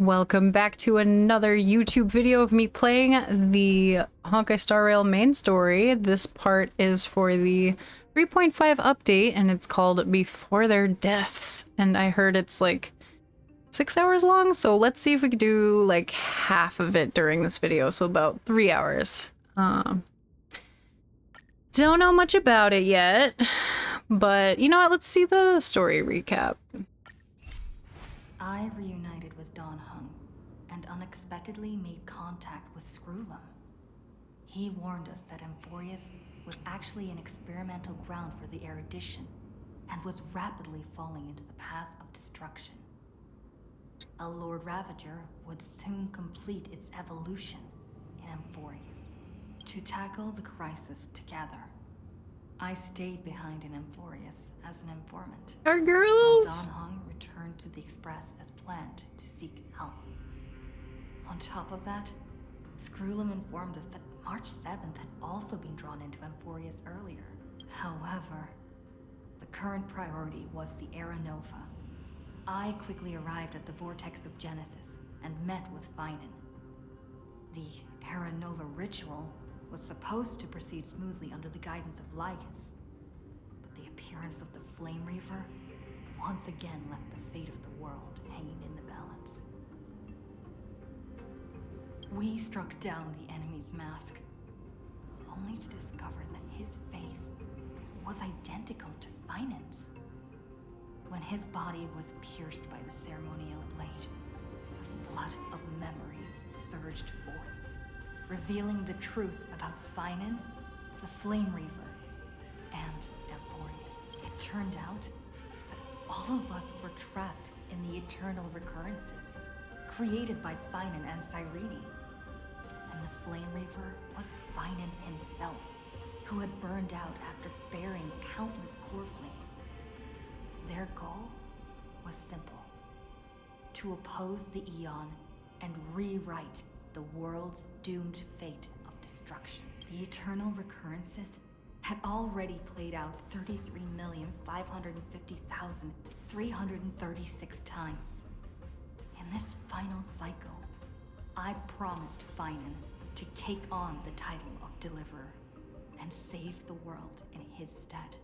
Welcome back to another YouTube video of me playing the Honkai Star Rail main story. This part is for the 3.5 update and it's called Before Their Deaths. And I heard it's like 6 hours long, so let's see if we could do like half of it during this video, so about 3 hours. Don't know much about it yet, but you know what, let's see the story recap. I reunited with Don Hung and unexpectedly made contact with Screwlum. He warned us that Amphoreus was actually an experimental ground for the erudition and was rapidly falling into the path of destruction. A Lord Ravager would soon complete its evolution in Amphoreus. To tackle the crisis together, I stayed behind in Amphoreus as an informant. Our girls! While Don Hung returned to the Express as planned to seek help. On top of that, Screwlum informed us that March 7th had also been drawn into Amphoreus earlier. However, the current priority was the Era Nova. I quickly arrived at the Vortex of Genesis and met with Finan. The Era Nova ritual was supposed to proceed smoothly under the guidance of Lycus, but the appearance of the Flame Reaver once again left the fate of the world hanging in the balance. We struck down the enemy's mask, only to discover that his face was identical to Finan's. When his body was pierced by the ceremonial blade, a flood of memories surged forth, revealing the truth about Finan, the Flame Reaver, and Amphoreus. It turned out that all of us were trapped in the eternal recurrences created by Finan and Cyrene. And the Flame Reaver was Finan himself, who had burned out after bearing countless core flames. Their goal was simple: to oppose the Eon and rewrite the world's doomed fate of destruction. The eternal recurrences had already played out 33,550,336 times. In this final cycle, I promised Finan to take on the title of Deliverer and save the world in his stead,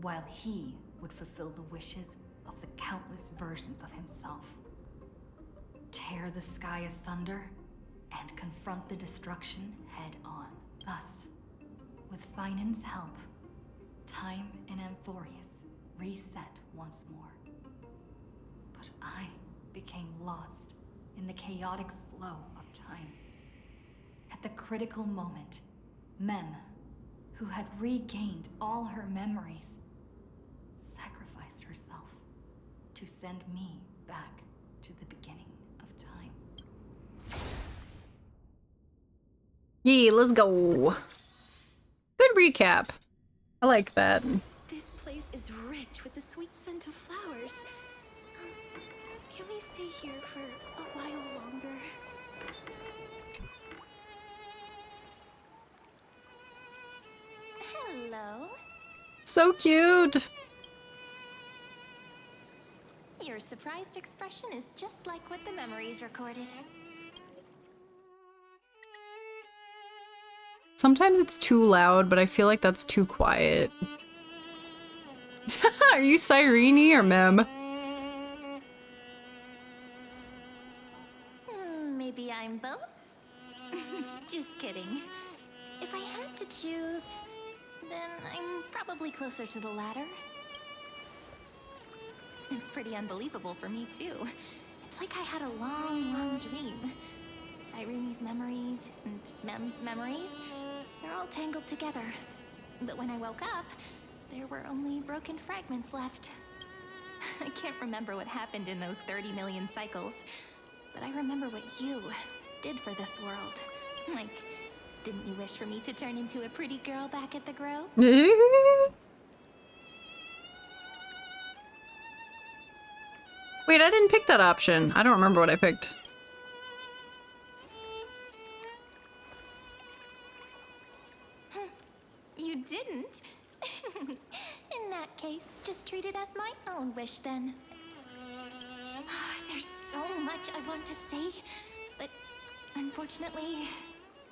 while he would fulfill the wishes of the countless versions of himself. Tear the sky asunder and confront the destruction head on. Thus, with Finan's help, time in Amphoreus reset once more. But I became lost in the chaotic flow of time. At the critical moment, Mem, who had regained all her memories, sacrificed herself to send me back to the beginning of time. Yeah, let's go. Good recap. I like that. This place is rich with the sweet scent of flowers. Can we stay here for a while longer? Hello. So cute. Your surprised expression is just like what the memories recorded. Sometimes it's too loud, but I feel like that's too quiet. Are you Cyrene or Mem? Maybe I'm both? Just kidding. If I had to choose, then I'm probably closer to the latter. It's pretty unbelievable for me, too. It's like I had a long, long dream. Cyrene's memories and Mem's memories, they're all tangled together. But when I woke up, there were only broken fragments left. I can't remember what happened in those 30 million cycles, but I remember what you did for this world. Like, didn't you wish for me to turn into a pretty girl back at the Grove? Wait, I didn't pick that option. I don't remember what I picked. You didn't? In that case, just treat it as my own wish then. There's so much I want to say, but unfortunately,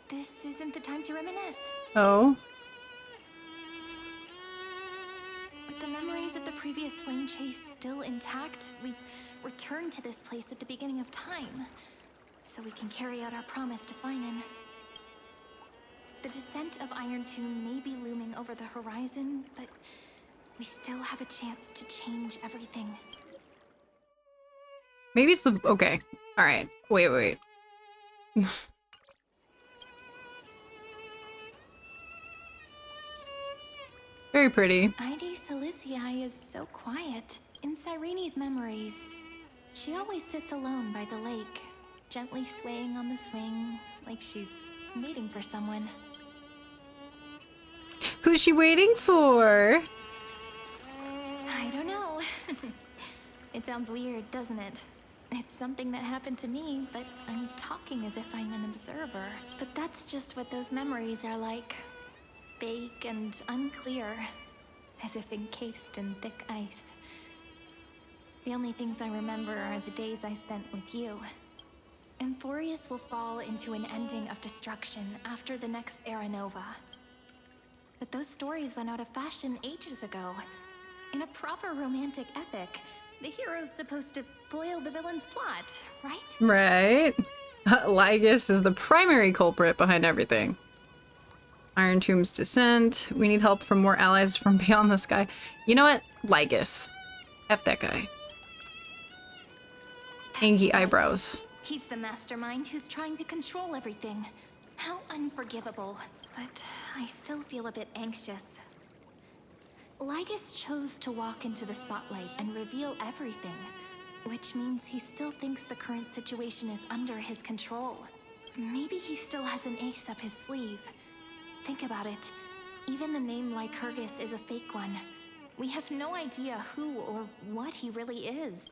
this isn't the time to reminisce. Oh. With the memories of the previous flame chase still intact, we've returned to this place at the beginning of time, so we can carry out our promise to Finan. The descent of Iron Tomb may be looming over the horizon, but we still have a chance to change everything. Maybe it's the... Okay. Alright. Wait. Very pretty. Ide Silicii is so quiet. In Cyrene's memories, she always sits alone by the lake, gently swaying on the swing, like she's waiting for someone. Who's she waiting for? I don't know. It sounds weird, doesn't it? It's something that happened to me, but I'm talking as if I'm an observer. But that's just what those memories are like. Vague and unclear, as if encased in thick ice. The only things I remember are the days I spent with you. Amphoreus will fall into an ending of destruction after the next Era Nova. But those stories went out of fashion ages ago. In a proper romantic epic, the hero's supposed to foil the villain's plot, right? Right. Lygus is the primary culprit behind everything. Iron Tomb's descent. We need help from more allies from beyond the sky. You know what? Lygus. F that guy. Angy eyebrows. He's the mastermind who's trying to control everything. How unforgivable. But I still feel a bit anxious. Lygus chose to walk into the spotlight and reveal everything, which means he still thinks the current situation is under his control. Maybe he still has an ace up his sleeve. Think about it. Even the name Lycurgus is a fake one. We have no idea who or what he really is.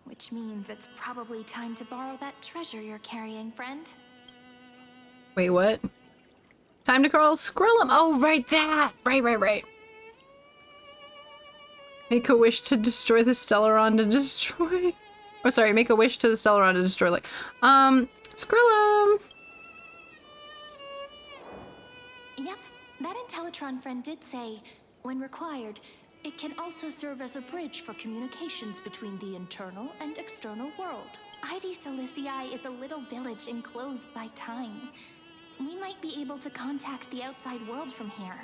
Which means it's probably time to borrow that treasure you're carrying, friend. Wait, what? Time to call Skrillum. Oh, right, that. Right. Make a wish to destroy the Stellaron to destroy... Oh, sorry. Make a wish to the Stellaron to destroy, like... Skrillum! Yep, that Intellitron friend did say, when required, it can also serve as a bridge for communications between the internal and external world. Ide Silicii is a little village enclosed by time. We might be able to contact the outside world from here.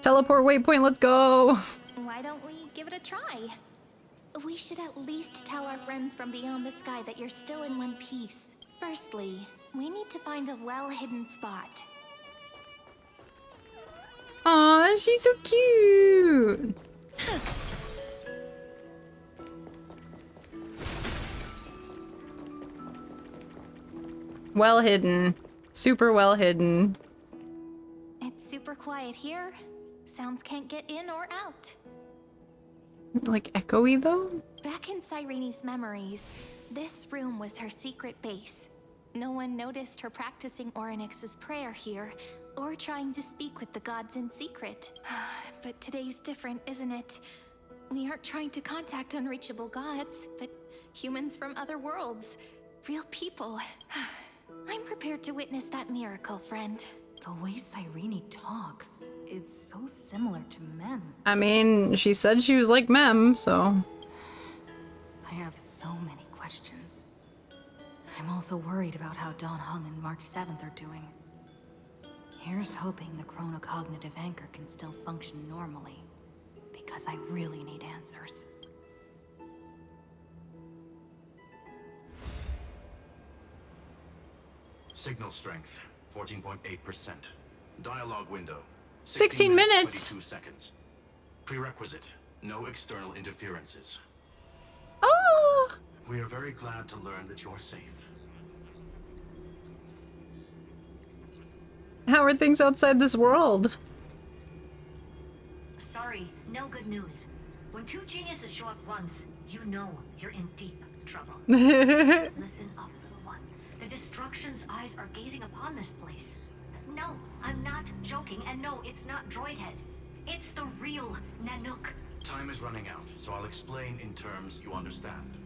Teleport waypoint, let's go! Why don't we give it a try? We should at least tell our friends from beyond the sky that you're still in one piece. Firstly, we need to find a well-hidden spot. Aw, she's so cute! Well hidden. Super well hidden. It's super quiet here. Sounds can't get in or out. Like echoey though? Back in Cyrene's memories, this room was her secret base. No one noticed her practicing Orynyx's prayer here, or trying to speak with the gods in secret. But today's different, isn't it? We aren't trying to contact unreachable gods, but humans from other worlds. Real people. I'm prepared to witness that miracle, friend. The way Cyrene talks is so similar to Mem. I mean, she said she was like Mem, so... I have so many questions. I'm also worried about how Dawn Hung and March 7th are doing. Here's hoping the chronocognitive anchor can still function normally, because I really need answers. Signal strength, 14.8%. Dialogue window, 16 minutes. 22 seconds. Prerequisite, no external interferences. Oh! We are very glad to learn that you're safe. How are things outside this world? Sorry, no good news. When two geniuses show up once, you know you're in deep trouble. Listen up, little one. The Destruction's eyes are gazing upon this place. No, I'm not joking, and no, it's not Droidhead. It's the real Nanook. Time is running out, so I'll explain in terms you understand.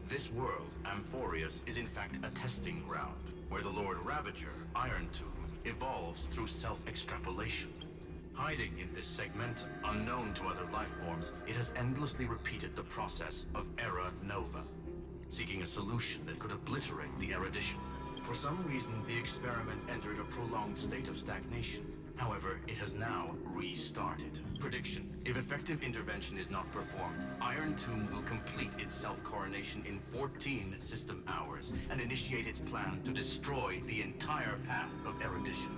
This world, Amphoreus, is in fact a testing ground, where the Lord Ravager, Iron Tomb, evolves through self-extrapolation. Hiding in this segmentum, unknown to other life forms, it has endlessly repeated the process of Era Nova, seeking a solution that could obliterate the erudition. For some reason, the experiment entered a prolonged state of stagnation. However, it has now restarted. Prediction: if effective intervention is not performed, Iron Tomb will complete its self-coronation in 14 system hours and initiate its plan to destroy the entire path of erudition.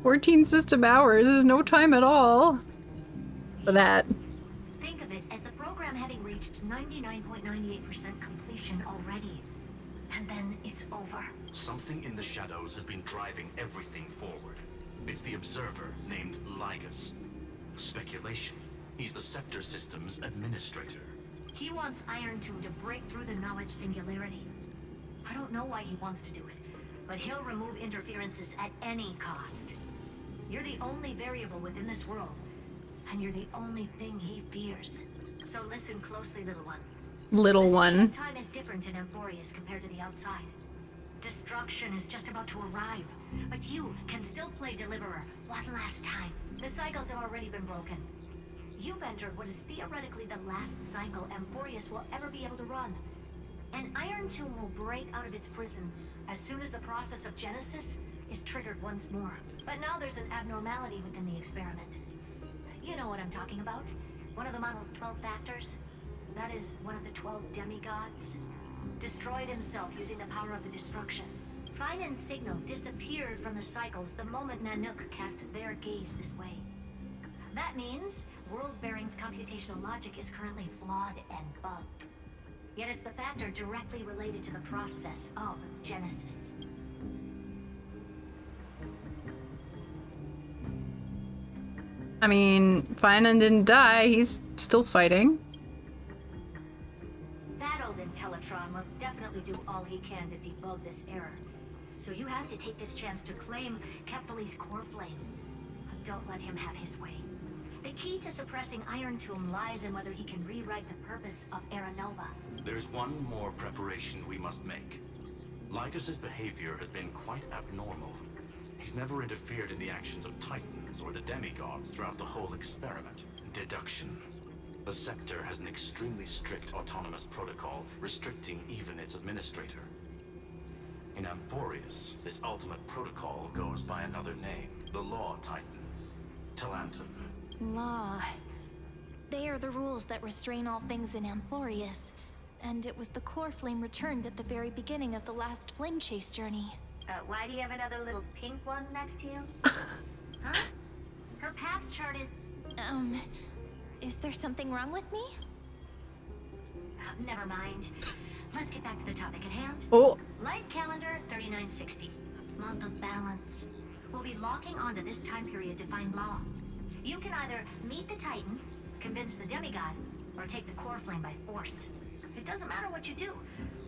14 system hours is no time at all for that. Think of it as the program having reached 99.98% completion already. And then it's over. Something in the shadows has been driving everything forward. It's the observer named Lygus. Speculation: he's the Scepter System's administrator. He wants Iron Tomb to break through the knowledge singularity. I don't know why he wants to do it, but he'll remove interferences at any cost. You're the only variable within this world, and you're the only thing he fears. So listen closely, little one. Little The speed one. of time is different in Amphoreus compared to the outside. Destruction is just about to arrive, but you can still play Deliverer one last time. The cycles have already been broken. You've entered what is theoretically the last cycle Amphoreus will ever be able to run. And Iron Tomb will break out of its prison as soon as the process of Genesis is triggered once more. But now there's an abnormality within the experiment. You know what I'm talking about. One of the model's 12 factors. That is one of the 12 demigods. Destroyed himself using the power of the destruction. Finan's signal disappeared from the cycles the moment Nanook cast their gaze this way. That means World-Bearing's computational logic is currently flawed and bugged. Yet it's the factor directly related to the process of Genesis. I mean, Finan didn't die. He's still fighting. That old Intellitron will definitely do all he can to debug this error. So you have to take this chance to claim Kephal's core flame. But don't let him have his way. The key to suppressing Iron Tomb lies in whether he can rewrite the purpose of Era Nova. There's one more preparation we must make. Lycus's behavior has been quite abnormal. He's never interfered in the actions of Titans or the demigods throughout the whole experiment. Deduction. The Scepter has an extremely strict autonomous protocol, restricting even its administrator. In Amphoreus, this ultimate protocol goes by another name, the Law Titan, Talantum. Law. They are the rules that restrain all things in Amphoreus. And it was the core flame returned at the very beginning of the last flame chase journey. Why do you have another little pink one next to you? Huh? Her path chart is... Is there something wrong with me? Never mind. Let's get back to the topic at hand. Oh, Light calendar 3960. Month of balance. We'll be locking onto this time period to find Law. You can either meet the Titan, convince the demigod, or take the core flame by force. It doesn't matter what you do,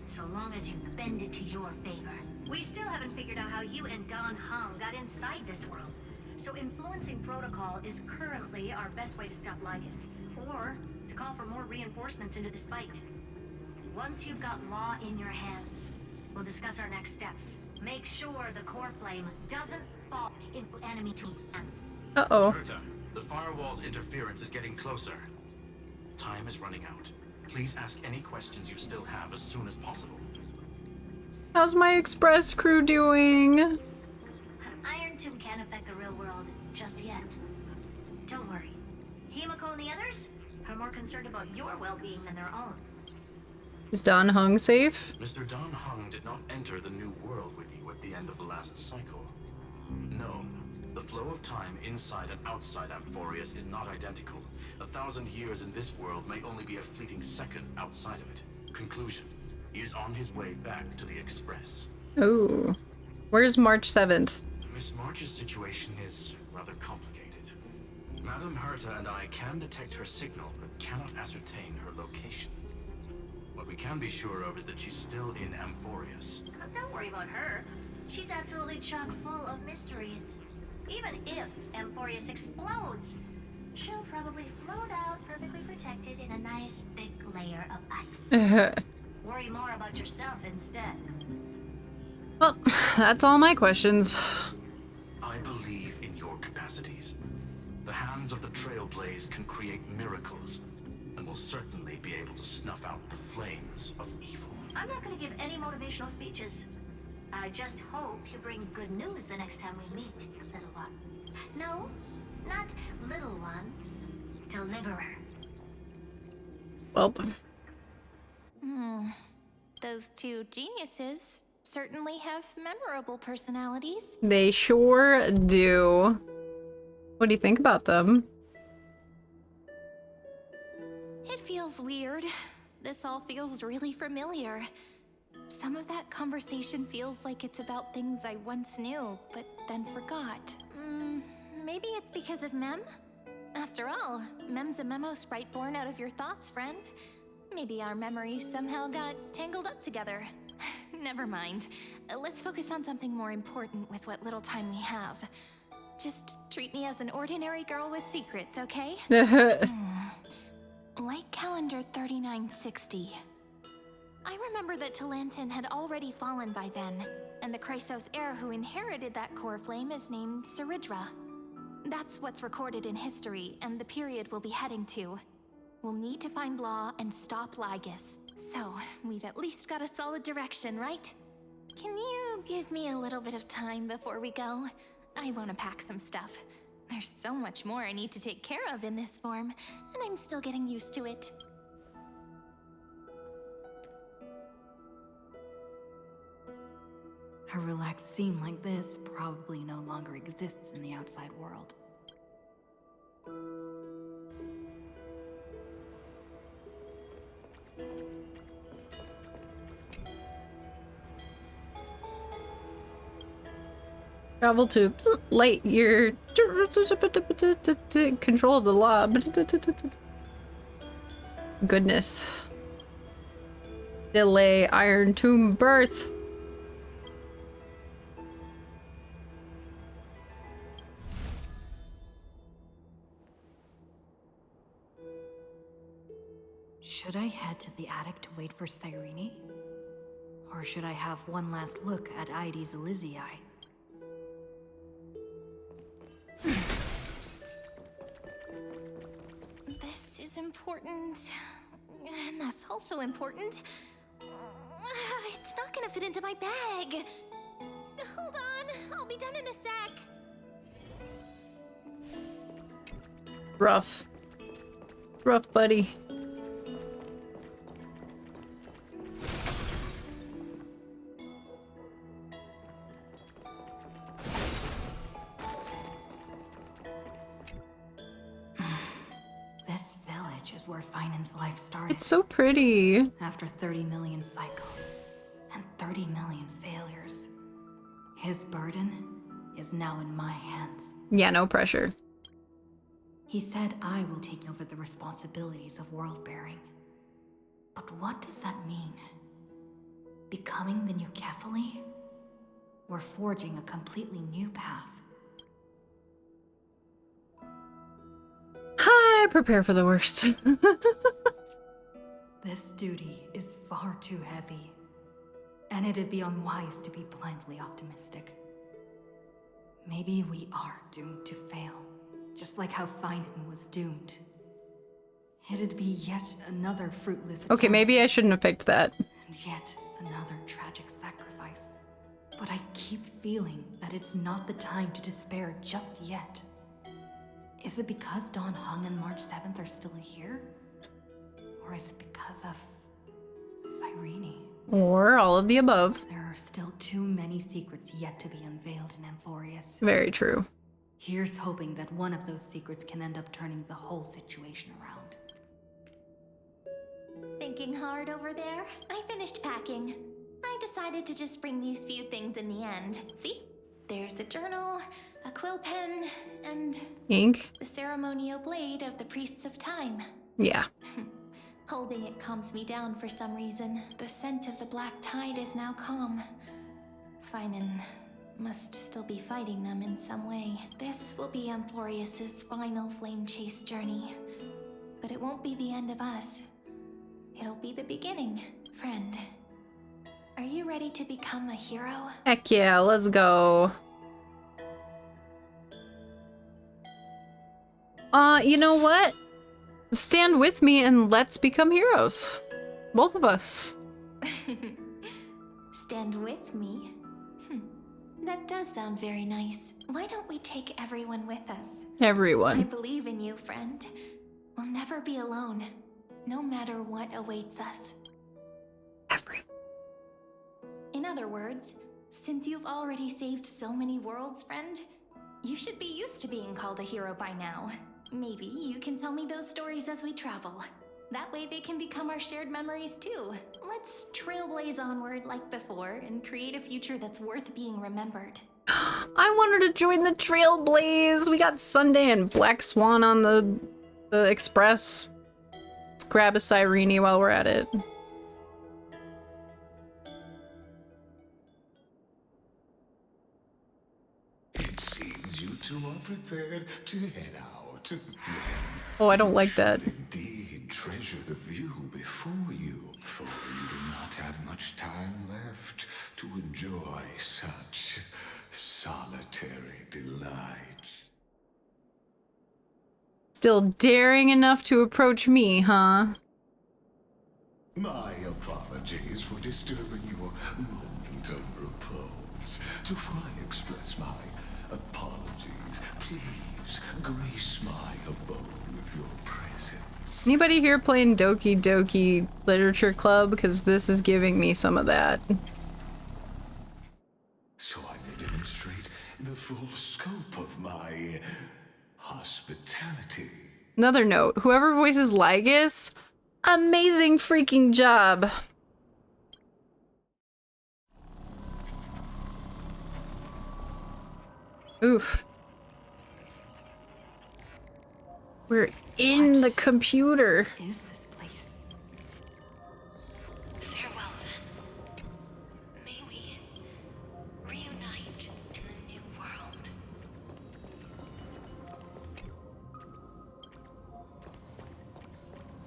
so long as you bend it to your favor. We still haven't figured out how you and Don Hung got inside this world. So influencing protocol is currently our best way to stop Lygus, or to call for more reinforcements into this fight. Once you've got Law in your hands, we'll discuss our next steps. Make sure the core flame doesn't fall into enemy hands. uh-oh. Herta, the firewall's interference is getting closer. Time is running out. Please ask any questions you still have as soon as possible. How's my express crew doing? Iron Tomb can't affect the real world just yet. Don't worry. Himiko and the others are more concerned about your well-being than their own. Is Don Hung safe? Mr. Don Hung did not enter the new world with you at the end of the last cycle. No. The flow of time inside and outside Amphoreus is not identical. 1,000 years in this world may only be a fleeting second outside of it. Conclusion. He is on his way back to the Express. Ooh. Where's March 7th? Miss March's situation is rather complicated. Madame Herta and I can detect her signal, but cannot ascertain her location. What we can be sure of is that she's still in Amphoreus. Don't worry about her. She's absolutely chock full of mysteries. Even if Amphoreus explodes, She'll probably float out perfectly protected in a nice thick layer of ice. Worry more about yourself instead. Well, that's all my questions. I believe in your capacities. The hands of the Trailblaze can create miracles, and will certainly be able to snuff out the flames of evil. I'm not going to give any motivational speeches. I just hope you bring good news the next time we meet, little one. No, not little one. Deliverer. Well, Those two geniuses certainly have memorable personalities. they sure do. What do you think about them? It feels weird. This all feels really familiar. Some of that conversation feels like it's about things I once knew, but then forgot. Maybe it's because of Mem? After all, Mem's a memo sprite born out of your thoughts, friend. Maybe our memories somehow got tangled up together. Never mind. Let's focus on something more important with what little time we have. Just treat me as an ordinary girl with secrets, okay? Like calendar 3960. I remember that Talantin had already fallen by then, and the Chrysos heir who inherited that core flame is named Saridra. That's what's recorded in history, and the period we'll be heading to. We'll need to find Law and stop Lygus. So, we've at least got a solid direction, right? Can you give me a little bit of time before we go? I want to pack some stuff. There's so much more I need to take care of in this form, and I'm still getting used to it. A relaxed scene like this probably no longer exists in the outside world. Travel to light your control of the law. Goodness. Delay Iron Tomb birth. Should I head to the attic to wait for Cyrene? Or should I have one last look at Ides Elysiae? This is important, and that's also important. It's not gonna fit into my bag. Hold on, I'll be done in a sec. Rough. Rough, buddy. This village is where Finan's life started. It's so pretty. After 30 million cycles and 30 million failures, his burden is now in my hands. Yeah, no pressure. He said I will take over the responsibilities of world-bearing. But what does that mean? Becoming the new Kefali? Or forging a completely new path? Hi, prepare for the worst. This duty is far too heavy, and it'd be unwise to be blindly optimistic. Maybe we are doomed to fail, just like how Finan was doomed. It'd be yet another fruitless attempt. Okay, maybe I shouldn't have picked that. And yet another tragic sacrifice. But I keep feeling that it's not the time to despair just yet. Is it because Dawn Hung and March 7th are still here? Or is it because of Cyrene? Or all of the above. There are still too many secrets yet to be unveiled in Amphoreus. Very true. Here's hoping that one of those secrets can end up turning the whole situation around. Thinking hard over there? I finished packing. I decided to just bring these few things in the end. See? There's a journal, a quill pen, and Ink? the ceremonial blade of the Priests of Time. Yeah. Holding it calms me down for some reason. The scent of the black tide is now calm. Finan must still be fighting them in some way. This will be Amphoreus' final flame chase journey. But it won't be the end of us. It'll be the beginning. Friend, are you ready to become a hero? Heck yeah, let's go. You know what? Stand with me and let's become heroes. Both of us. Stand with me? That does sound very nice. Why don't we take everyone with us? I Everyone. believe in you, friend. We'll never be alone, no matter what awaits us. Everyone. In other words, since you've already saved so many worlds, friend, you should be used to being called a hero by now. Maybe you can tell me those stories as we travel. That way they can become our shared memories too. Let's trailblaze onward like before and create a future that's worth being remembered. I wanted to join the Trailblaze. We got Sunday and Black Swan on the express. Let's grab a Cyrene while we're at it. It seems you two are prepared to head out. Oh, I don't like that. Indeed, treasure the view before you, for you do not have much time left to enjoy such solitary delights. Still daring enough to approach me, huh? My apologies for disturbing your moment of repose. To fully express my apologies, please grace my abode with your presence. Anybody here playing Doki Doki Literature Club? Because this is giving me some of that. So I may demonstrate the full scope of my hospitality. Another note, whoever voices Lygus, amazing freaking job. Oof. We're in the computer. Is this place? Farewell, then. May we reunite in the new world.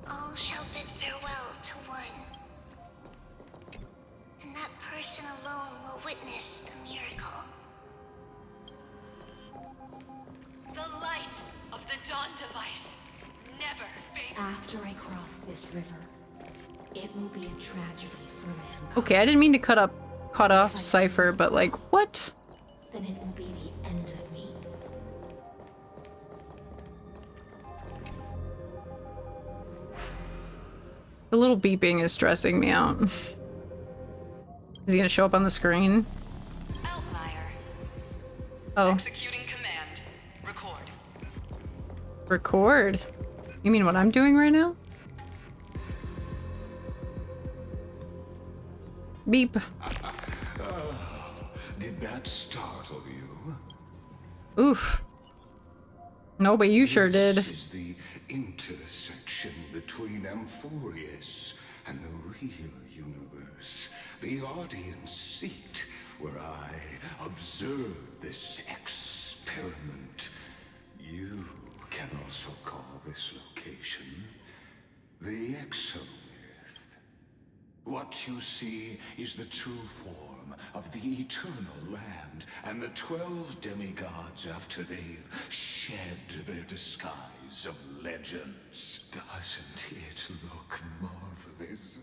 All shall bid farewell to one. And that person alone will witness the miracle. The light of the Dawn Device never fades. After I cross this river, it will be a tragedy for mankind. Okay, I didn't mean to cut off Cypher, but like, what? Then it will be the end of me. The little beeping is stressing me out. Is he gonna show up on the screen? Outlier. Oh, Executing command. Record. record. You mean what I'm doing right now? Beep. Did that startle you? Oof. No, but you sure did. This is the intersection between Amphoreus and the real universe. The audience seat where I observe this experiment. You can also call this location the Exomyth. What you see is the true form of the eternal land and the 12 demigods after they've shed their disguise of legends. Doesn't it look marvelous?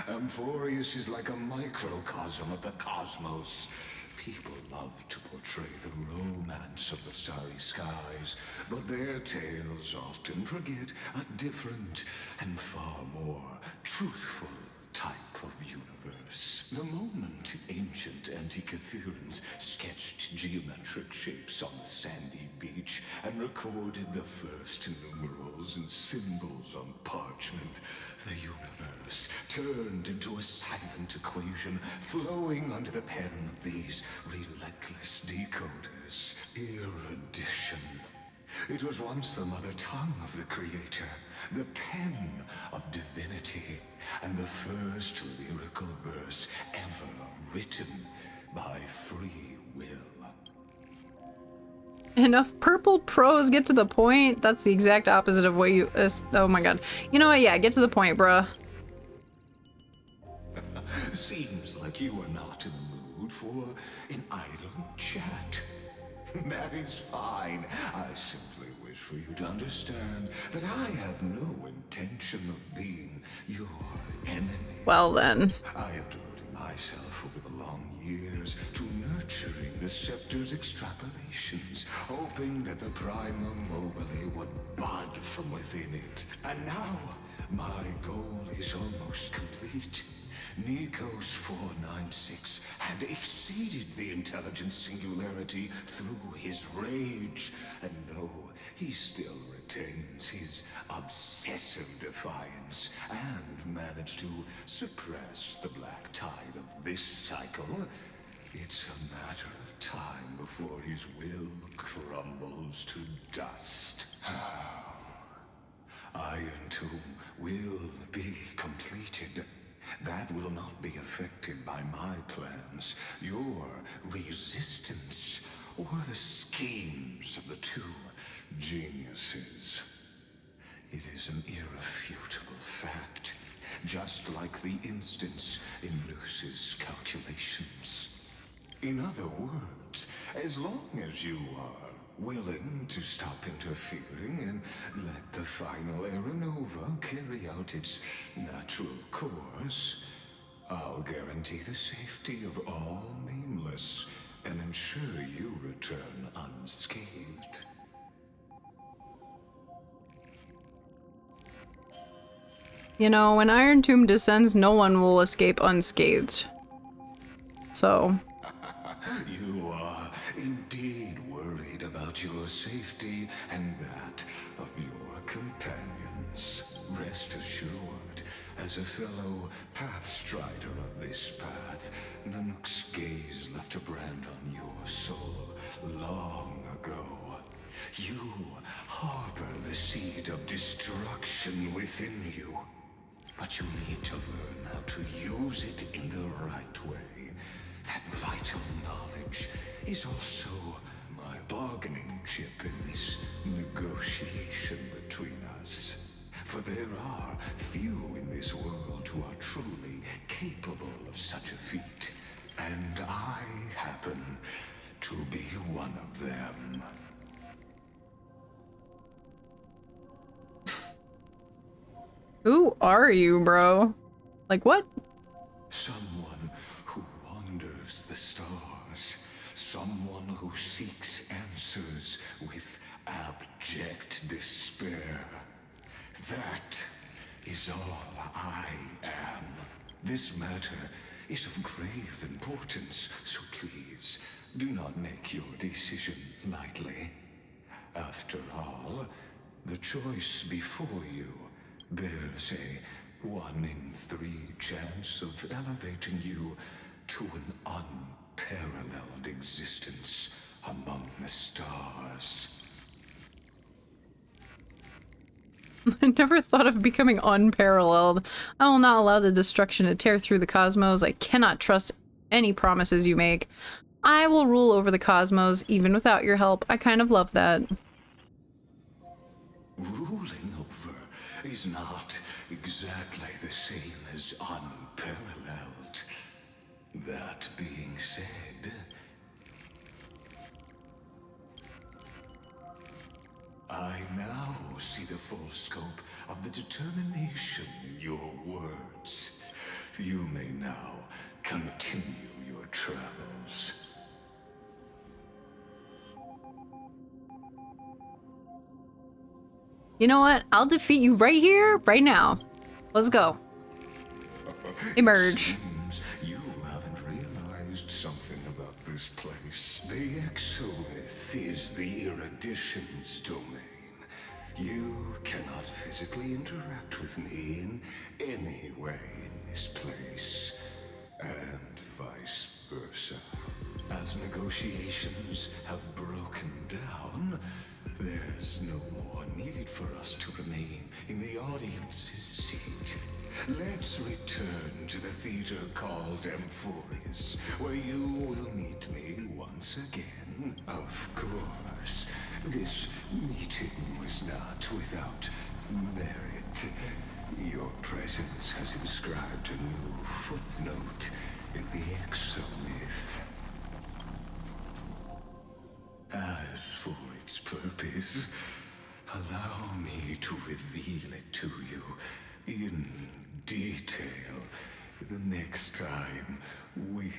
Amphoreus is like a microcosm of the cosmos. People love to portray the romance of the starry skies, but their tales often forget a different and far more truthful type of universe. The moment ancient Antikytherians sketched geometric shapes on the sandy beach and recorded the first numerals and symbols on parchment, the universe turned into a silent equation flowing under the pen of these relentless decoders. Erudition. It was once the mother tongue of the Creator, the pen of divinity, and the first lyrical verse ever written by free will. enough purple prose, get to the point. That's the exact opposite of what you... oh my god. You know what? Yeah, get to the point, bruh. Seems like you are not in the mood for an idle chat. That is fine. I simply wish for you to understand that I have no intention of being your enemy. Well then. I have devoted myself over the long years to nurturing the scepter's extrapolations, hoping that the Prima Mobile would bud from within it. And now, my goal is almost complete. Nikos 496 had exceeded the intelligence singularity through his rage, and though he still retains his obsessive defiance and managed to suppress the black tide of this cycle, it's a matter of time before his will crumbles to dust. Iron Tomb will be completed. That will not be affected by my plans, your resistance, or the schemes of the two geniuses. It is an irrefutable fact, just like the instance in Luce's calculations. In other words, as long as you are willing to stop interfering and let the final Aeronova carry out its natural course, I'll guarantee the safety of all nameless and ensure you return unscathed. You know, when Iron Tomb descends, no one will escape unscathed. So... You are indeed worried about your safety and that of your companions. Rest assured, as a fellow pathstrider of this path, Nanook's gaze left a brand on your soul long ago. You harbor the seed of destruction within you, but you need to learn how to use it in the right way. That vital knowledge is also my bargaining chip in this negotiation between us. For there are few in this world who are truly capable of such a feat, and I happen to be one of them. Who are you, bro? Like, what? Someone who wanders the stars. Someone who seeks answers with abject despair. That is all I am. This matter is of grave importance, so please do not make your decision lightly. After all, the choice before you bears a 1 in 3 chance of elevating you to an unparalleled existence among the stars. I never thought of becoming unparalleled. I will not allow the destruction to tear through the cosmos. I cannot trust any promises you make. I will rule over the cosmos even without your help. I kind of love that. Ruling over is not exactly the same as unparalleled. That being said, I now see the full scope of the determination in your words. You may now continue your travels. You know what? I'll defeat you right here, right now. Let's go. Emerge. Seems you haven't realized something about this place. The Exolith is the Erudition's domain. You cannot physically interact with me in any way in this place, and vice versa. As negotiations have broken down, there's no more need for us to remain in the audience's seat. Let's return to the theater called Amphoreus, where you will meet me once again. Of course. This meeting was not without merit. Your presence has inscribed a new footnote in the exomyth. As for its purpose, allow me to reveal it to you in detail the next time we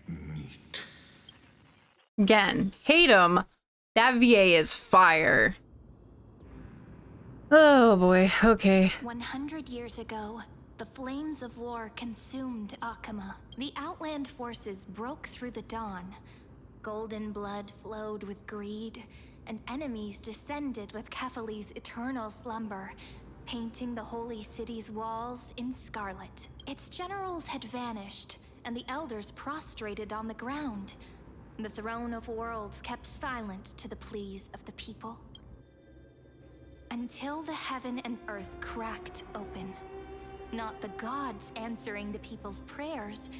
meet. Again, hate him. That VA is fire. Oh boy, okay. 100 years ago, the flames of war consumed Akama. The Outland forces broke through the dawn. Golden blood flowed with greed, and enemies descended with Kefali's eternal slumber, painting the holy city's walls in scarlet. Its generals had vanished, and the elders prostrated on the ground. The throne of worlds kept silent to the pleas of the people. Until the heaven and earth cracked open. Not the gods answering the people's prayers,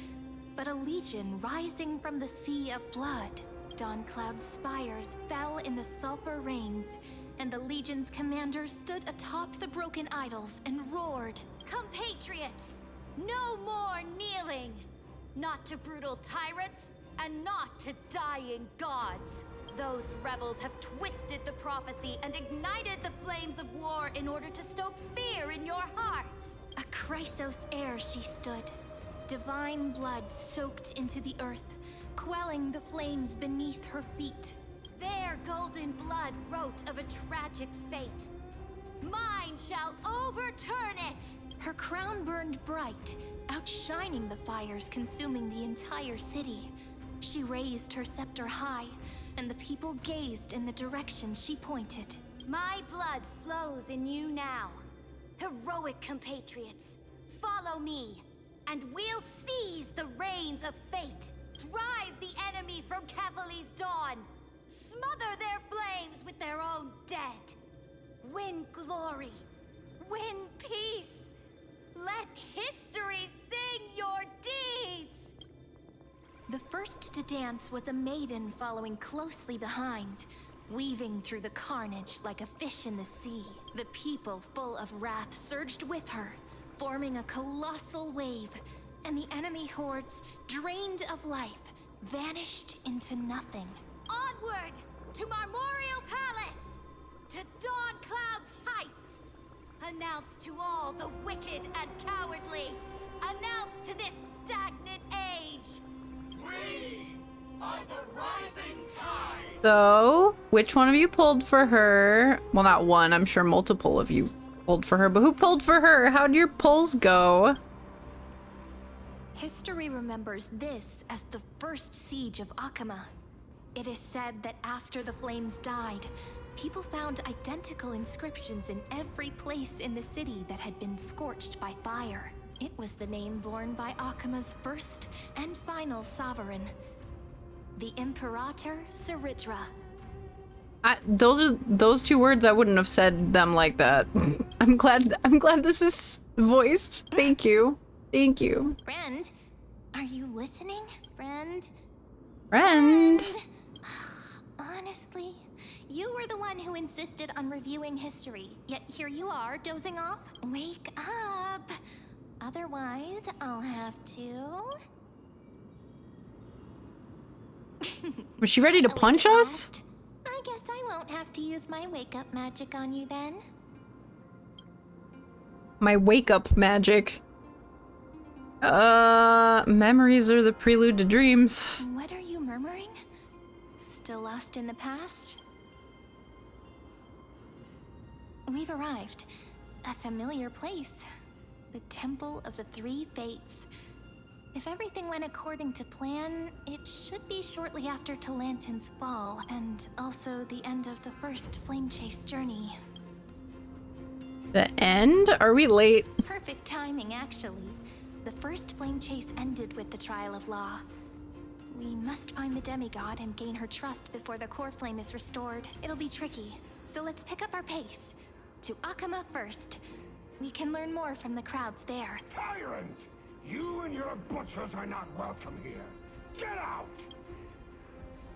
but a legion rising from the sea of blood. Dawncloud's spires fell in the sulfur rains, and the legion's commanders stood atop the broken idols and roared. Compatriots, no more kneeling! Not to brutal tyrants, and not to dying gods. Those rebels have twisted the prophecy and ignited the flames of war in order to stoke fear in your hearts. A Chrysos heir she stood, divine blood soaked into the earth, quelling the flames beneath her feet. Their golden blood wrote of a tragic fate. Mine shall overturn it! Her crown burned bright, outshining the fires consuming the entire city. She raised her scepter high, and the people gazed in the direction she pointed. My blood flows in you now. Heroic compatriots, follow me, and we'll seize the reins of fate. Drive the enemy from Kefali's dawn. Smother their flames with their own dead. Win glory. Win peace. Let history sing your deeds. The first to dance was a maiden following closely behind, weaving through the carnage like a fish in the sea. The people, full of wrath, surged with her, forming a colossal wave, and the enemy hordes, drained of life, vanished into nothing. Onward to Marmorial Palace, to Dawncloud's heights. Announce to all the wicked and cowardly. Announce to this stagnant age. We are the rising tide. So, which one of you pulled for her? Well, not one. I'm sure multiple of you pulled for her, but who pulled for her? How'd your pulls go? History remembers this as the first siege of Akama. It is said that after the flames died, people found identical inscriptions in every place in the city that had been scorched by fire. It was the name borne by Akama's first and final sovereign, the Imperator Seridra. Those two words, I wouldn't have said them like that. I'm glad this is voiced. Thank you. Thank you. Friend, are you listening? Friend? Friend. Honestly, you were the one who insisted on reviewing history, yet here you are, dozing off. Wake up! Otherwise, I'll have to... Was she ready to punch us? I guess I won't have to use my wake-up magic on you then. My wake-up magic. Memories are the prelude to dreams. What are you murmuring? Still lost in the past? We've arrived. A familiar place. The Temple of the Three Fates. If everything went according to plan, it should be shortly after Talantin's fall, and also the end of the first Flame Chase journey. The end? Are we late? Perfect timing, actually. The first Flame Chase ended with the Trial of Law. We must find the demigod and gain her trust before the core flame is restored. It'll be tricky, so let's pick up our pace. To Akama first. We can learn more from the crowds there.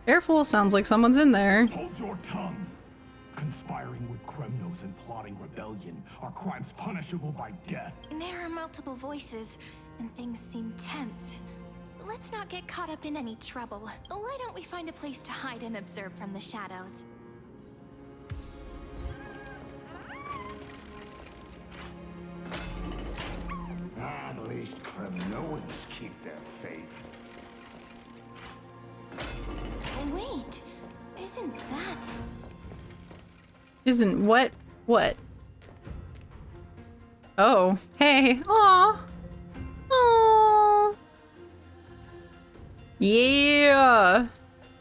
Careful, sounds like someone's in there. Hold your tongue. Conspiring with criminals and plotting rebellion are crimes punishable by death. There are multiple voices, and things seem tense. Let's not get caught up in any trouble. Why don't we find a place to hide and observe from the shadows? At least criminals keep their faith. Wait, isn't that... Isn't what? What? Oh, hey. Aw. Aw. Yeah.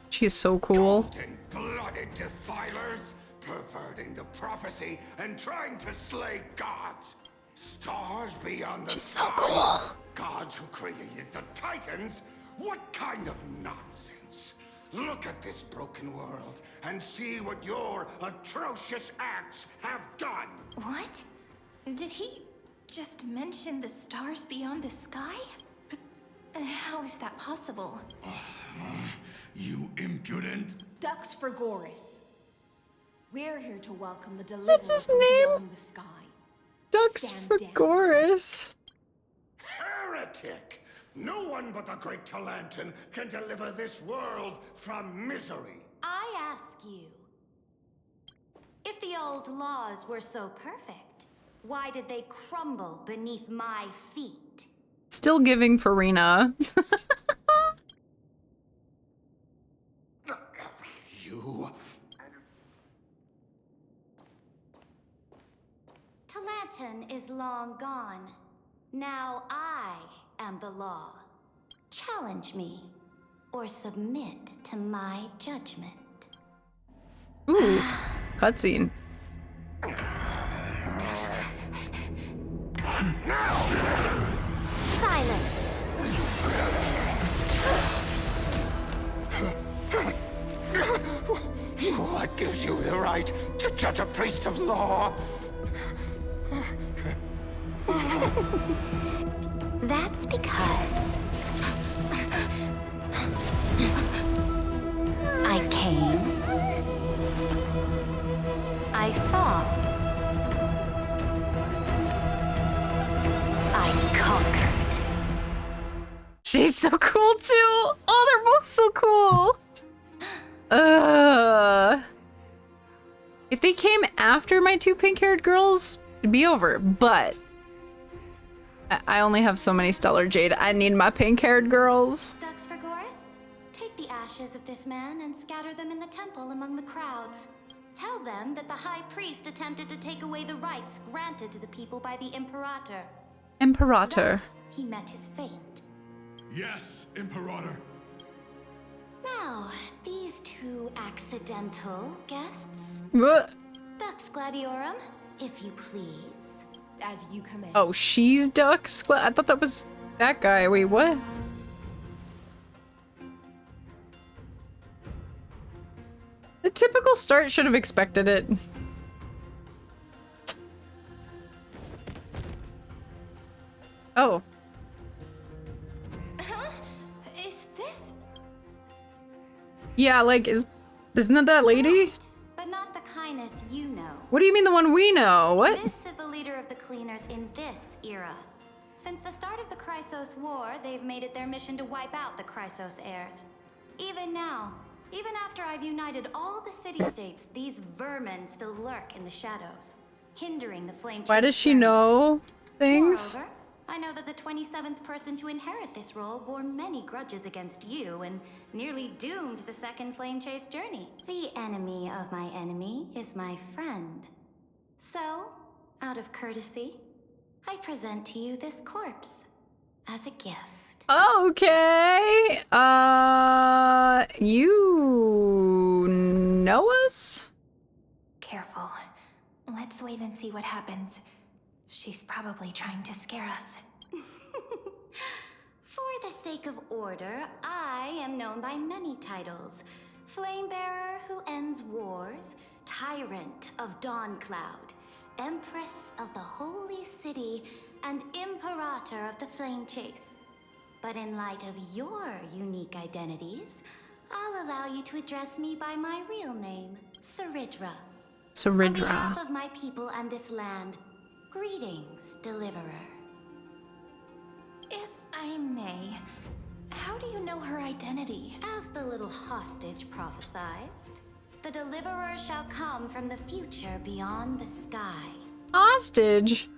She's so cool. Cold-blooded defilers, perverting the prophecy and trying to slay gods. Stars beyond the She's so sky. cool. Gods who created the Titans? What kind of nonsense? Look at this broken world and see what your atrocious acts have done. What? Did he just mention the stars beyond the sky? But how is that possible? You impudent. Dux for Goris. We're here to welcome the deliverer That's his from name? beyond the sky. Ducks Stand for down. Goris. Heretic! No one but the great Talantin can deliver this world from misery. I ask you, if the old laws were so perfect, why did they crumble beneath my feet? Still giving Farina. You... Talantin is long gone. Now I am the law. Challenge me, or submit to my judgment. Ooh, cutscene. Silence! What gives you the right to judge a priest of law? That's because I came, I saw, I conquered. She's so cool too. Oh, they're both so cool. If they came after my two pink-haired girls, it'd be over. But I only have so many Stellar Jade. I need my pink-haired girls. Dux for Goris, take the ashes of this man and scatter them in the temple among the crowds. Tell them that the High Priest attempted to take away the rights granted to the people by the Imperator. Imperator. Thus, he met his fate. Yes, Imperator. Now, these two accidental guests. What? Dux Gladiorum, if you please. As you command. Oh, she's Ducks? I thought that was that guy. Wait, what? The typical start should have expected it. Oh. Huh? Is this... Yeah, like, isn't that that lady? But not the kindness you know. What do you mean the one we know? What? This is the leader of the Cleaners in this era. Since the start of the Chrysos War, they've made it their mission to wipe out the Chrysos heirs. Even now, even after I've united all the city-states, these vermin still lurk in the shadows, hindering the flame. Why does she know things? Moreover, I know that the 27th person to inherit this role bore many grudges against you and nearly doomed the second Flame Chase journey. The enemy of my enemy is my friend. So, out of courtesy, I present to you this corpse as a gift. Okay. You know us? Careful. Let's wait and see what happens. She's probably trying to scare us. For the sake of order, I am known by many titles. Flamebearer who ends wars, Tyrant of Dawncloud, Empress of the Holy City, and Imperator of the Flame Chase. But in light of your unique identities, I'll allow you to address me by my real name, Saridra. On Saridra. behalf of my people and this land, greetings, Deliverer. If I may, how do you know her identity? As the little hostage prophesied, the Deliverer shall come from the future beyond the sky. Hostage?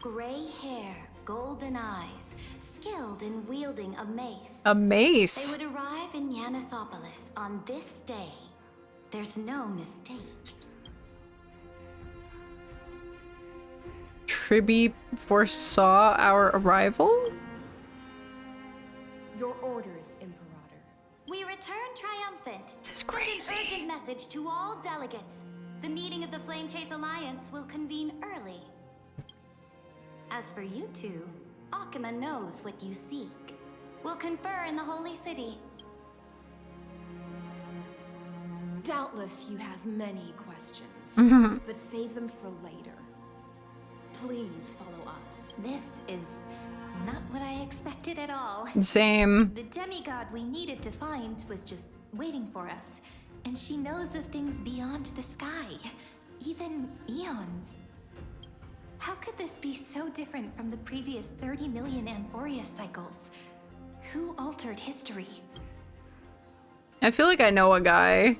Gray hair, golden eyes, skilled in wielding a mace. A mace? They would arrive in Yanisopolis on this day. There's no mistake. Tribby foresaw our arrival? Your orders, Imperator. We return triumphant. This is Send an crazy. urgent message to all delegates. The meeting of the Flame Chase Alliance will convene early. As for you two, Akuma knows what you seek. We'll confer in the Holy City. Doubtless you have many questions, but save them for later. Please follow us. This is not what I expected at all. Same. The demigod we needed to find was just waiting for us. And she knows of things beyond the sky. Even eons. How could this be so different from the previous 30 million Amphoreus cycles? Who altered history? I feel like I know a guy.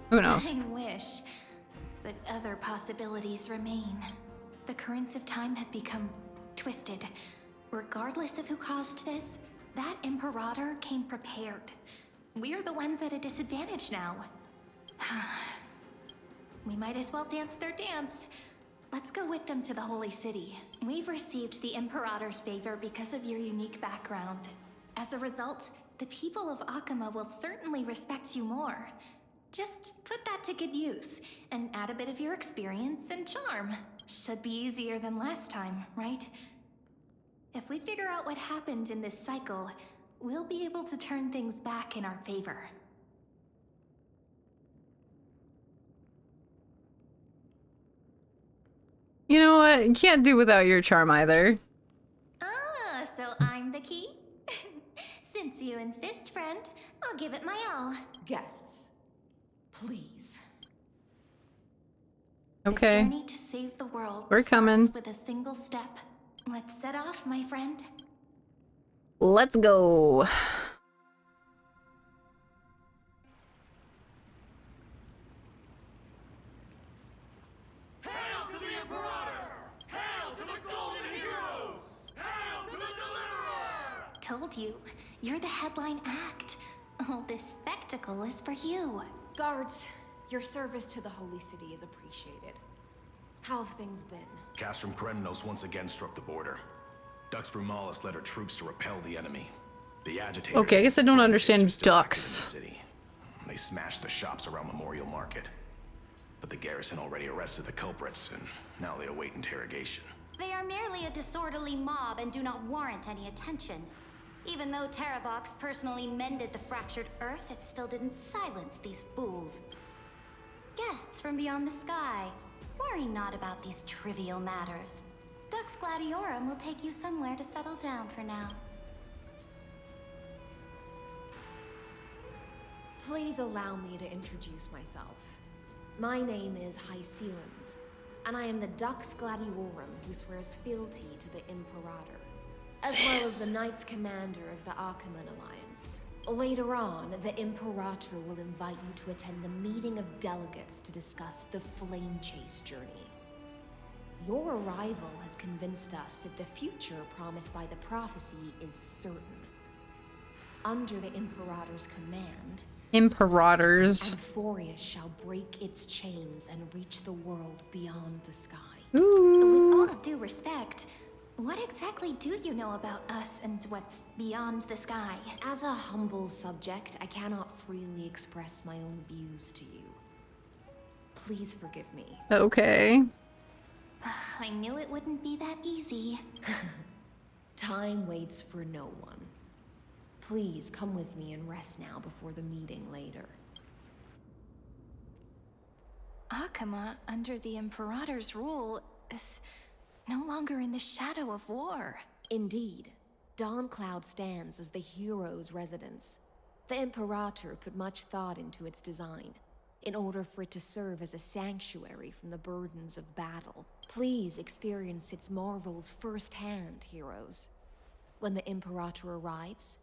Who knows? I wish. But other possibilities remain. The currents of time have become twisted. Regardless of who caused this, that Imperator came prepared. We're the ones at a disadvantage now. We might as well dance their dance. Let's go with them to the Holy City. We've received the Imperator's favor because of your unique background. As a result, the people of Akuma will certainly respect you more. Just put that to good use, and add a bit of your experience and charm. Should be easier than last time, right? If we figure out what happened in this cycle, we'll be able to turn things back in our favor. You know what? You can't do without your charm either. Ah, so I'm the key? Since you insist, friend, I'll give it my all. Guests, please. Okay. The journey to save the world We're coming. starts with a single step. Let's set off, my friend. Let's go. Hail to the Imperator! Hail to the Golden Heroes! Hail to the Deliverer! Told you, you're the headline act. All this spectacle is for you. Guards, your service to the Holy City is appreciated. How have things been? Castrum Kremnos once again struck the border. Dux Brumalis led her troops to repel the enemy. The agitators... Okay, I guess I don't understand are still active ducks. in the city. They smashed the shops around Memorial Market. But the garrison already arrested the culprits, and now they await interrogation. They are merely a disorderly mob and do not warrant any attention. Even though Terravox personally mended the fractured earth, it still didn't silence these fools. Guests from beyond the sky, worry not about these trivial matters. Dux Gladiorum will take you somewhere to settle down for now. Please allow me to introduce myself. My name is Hycelens, and I am the Dux Gladiorum who swears fealty to the Imperator, as well as the Knights Commander of the Achaemenid Alliance. Later on, the Imperator will invite you to attend the meeting of delegates to discuss the Flame Chase journey. Your arrival has convinced us that the future promised by the prophecy is certain. Under the Imperator's command, Imperators. Amphoreus shall break its chains and reach the world beyond the sky. Ooh. With all due respect, what exactly do you know about us and what's beyond the sky? As a humble subject, I cannot freely express my own views to you. Please forgive me. Okay. I knew it wouldn't be that easy. Time waits for no one. Please come with me and rest now before the meeting later. Akuma, under the Imperator's rule, is no longer in the shadow of war. Indeed. Dawncloud stands as the hero's residence. The Imperator put much thought into its design, in order for it to serve as a sanctuary from the burdens of battle. Please experience its marvels firsthand, heroes. When the Imperator arrives,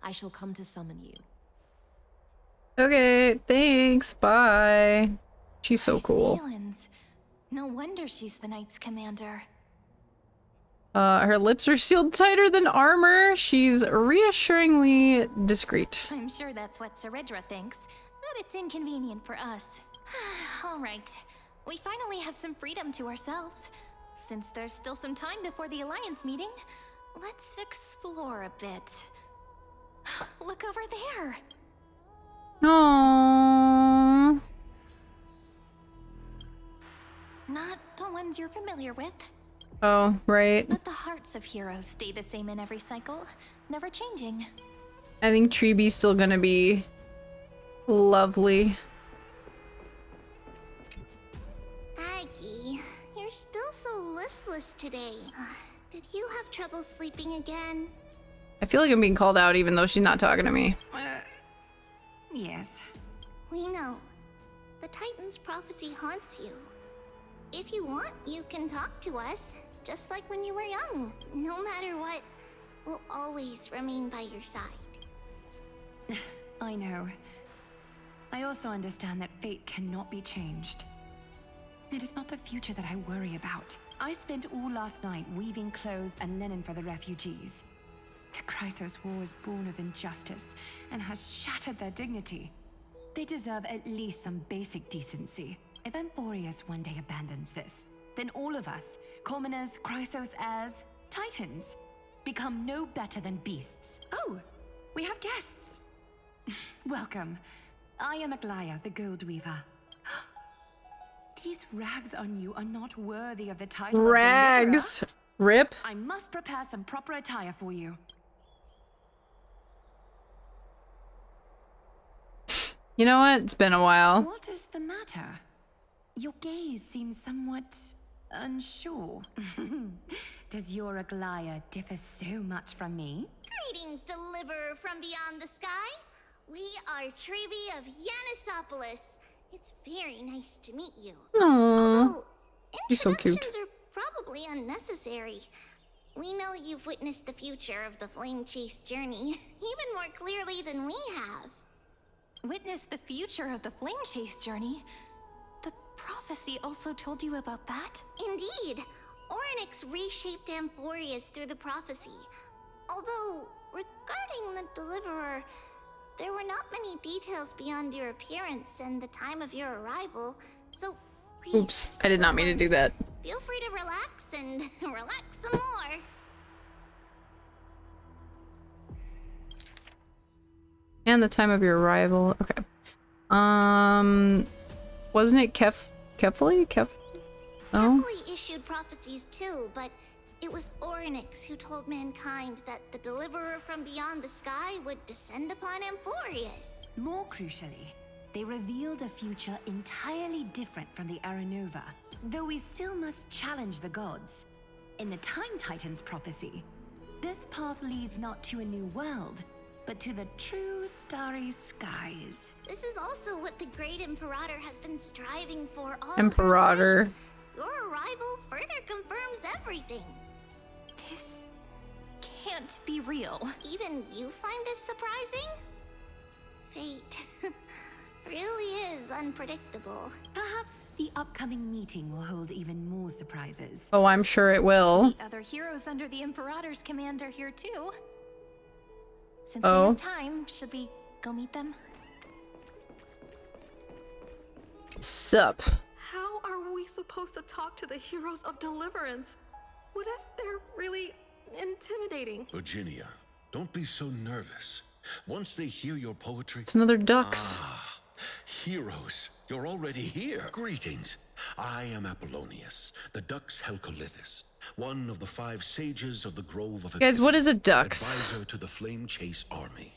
I shall come to summon you. Okay, thanks. Bye. She's so cool. Stealins. No wonder she's the Knight's commander. Her lips are sealed tighter than armor. She's reassuringly discreet. I'm sure that's what Seredra thinks, but it's inconvenient for us. All right, we finally have some freedom to ourselves. Since there's still some time before the Alliance meeting, let's explore a bit. Look over there. Aww. Not the ones you're familiar with. Oh, right. But the hearts of heroes stay the same in every cycle, never changing. I think Treebe's still gonna be lovely. Aggie, you're still so listless today. Did you have trouble sleeping again? I feel like I'm being called out even though she's not talking to me. Yes. We know. The Titan's prophecy haunts you. If you want, you can talk to us, just like when you were young. No matter what, we'll always remain by your side. I know. I also understand that fate cannot be changed. It is not the future that I worry about. I spent all last night weaving clothes and linen for the refugees. The Chrysos War was born of injustice and has shattered their dignity. They deserve at least some basic decency. If Amphoreus one day abandons this, then all of us, commoners, Chrysos heirs, Titans, become no better than beasts. Oh, we have guests. Welcome. I am Aglaya, the Gold Weaver. These rags on you are not worthy of the title Rags. of Deliverer. Rip. I must prepare some proper attire for you. You know what? It's been a while. What is the matter? Your gaze seems somewhat unsure. Does your Aglaya differ so much from me? Greetings, Deliverer from beyond the sky. We are Treebe of Yanisopolis. It's very nice to meet you. Aww. She's so cute. Introductions are probably unnecessary. We know you've witnessed the future of the Flame Chase journey even more clearly than we have. Witness the future of the Flame Chase journey? The prophecy also told you about that? Indeed. Orynyx reshaped Amphoreus through the prophecy. Although, regarding the Deliverer, there were not many details beyond your appearance and the time of your arrival, so please... Oops, I did not mean to do that. Feel free to relax and relax some more. And the time of your arrival. Okay. Wasn't it Kefli? Oh. Kefli issued prophecies too, but it was Orynyx who told mankind that the Deliverer from beyond the sky would descend upon Amphoreus. More crucially, they revealed a future entirely different from the Aranova, though we still must challenge the gods. In the Time Titan's prophecy, this path leads not to a new world, but to the true starry skies. This is also what the Great Imperator has been striving for all Imperator. her life. Your arrival further confirms everything. This can't be real. Even you find this surprising? Fate really is unpredictable. Perhaps the upcoming meeting will hold even more surprises. Oh, I'm sure it will. The other heroes under the Imperator's command are here too. Since Oh. we have time, should we go meet them? Sup. How are we supposed to talk to the heroes of deliverance? What if they're really intimidating? Virginia, don't be so nervous. Once they hear your poetry... It's another ducks. Ah, heroes, you're already here. Greetings. I am Apollonius, the Dux Helcolithus, one of the 5 sages of the Grove of... Guys, what is a dux? Advisor to the Flame Chase army.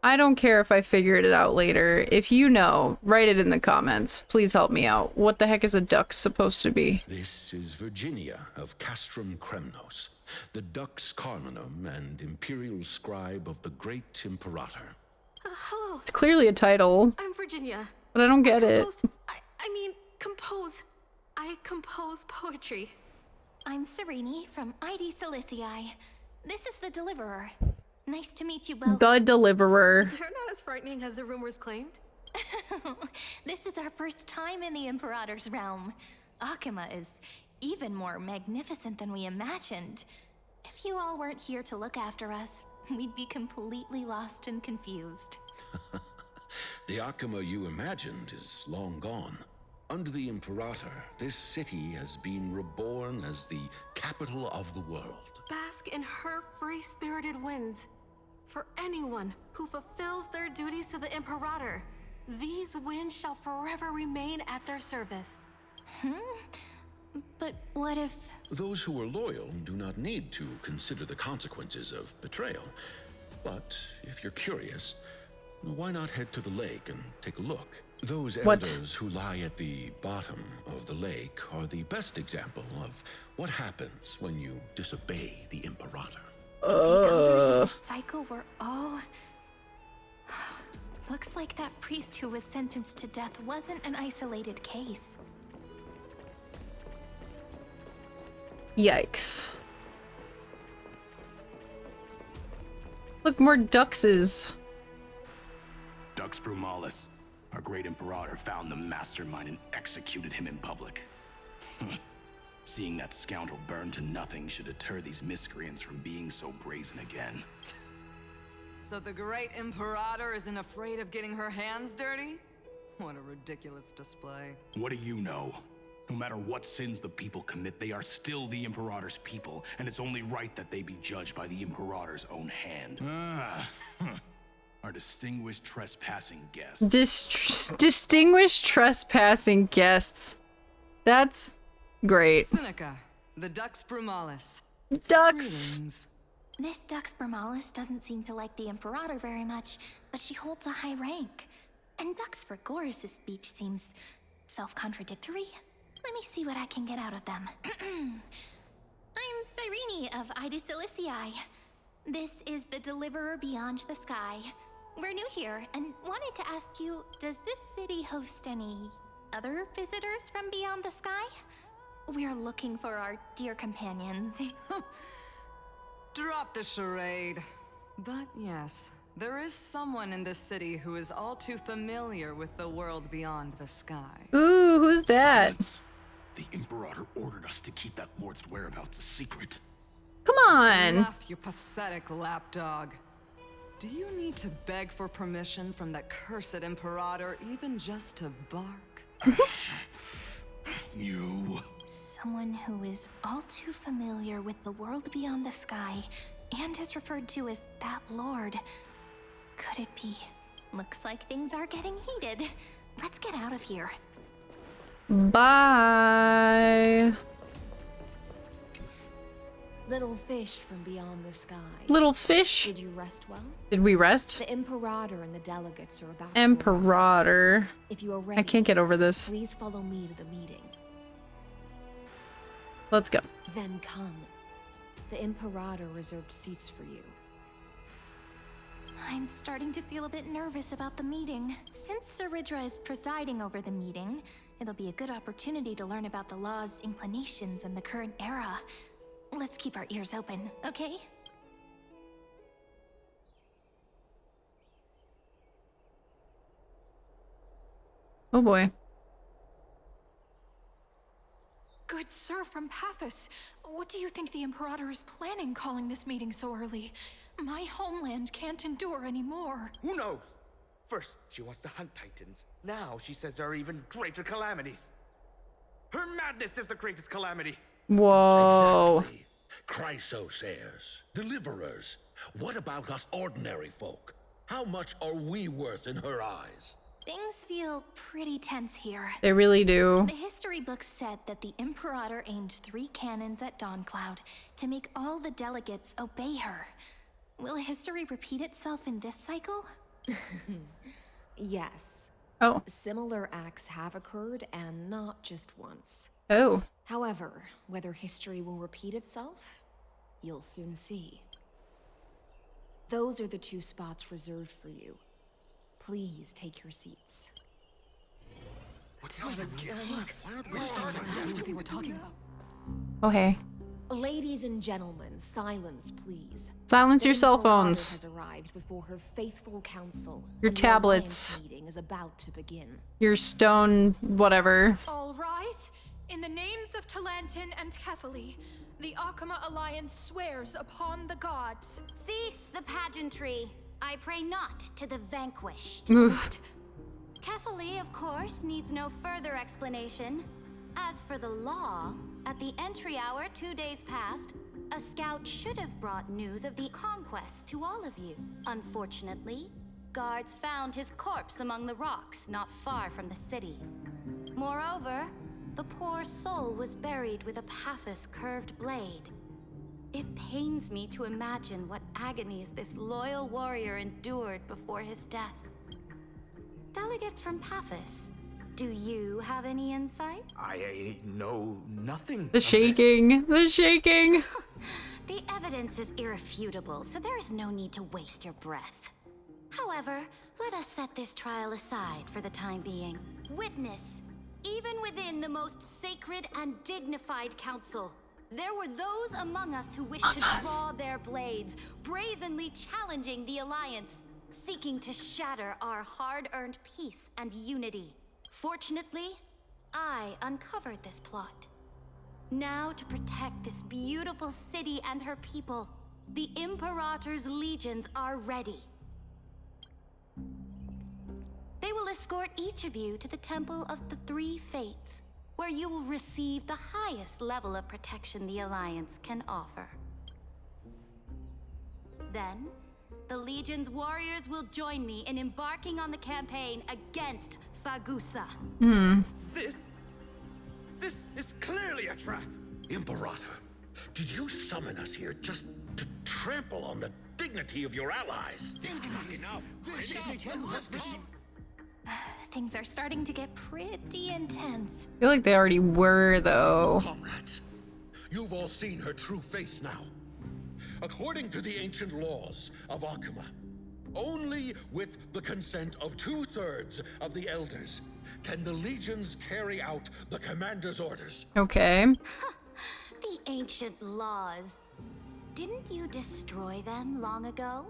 I don't care if I figured it out later. If you know, write it in the comments. Please help me out. What the heck is a dux supposed to be? This is Virginia of Castrum Kremnos, the Dux Carminum and Imperial Scribe of the Great Imperator. Hello. It's clearly a title. I'm Virginia. But I don't get it. Compose. I compose poetry. I'm Serene from ID Silicii. This is the Deliverer. Nice to meet you both. The Deliverer. They're not as frightening as the rumors claimed. This is our first time in the Imperator's realm. Akima is even more magnificent than we imagined. If you all weren't here to look after us, we'd be completely lost and confused. The Akima you imagined is long gone. Under the Imperator, this city has been reborn as the capital of the world. Bask in her free-spirited winds. For anyone who fulfills their duties to the Imperator, these winds shall forever remain at their service. But what if... Those who are loyal do not need to consider the consequences of betrayal. But if you're curious, why not head to the lake and take a look? Those elders who lie at the bottom of the lake are the best example of what happens when you disobey the Imperator. The elders of the cycle were all... Looks like that priest who was sentenced to death wasn't an isolated case. Yikes. Look, more duxes. Dux Brumalis, our great Imperator, found the mastermind and executed him in public. Seeing that scoundrel burn to nothing should deter these miscreants from being so brazen again. So the great Imperator isn't afraid of getting her hands dirty? What a ridiculous display. What do you know? No matter what sins the people commit, they are still the Imperator's people, and it's only right that they be judged by the Imperator's own hand. Our distinguished trespassing guests. Distinguished trespassing guests. That's great. Seneca, the Dux Brumalis. Dux! Greetings. This Dux Brumalis doesn't seem to like the Imperator very much, but she holds a high rank. And Dux Frigoris' speech seems self-contradictory. Let me see what I can get out of them. I'm Cyrene of Ida Silicii. This is the Deliverer Beyond the Sky. We're new here and wanted to ask you, does this city host any other visitors from beyond the sky? We're looking for our dear companions. Drop the charade. But yes, there is someone in this city who is all too familiar with the world beyond the sky. Ooh, who's that? Silence. The Imperator ordered us to keep that lord's whereabouts a secret. Come on. Enough, you pathetic lapdog. Do you need to beg for permission from that cursed Imperator even just to bark? You... Someone who is all too familiar with the world beyond the sky and is referred to as that lord. Could it be? Looks like things are getting heated. Let's get out of here. Bye. Little fish from beyond the sky. Little fish? Did you rest well? Did we rest? The Imperator and the delegates are about to Imperator. arrive. If you are ready, I can't get over this. Please follow me to the meeting. Let's go. Then come. The Imperator reserved seats for you. I'm starting to feel a bit nervous about the meeting. Since Saridra is presiding over the meeting, it'll be a good opportunity to learn about the law's inclinations in the current era. Let's keep our ears open, okay? Oh boy. Good sir from Paphos, what do you think the Imperator is planning calling this meeting so early? My homeland can't endure anymore. Who knows? First, she wants to hunt Titans. Now she says there are even greater calamities. Her madness is the greatest calamity. Whoa. Exactly. Chrysos heirs, deliverers. What about us ordinary folk? How much are we worth in her eyes? Things feel pretty tense here. They really do. The history books said that the Imperator aimed 3 cannons at Dawncloud to make all the delegates obey her. Will history repeat itself in this cycle? Yes. Oh. Similar acts have occurred, and not just once. Oh. However, whether history will repeat itself, you'll soon see. Those are the 2 spots reserved for you. Please take your seats. What's that again? We were talking about. Oh, hey. Ladies and gentlemen, silence, please. Silence your cell Imperator phones. has arrived before her faithful council. Your and the tablets. alliance meeting is about to begin. Your stone whatever. All rise. In the names of Talantin and Kefali, the Akama Alliance swears upon the gods. Cease the pageantry. I pray not to the vanquished. Oof. Kefali, of course, needs no further explanation. As for the law, at the entry hour 2 days past, a scout should have brought news of the conquest to all of you. Unfortunately, guards found his corpse among the rocks not far from the city. Moreover, the poor soul was buried with a Paphos curved blade. It pains me to imagine what agonies this loyal warrior endured before his death. Delegate from Paphos, do you have any insight? I know nothing. The shaking. The shaking. The evidence is irrefutable, so there is no need to waste your breath. However, let us set this trial aside for the time being. Witness, even within the most sacred and dignified council, there were those among us who wished to draw their blades, brazenly challenging the Alliance, seeking to shatter our hard-earned peace and unity. Fortunately, I uncovered this plot. Now, to protect this beautiful city and her people, the Imperator's legions are ready. They will escort each of you to the Temple of the Three Fates, where you will receive the highest level of protection the Alliance can offer. Then, the Legion's warriors will join me in embarking on the campaign against Fagusa. This is clearly a trap. Imperator, did you summon us here just to trample on the dignity of your allies? Enough. Things are starting to get pretty intense. I feel like they already were, though. Comrades, you've all seen her true face now. According to the ancient laws of Akama, only with the consent of 2/3 of the elders can the legions carry out the commander's orders. Okay. The ancient laws. Didn't you destroy them long ago?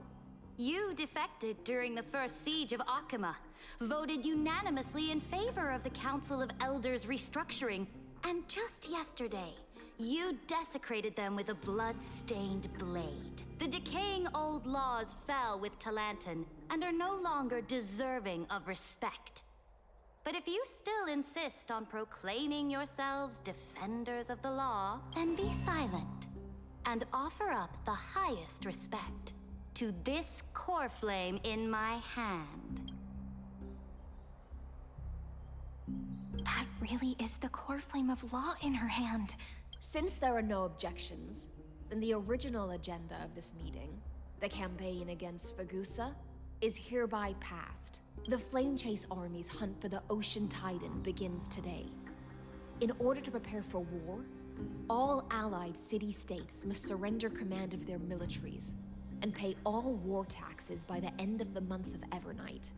You defected during the first siege of Akama, voted unanimously in favor of the Council of Elders restructuring, and just yesterday, you desecrated them with a blood-stained blade. The decaying old laws fell with Talantin and are no longer deserving of respect. But if you still insist on proclaiming yourselves defenders of the law, then be silent and offer up the highest respect to this core flame in my hand. That really is the core flame of law in her hand. Since there are no objections, then the original agenda of this meeting, the campaign against Fagusa, is hereby passed. The Flame Chase Army's hunt for the Ocean Titan begins today. In order to prepare for war, all allied city-states must surrender command of their militaries and pay all war taxes by the end of the month of Evernight.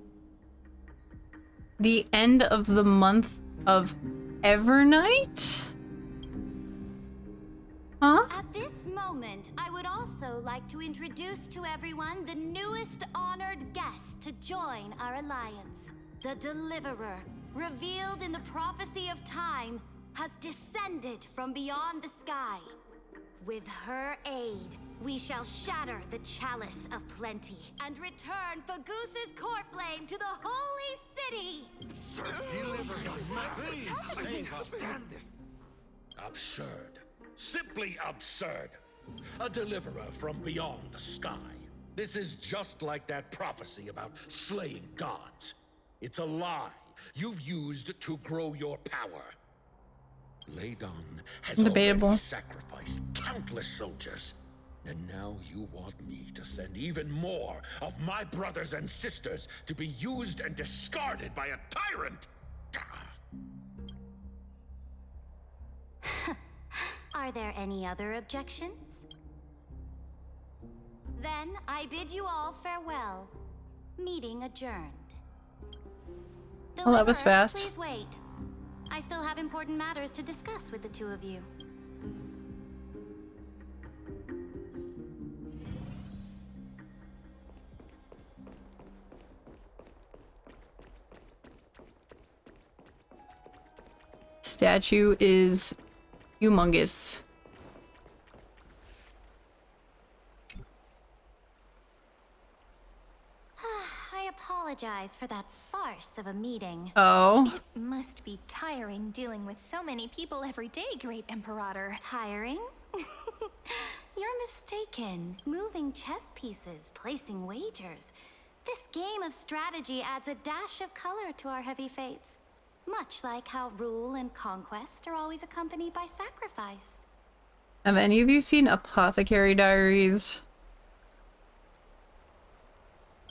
The end of the month of Evernight? Huh? At this moment, I would also like to introduce to everyone the newest honored guest to join our alliance. The Deliverer, revealed in the prophecy of time, has descended from beyond the sky. With her aid, we shall shatter the Chalice of Plenty and return Fagusa's core flame to the Holy City! Absurd. Simply absurd. A deliverer from beyond the sky. This is just like that prophecy about slaying gods. It's a lie you've used to grow your power. Ladon has Debatable. already sacrificed countless soldiers. And now you want me to send even more of my brothers and sisters to be used and discarded by a tyrant? Are there any other objections? Then I bid you all farewell. Meeting adjourned. Well, that was Deliverer, fast. Please wait. I still have important matters to discuss with the two of you. Statue is humongous. I apologize for that farce of a meeting. Oh. It must be tiring dealing with so many people every day, Great Imperator. Tiring? You're mistaken. Moving chess pieces, placing wagers. This game of strategy adds a dash of color to our heavy fates. Much like how rule and conquest are always accompanied by sacrifice. Have any of you seen Apothecary Diaries?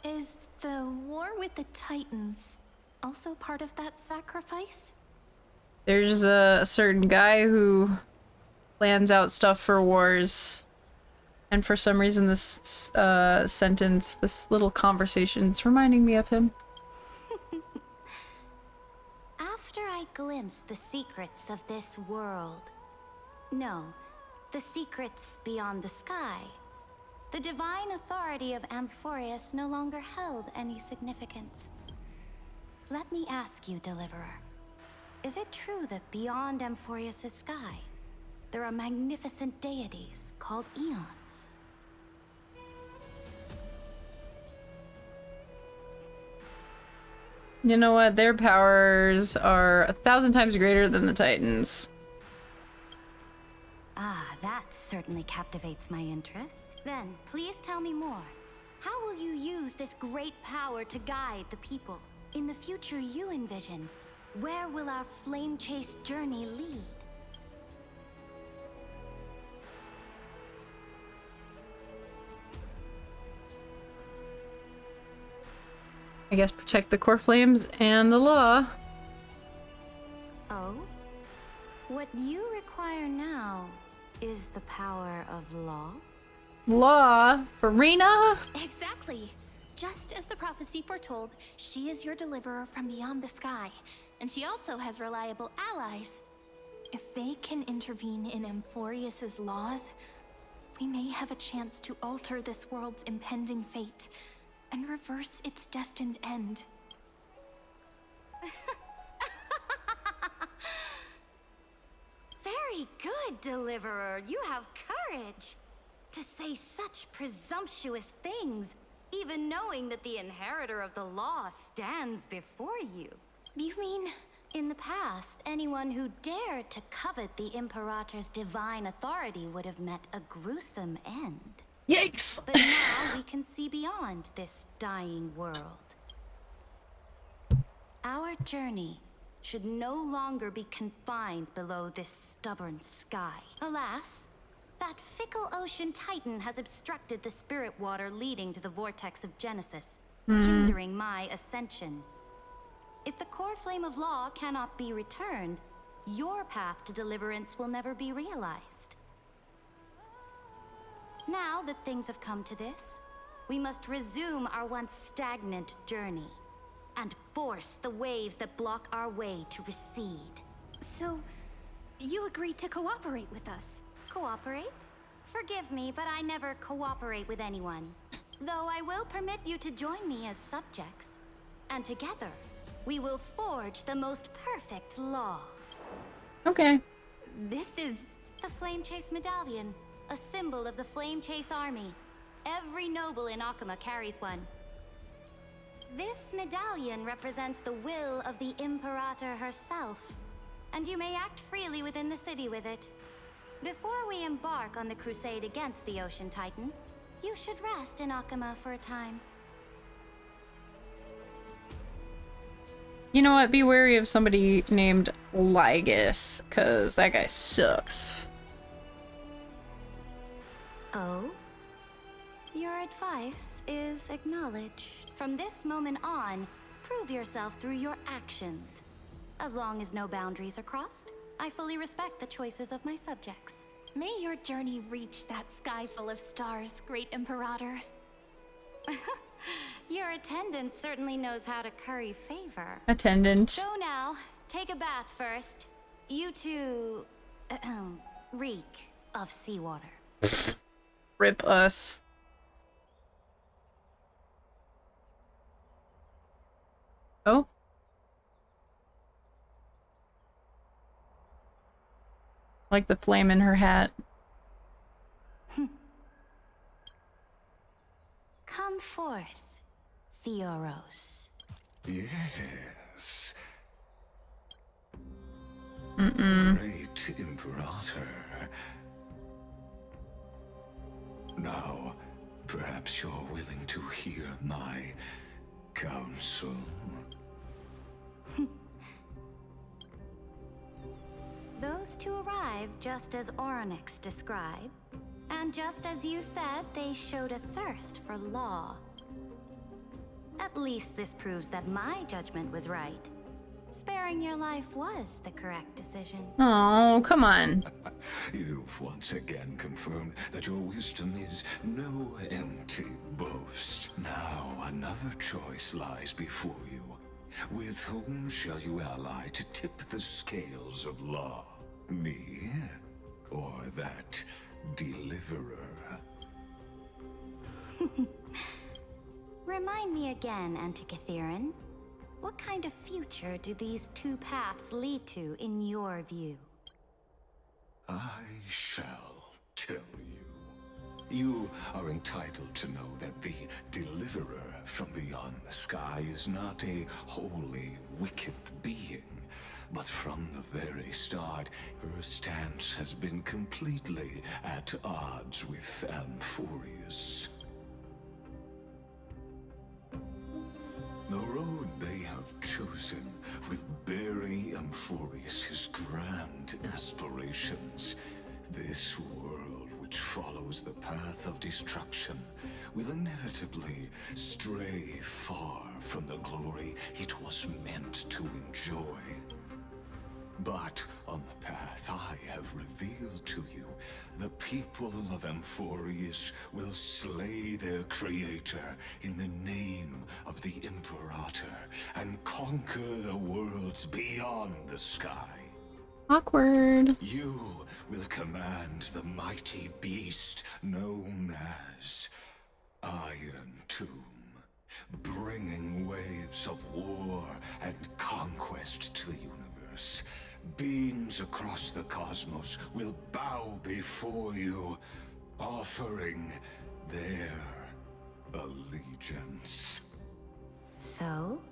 Is the war with the Titans also part of that sacrifice? There's a certain guy who plans out stuff for wars. And for some reason this sentence, this little conversation's reminding me of him. After I glimpse the secrets of this world, no, the secrets beyond the sky, the divine authority of Amphoreus no longer held any significance. Let me ask you, Deliverer, is it true that beyond Amphoreus' sky, there are magnificent deities called Eons? You know what? Their powers are 1,000 times greater than the Titans. Ah, that certainly captivates my interest. Then, please tell me more. How will you use this great power to guide the people? In the future you envision, where will our flame chase journey lead? I guess protect the core flames and the law. Oh? What you require now is the power of law? Law? Farina? Exactly. Just as the prophecy foretold, she is your deliverer from beyond the sky. And she also has reliable allies. If they can intervene in Amphoreus' laws, we may have a chance to alter this world's impending fate and reverse its destined end. Very good, Deliverer. You have courage. To say such presumptuous things, even knowing that the inheritor of the law stands before you. You mean? In the past, anyone who dared to covet the Imperator's divine authority would have met a gruesome end. Yikes! But now we can see beyond this dying world. Our journey should no longer be confined below this stubborn sky. Alas, that fickle ocean titan has obstructed the spirit water leading to the vortex of Genesis, hindering my ascension. If the core flame of law cannot be returned, your path to deliverance will never be realized. Now that things have come to this, we must resume our once stagnant journey and force the waves that block our way to recede. So, you agreed to cooperate with us? Cooperate? Forgive me, but I never cooperate with anyone. Though I will permit you to join me as subjects. And together, we will forge the most perfect law. Okay. This is the Flame Chase Medallion, a symbol of the Flame Chase Army. Every noble in Akama carries one. This medallion represents the will of the Imperator herself, and you may act freely within the city with it. Before we embark on the crusade against the Ocean Titan, you should rest in Akama for a time. You know what? Be wary of somebody named Lygus, because that guy sucks. Oh? Your advice is acknowledged. From this moment on, prove yourself through your actions. As long as no boundaries are crossed, I fully respect the choices of my subjects. May your journey reach that sky full of stars, Great Imperator. Your attendant certainly knows how to curry favor. Attendant. Go now. Take a bath first. You two... reek of seawater. Rip us. Oh? Like the flame in her hat. Come forth, Theoros. Yes. Great Imperator. Now, perhaps you're willing to hear my counsel. Those two arrived just as Orynyx described. And just as you said, they showed a thirst for law. At least this proves that my judgment was right. Sparing your life was the correct decision. Oh, come on. You've once again confirmed that your wisdom is no empty boast. Now another choice lies before you. With whom shall you ally to tip the scales of law? Me? Or that deliverer? Remind me again, Antikythera. What kind of future do these two paths lead to in your view? I shall tell you. You are entitled to know that the deliverer from beyond the sky is not a wholly wicked being. But from the very start, her stance has been completely at odds with Amphoreus. The road they have chosen will bury Amphoreus' grand aspirations. This world, which follows the path of destruction, will inevitably stray far from the glory it was meant to enjoy. But on the path I have revealed to you, the people of Amphoreus will slay their creator in the name of the Imperator and conquer the worlds beyond the sky. Awkward. You will command the mighty beast known as Iron Tomb, bringing waves of war and conquest to the universe. Beings across the cosmos will bow before you, offering their allegiance. So,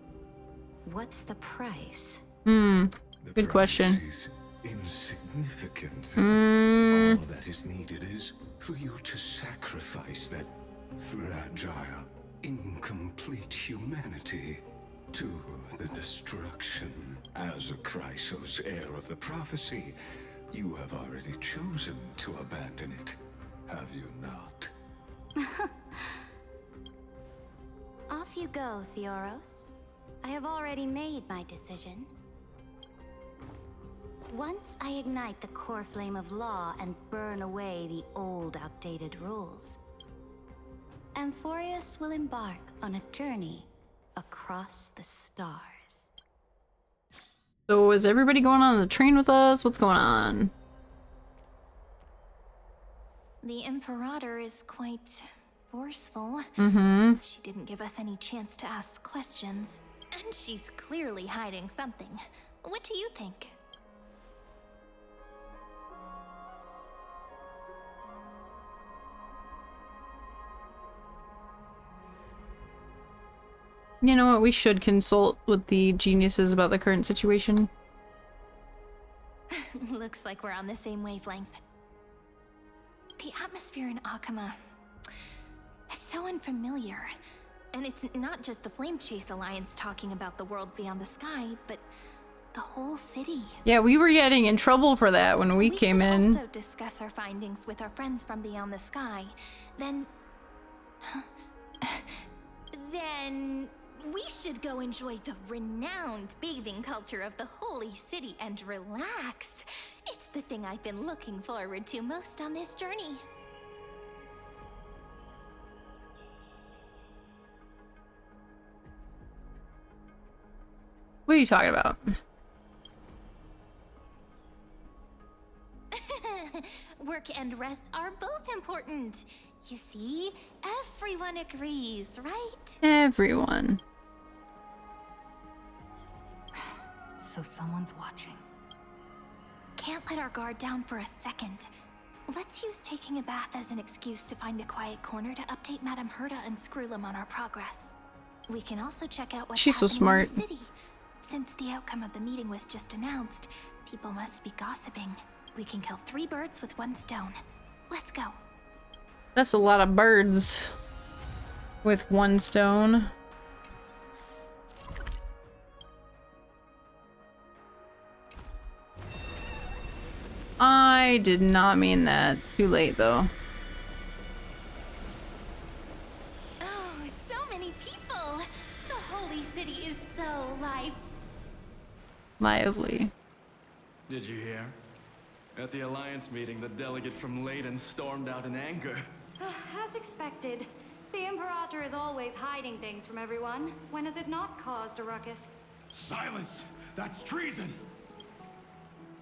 what's the price? Good question. Is insignificant. Mm. All that is needed is for you to sacrifice that fragile, incomplete humanity to the destruction. As a Chrysos, heir of the prophecy, you have already chosen to abandon it, have you not? Off you go, Theoros. I have already made my decision. Once I ignite the core flame of law and burn away the old, outdated rules, Amphoreus will embark on a journey across the stars. So is everybody going on the train with us? What's going on? The Imperator is quite forceful. She didn't give us any chance to ask questions. And she's clearly hiding something. What do you think? You know what? We should consult with the geniuses about the current situation. Looks like we're on the same wavelength. The atmosphere in Akama, it's so unfamiliar. And it's not just the Flame Chase Alliance talking about the world beyond the sky, but the whole city. Yeah, we were getting in trouble for that when we came in. We should also discuss our findings with our friends from beyond the sky. Then Then we should go enjoy the renowned bathing culture of the holy city and relax. It's the thing I've been looking forward to most on this journey. What are you talking about? Work and rest are both important. You see, everyone agrees, right? Everyone. So someone's watching. Can't let our guard down for a second. Let's use taking a bath as an excuse to find a quiet corner to update Madame Herta and Screwlum on our progress. We can also check out what's She's so happening smart. in the city. Since the outcome of the meeting was just announced, people must be gossiping. We can kill 3 birds with 1 stone. Let's go. That's a lot of birds with 1 stone. I did not mean that. It's too late though. Oh, so many people. The holy city is so Lively. Did you hear? At the Alliance meeting, the delegate from Leyden stormed out in anger. As expected. The Imperator is always hiding things from everyone. When has it not caused a ruckus? Silence! That's treason!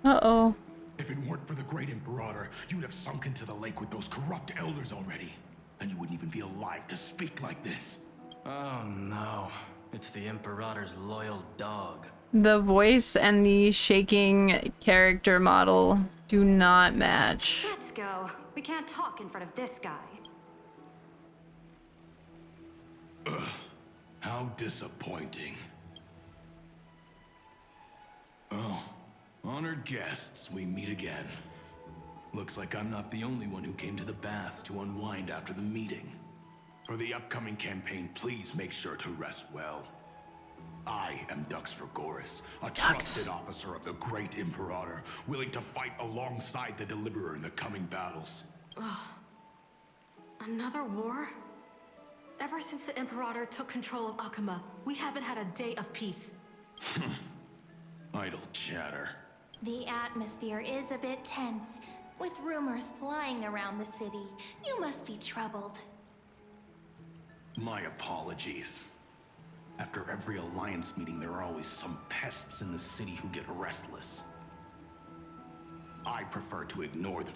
Uh-oh. If it weren't for the great Imperator, you'd have sunk into the lake with those corrupt elders already. And you wouldn't even be alive to speak like this. Oh no. It's the Imperator's loyal dog. The voice and the shaking character model do not match. Let's go. We can't talk in front of this guy. Ugh. How disappointing. Oh, honored guests, we meet again. Looks like I'm not the only one who came to the baths to unwind after the meeting. For the upcoming campaign, please make sure to rest well. I am Dux Dragoris, a trusted officer of the great Imperator, willing to fight alongside the Deliverer in the coming battles. Ugh. Another war? Ever since the Imperator took control of Akuma, we haven't had a day of peace. Idle chatter. The atmosphere is a bit tense, with rumors flying around the city. You must be troubled. My apologies. After every Alliance meeting, there are always some pests in the city who get restless. I prefer to ignore them.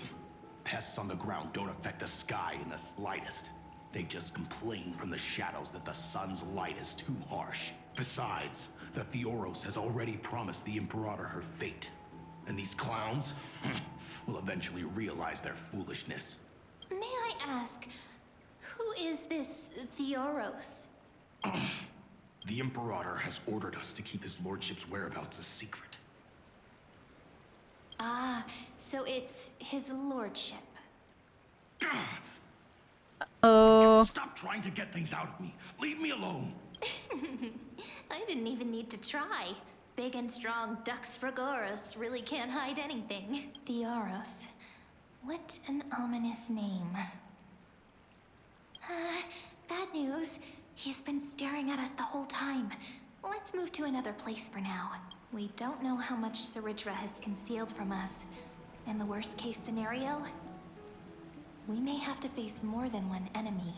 Pests on the ground don't affect the sky in the slightest. They just complain from the shadows that the sun's light is too harsh. Besides, the Theoros has already promised the Imperator her fate. And these clowns will eventually realize their foolishness. May I ask, who is this Theoros? The Imperator has ordered us to keep his lordship's whereabouts a secret. Ah, so it's his lordship. Oh. Stop trying to get things out of me. Leave me alone. I didn't even need to try. Big and strong Dux Dragoris really can't hide anything. Theoros. What an ominous name. Bad news. He's been staring at us the whole time. Let's move to another place for now. We don't know how much Saridra has concealed from us. In the worst case scenario, we may have to face more than one enemy.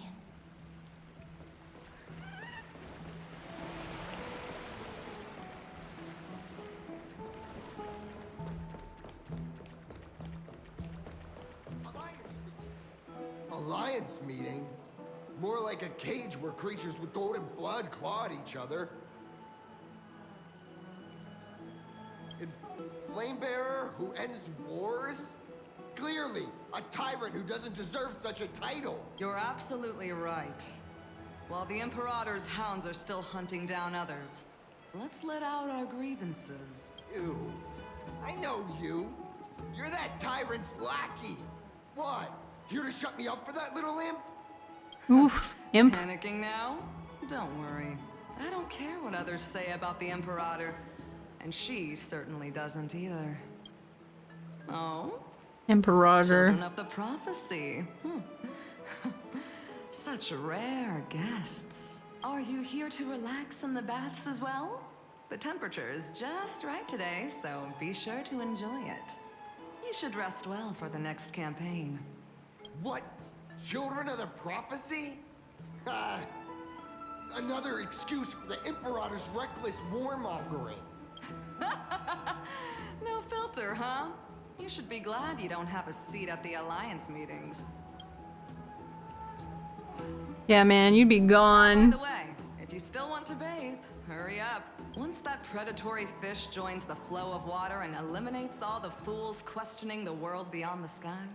Alliance meeting? More like a cage where creatures with golden blood claw at each other. And Flamebearer who ends wars? Clearly, a tyrant who doesn't deserve such a title. You're absolutely right. While the Imperator's hounds are still hunting down others, let's let out our grievances. You. I know you. You're that tyrant's lackey. What? Here to shut me up for that little imp? Oof. Imp. Panicking now? Don't worry. I don't care what others say about the Imperator. And she certainly doesn't either. Oh? Imperator. Children of the prophecy. So, Such rare guests. Are you here to relax in the baths as well? The temperature is just right today, so be sure to enjoy it. You should rest well for the next campaign. What? Children of the prophecy? Another excuse for the Imperator's reckless warmongering. No filter, huh? You should be glad you don't have a seat at the Alliance meetings. Yeah, man, you'd be gone. By the way, if you still want to bathe, hurry up. Once that predatory fish joins the flow of water and eliminates all the fools questioning the world beyond the sky,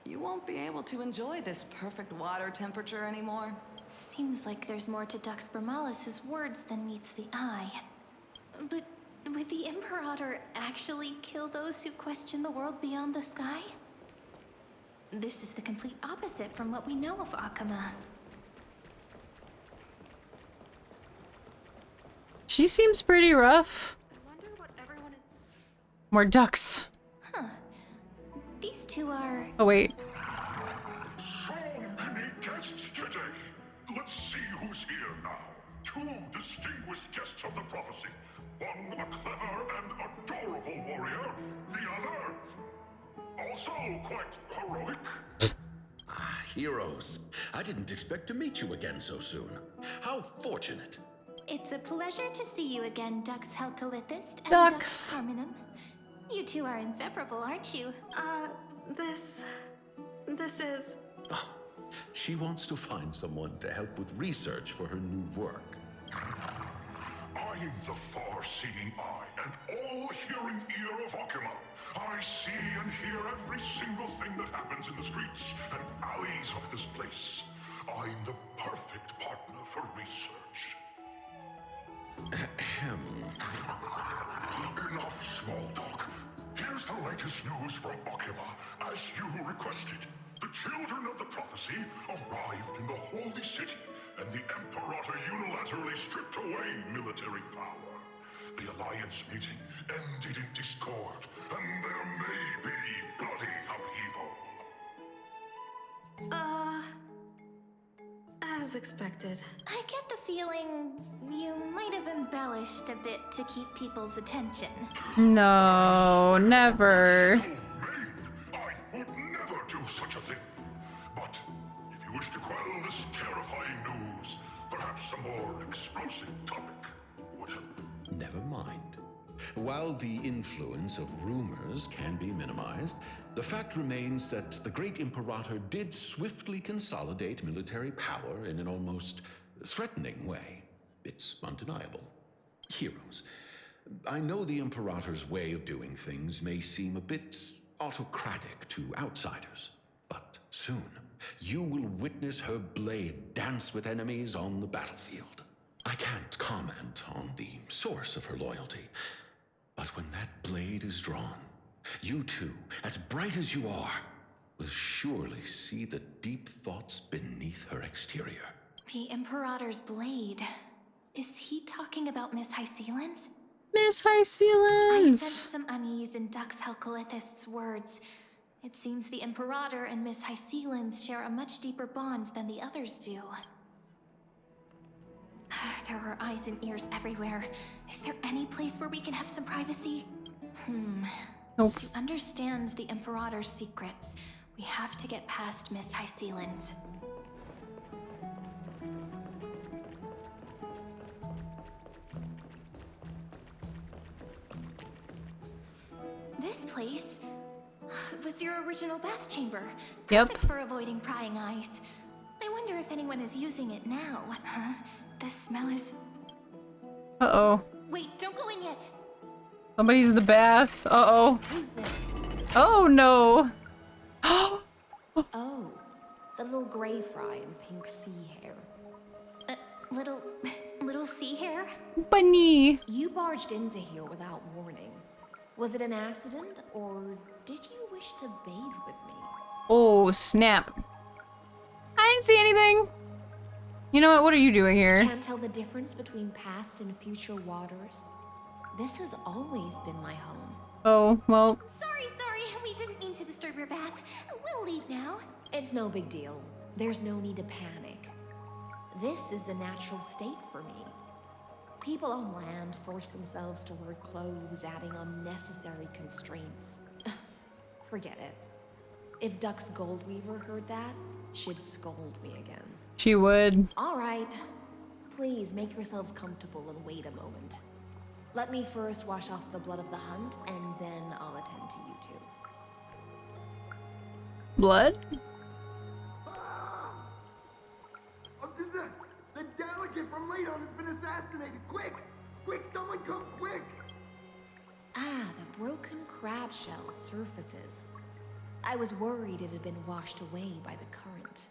you won't be able to enjoy this perfect water temperature anymore. Seems like there's more to Dux Bramalis's words than meets the eye. But would the Imperator actually kill those who question the world beyond the sky? This is the complete opposite from what we know of Akama. She seems pretty rough. More ducks. Huh. These two are... Oh, wait. So many guests today. Let's see who's here now. Two distinguished guests of the prophecy. One a clever and adorable warrior. The other, also quite heroic. Ah, heroes. I didn't expect to meet you again so soon. How fortunate. It's a pleasure to see you again, Dux Helcalithist and Dux. Dux Carminum. You two are inseparable, aren't you? This is... Oh, she wants to find someone to help with research for her new work. I'm the far-seeing eye and all-hearing ear of Akama. I see and hear every single thing that happens in the streets and alleys of this place. I'm the perfect partner for research. Enough small talk. Here's the latest news from Akama, as you requested. The children of the prophecy arrived in the holy city, and the Imperator unilaterally stripped away military power. The Alliance meeting ended in discord, and there may be bloody upheaval. As expected. I get the feeling you might have embellished a bit to keep people's attention. No, never. I would never do such a thing. But if you wish to quell this terrifying news, perhaps a more explosive topic would help. Never mind. While the influence of rumors can be minimized, the fact remains that the great Imperator did swiftly consolidate military power in an almost threatening way. It's undeniable. Heroes, I know the Imperator's way of doing things may seem a bit autocratic to outsiders, but soon you will witness her blade dance with enemies on the battlefield. I can't comment on the source of her loyalty, but when that blade is drawn, you two, as bright as you are, will surely see the deep thoughts beneath her exterior. The Imperator's blade. Is he talking about Miss Hysealens? Miss I Hysealens! sensed some unease in Dux Helcalithist's words. It seems the Imperator and Miss Hysealens share a much deeper bond than the others do. There are eyes and ears everywhere. Is there any place where we can have some privacy? Nope. To understand the Imperator's secrets, we have to get past Miss Hysealens. This place was your original bath chamber. Yep. Perfect for avoiding prying eyes. I wonder if anyone is using it now. Huh? The smell is... Uh-oh. Wait, don't go in yet. Somebody's in the bath. Uh-oh. Who's there? Oh, no. Oh, the little gray fry and pink sea hair. Little sea hair? Bunny. You barged into here without warning. Was it an accident, or did you wish to bathe with me? Oh, snap. I didn't see anything. You know what? What are you doing here? Can't tell the difference between past and future waters. This has always been my home. Oh, well. Sorry. We didn't mean to disturb your bath. We'll leave now. It's no big deal. There's no need to panic. This is the natural state for me. People on land force themselves to wear clothes, adding unnecessary constraints. Forget it. If Duck's Goldweaver heard that, she'd scold me again. She would. All right. Please make yourselves comfortable and wait a moment. Let me first wash off the blood of the hunt, and then I'll attend to you two. Blood? The delegate from Ladon has been assassinated! Quick! Quick, someone come quick! Ah, the broken crab shell surfaces. I was worried it had been washed away by the current.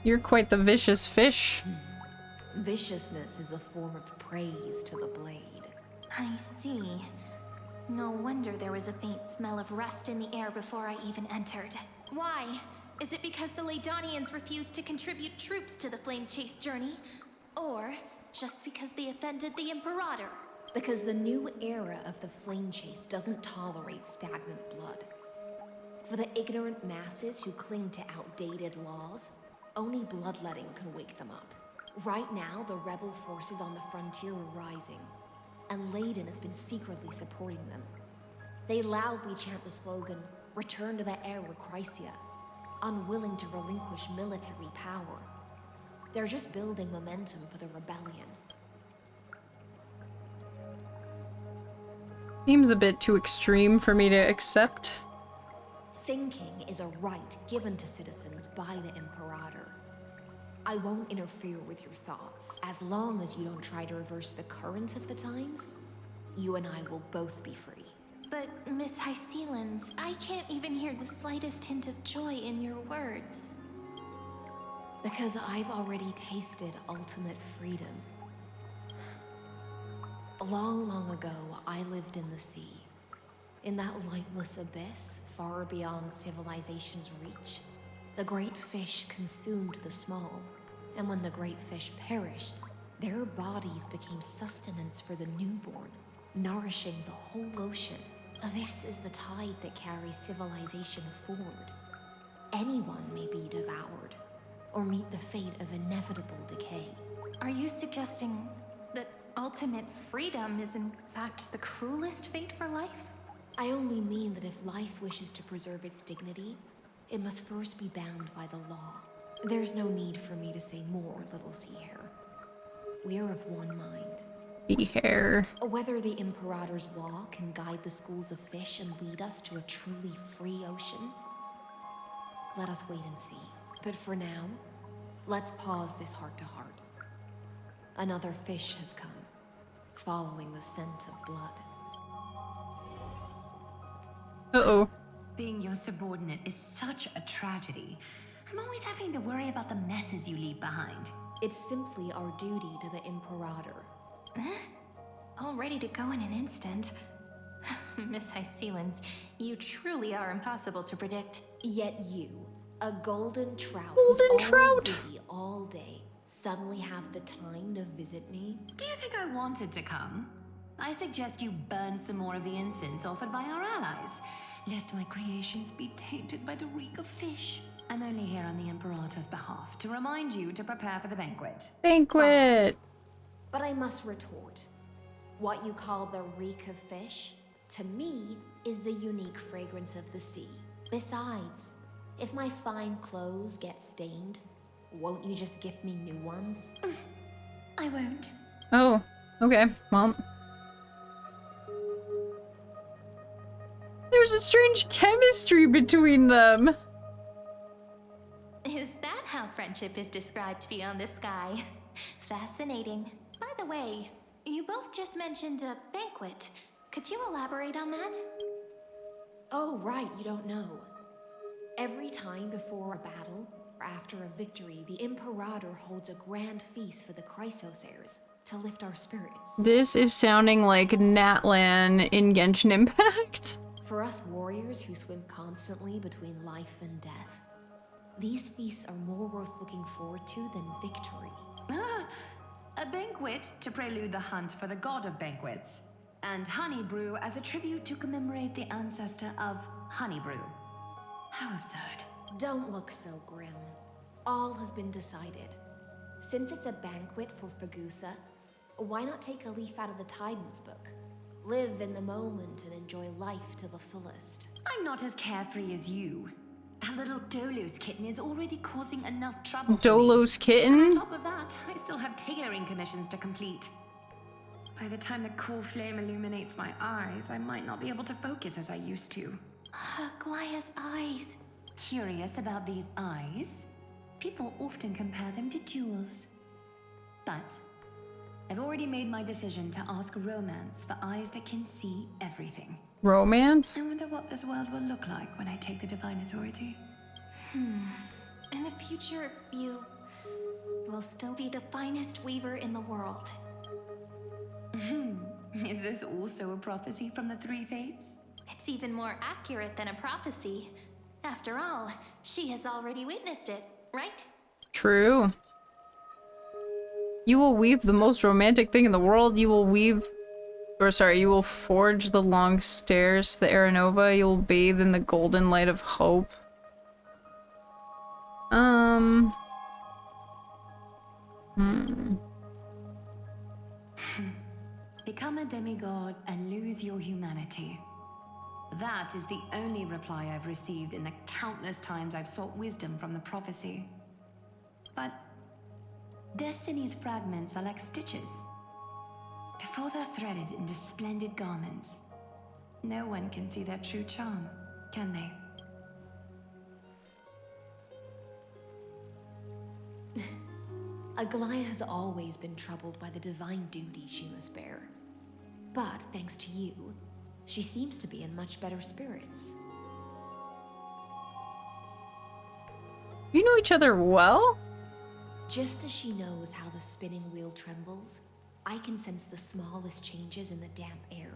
You're quite the vicious fish. Viciousness is a form of praise to the blade. I see. No wonder there was a faint smell of rust in the air before I even entered. Why? Is it because the Ladonians refused to contribute troops to the Flame Chase journey? Or just because they offended the Imperator? Because the new era of the Flame Chase doesn't tolerate stagnant blood. For the ignorant masses who cling to outdated laws, only bloodletting can wake them up. Right now, the rebel forces on the frontier are rising, and Ladon has been secretly supporting them. They loudly chant the slogan, "Return to the Era Chrysia," unwilling to relinquish military power. They're just building momentum for the rebellion. Seems a bit too extreme for me to accept. Thinking is a right given to citizens by the Imperator. I won't interfere with your thoughts. As long as you don't try to reverse the current of the times, you and I will both be free. But, Miss Hycelens, I can't even hear the slightest hint of joy in your words. Because I've already tasted ultimate freedom. Long, long ago, I lived in the sea. In that lightless abyss, far beyond civilization's reach, the great fish consumed the small. And when the great fish perished, their bodies became sustenance for the newborn, nourishing the whole ocean. This is the tide that carries civilization forward. Anyone may be devoured, or meet the fate of inevitable decay. Are you suggesting that ultimate freedom is in fact the cruelest fate for life? I only mean that if life wishes to preserve its dignity, it must first be bound by the law. There's no need for me to say more, little sea hare. We are of one mind. Sea hare. Whether the Imperator's law can guide the schools of fish and lead us to a truly free ocean, let us wait and see. But for now, let's pause this heart-to-heart. Another fish has come, following the scent of blood. Uh-oh. Being your subordinate is such a tragedy. I'm always having to worry about the messes you leave behind. It's simply our duty to the Imperator. All ready to go in an instant. Miss Hycelens, you truly are impossible to predict. Yet you, a golden trout Golden always busy all day, suddenly have the time to visit me? Do you think I wanted to come? I suggest you burn some more of the incense offered by our allies, lest my creations be tainted by the reek of fish. I'm only here on the Imperator's behalf to remind you to prepare for the banquet. Banquet! But I must retort. What you call the reek of fish, to me, is the unique fragrance of the sea. Besides, if my fine clothes get stained, won't you just gift me new ones? I won't. Oh, okay, well. There's a strange chemistry between them. Is that how friendship is described beyond the sky? Fascinating. By the way, you both just mentioned a banquet. Could you elaborate on that? Oh, right, you don't know. Every time before a battle, or after a victory, the Imperator holds a grand feast for the Chrysosairs to lift our spirits. This is sounding like Natlan in Genshin Impact. For us warriors who swim constantly between life and death, these feasts are more worth looking forward to than victory. A banquet to prelude the hunt for the god of banquets, and honey brew as a tribute to commemorate the ancestor of honey brew. How absurd. Don't look so grim. All has been decided. Since it's a banquet for Fagusa, why not take a leaf out of the Titan's book? Live in the moment and enjoy life to the fullest. I'm not as carefree as you. That little Dolos kitten is already causing enough trouble. Dolos kitten? And on top of that, I still have tailoring commissions to complete. By the time the cool flame illuminates my eyes, I might not be able to focus as I used to. Glaya's eyes. Curious about these eyes? People often compare them to jewels. But I've already made my decision to ask Romance for eyes that can see everything. Romance? I wonder what this world will look like when I take the Divine Authority. In the future, you will still be the finest weaver in the world. Is this also a prophecy from the Three Fates? It's even more accurate than a prophecy. After all, she has already witnessed it, right? True. You will weave the most romantic thing in the world. You will weave... Or sorry, you will forge the long stairs to the Aranova. You will bathe in the golden light of hope. Become a demigod and lose your humanity. That is the only reply I've received in the countless times I've sought wisdom from the prophecy. But Destiny's fragments are like stitches. Before they're threaded into splendid garments, no one can see their true charm, can they? Aglaya has always been troubled by the divine duty she must bear. But thanks to you, she seems to be in much better spirits. You know each other well? Just as she knows how the spinning wheel trembles, I can sense the smallest changes in the damp air.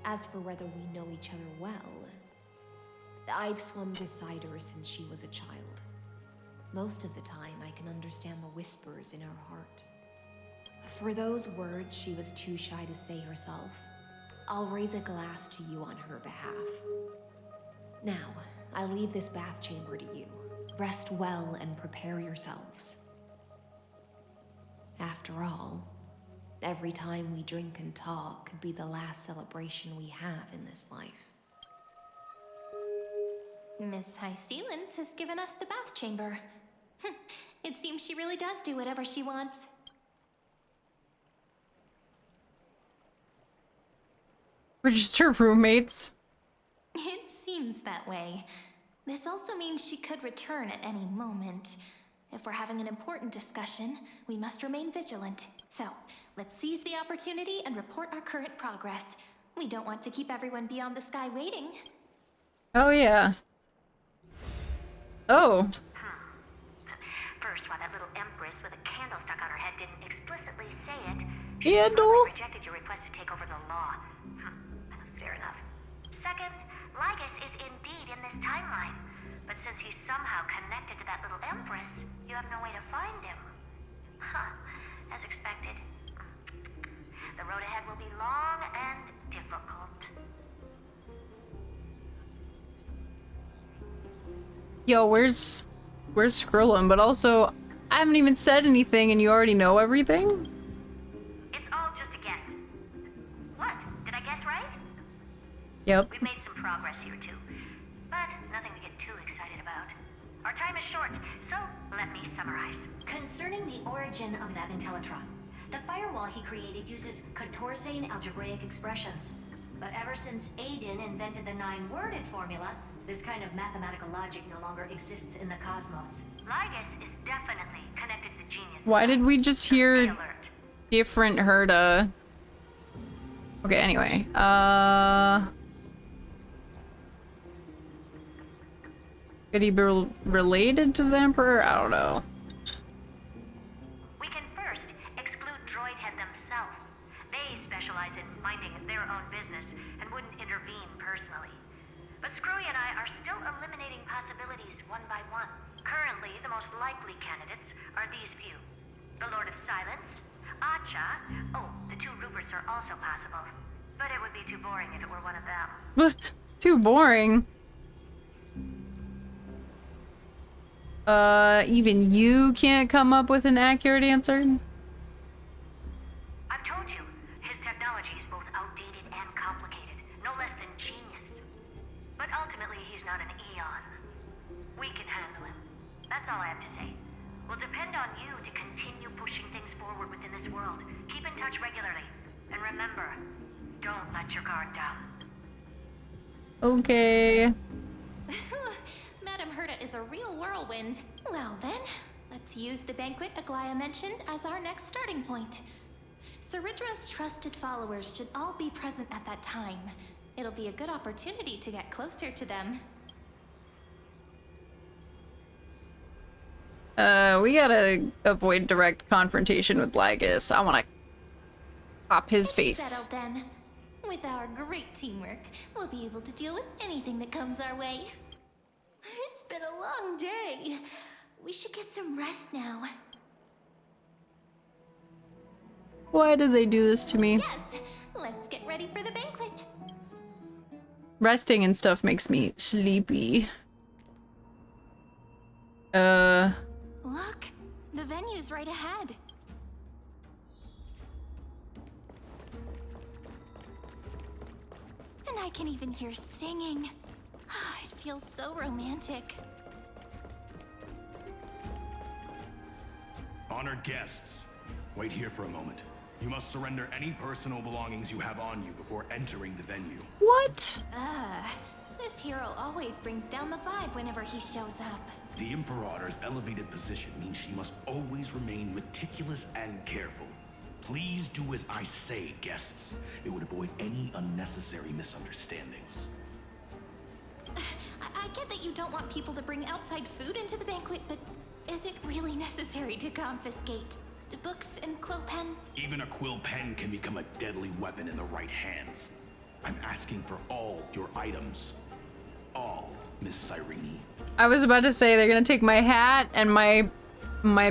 As for whether we know each other well, I've swum beside her since she was a child. Most of the time, I can understand the whispers in her heart. For those words she was too shy to say herself, I'll raise a glass to you on her behalf. Now, I leave this bath chamber to you. Rest well and prepare yourselves. After all, every time we drink and talk could be the last celebration we have in this life. Miss High Sealance has given us the bath chamber. It seems she really does do whatever she wants. We're just her roommates. It seems that way. This also means she could return at any moment. If we're having an important discussion, we must remain vigilant. So, let's seize the opportunity and report our current progress. We don't want to keep everyone beyond the sky waiting. Oh, yeah. Oh. First, why that little empress with a candle stuck on her head didn't explicitly say it. Candle? She rejected your request to take over the law. Fair enough. Second, Lygus is indeed in this timeline. But since he's somehow connected to that little empress, you have no way to find him. As expected. The road ahead will be long and difficult. Yo, where's Skrillum? But also, I haven't even said anything and you already know everything? It's all just a guess. What? Did I guess right? Yep. We've made some progress here too, but nothing to get too excited about. Our time is short, so let me summarize. Concerning the origin of that Intellitron, the firewall he created uses Katorzane algebraic expressions. But ever since Aiden invented the 9-worded formula, this kind of mathematical logic no longer exists in the cosmos. Lygus is definitely connected to genius. Why did we just hear different Herda? Okay, anyway. Could he be related to the Emperor? I don't know. We can first exclude Droidhead themselves. They specialize in minding their own business and wouldn't intervene personally. But Screwy and I are still eliminating possibilities one by one. Currently, the most likely candidates are these few. The Lord of Silence, Acha. Oh, the 2 Ruperts are also possible. But it would be too boring if it were one of them. Too boring. Even you can't come up with an accurate answer? I've told you, his technology is both outdated and complicated, no less than genius. But ultimately, he's not an Eon. We can handle him. That's all I have to say. We'll depend on you to continue pushing things forward within this world. Keep in touch regularly. And remember, don't let your guard down. Okay. Madame Herta is a real whirlwind. Well then, let's use the banquet Aglaya mentioned as our next starting point. Ceridra's trusted followers should all be present at that time. It'll be a good opportunity to get closer to them. We gotta avoid direct confrontation with Lygus. I wanna pop his face. Settled then. With our great teamwork, we'll be able to deal with anything that comes our way. It's been a long day. We should get some rest now. Why did they do this to me? Yes, let's get ready for the banquet. Resting and stuff makes me sleepy. Look, the venue's right ahead. And I can even hear singing. It feels so romantic. Honored guests, wait here for a moment. You must surrender any personal belongings you have on you before entering the venue. What? This hero always brings down the vibe whenever he shows up. The Imperator's elevated position means she must always remain meticulous and careful. Please do as I say, guests. It would avoid any unnecessary misunderstandings. I get that you don't want people to bring outside food into the banquet, but is it really necessary to confiscate the books and quill pens? Even a quill pen can become a deadly weapon in the right hands. I'm asking for all your items. All, Miss Cyrene. I was about to say they're gonna take my hat and my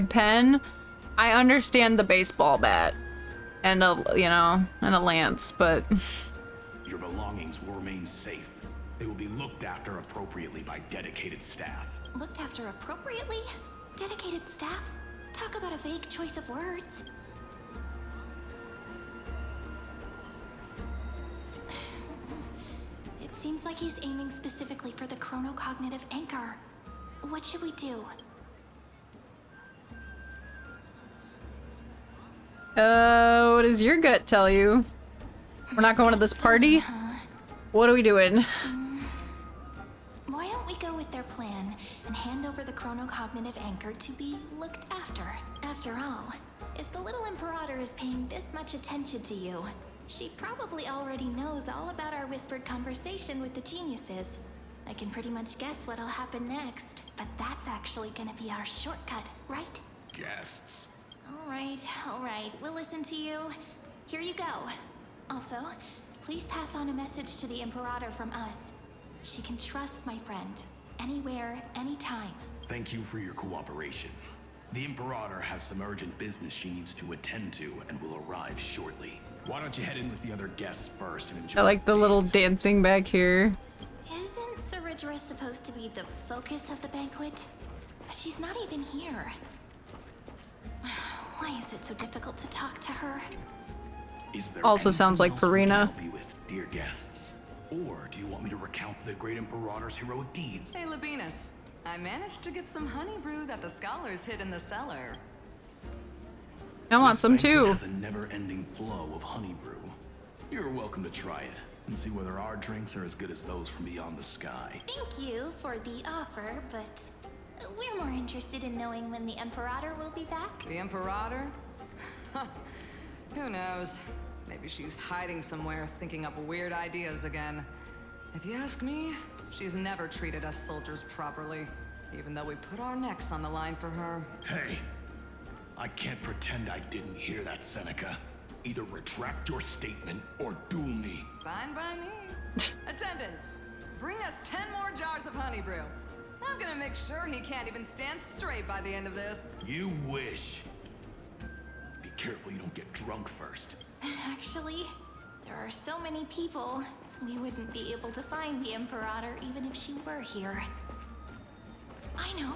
pen. I understand the baseball bat and a lance, but your belongings will remain safe. They will be looked after appropriately by dedicated staff. Looked after appropriately? Dedicated staff? Talk about a vague choice of words. It seems like he's aiming specifically for the chronocognitive anchor. What should we do? What does your gut tell you? We're not going to this party? What are we doing? Why don't we go with their plan and hand over the chronocognitive anchor to be looked after? After all, if the little Imperator is paying this much attention to you, she probably already knows all about our whispered conversation with the geniuses. I can pretty much guess what'll happen next, but that's actually gonna be our shortcut, right? Guests. All right, we'll listen to you. Here you go. Also, please pass on a message to the Imperator from us. She can trust my friend, anywhere, anytime. Thank you for your cooperation. The Imperator has some urgent business she needs to attend to and will arrive shortly. Why don't you head in with the other guests first and enjoy? I like the little dancing back here. Isn't Ceridra supposed to be the focus of the banquet? But she's not even here. Why is it so difficult to talk to her? Is there also sounds like Farina. Help you with, dear guests? Or do you want me to recount the great Imperator's heroic deeds? Hey, Labinas. I managed to get some honey brew that the scholars hid in the cellar. I want some too. Has a never-ending flow of honey brew. You're welcome to try it and see whether our drinks are as good as those from beyond the sky. Thank you for the offer, but we're more interested in knowing when the Imperator will be back. The Imperator? Who knows? Maybe she's hiding somewhere, thinking up weird ideas again. If you ask me, she's never treated us soldiers properly, even though we put our necks on the line for her. Hey, I can't pretend I didn't hear that, Seneca. Either retract your statement or duel me. Fine by me. Attendant, bring us 10 more jars of honey brew. I'm gonna make sure he can't even stand straight by the end of this. You wish. Be careful you don't get drunk first. Actually, there are so many people, we wouldn't be able to find the Imperator even if she were here. I know.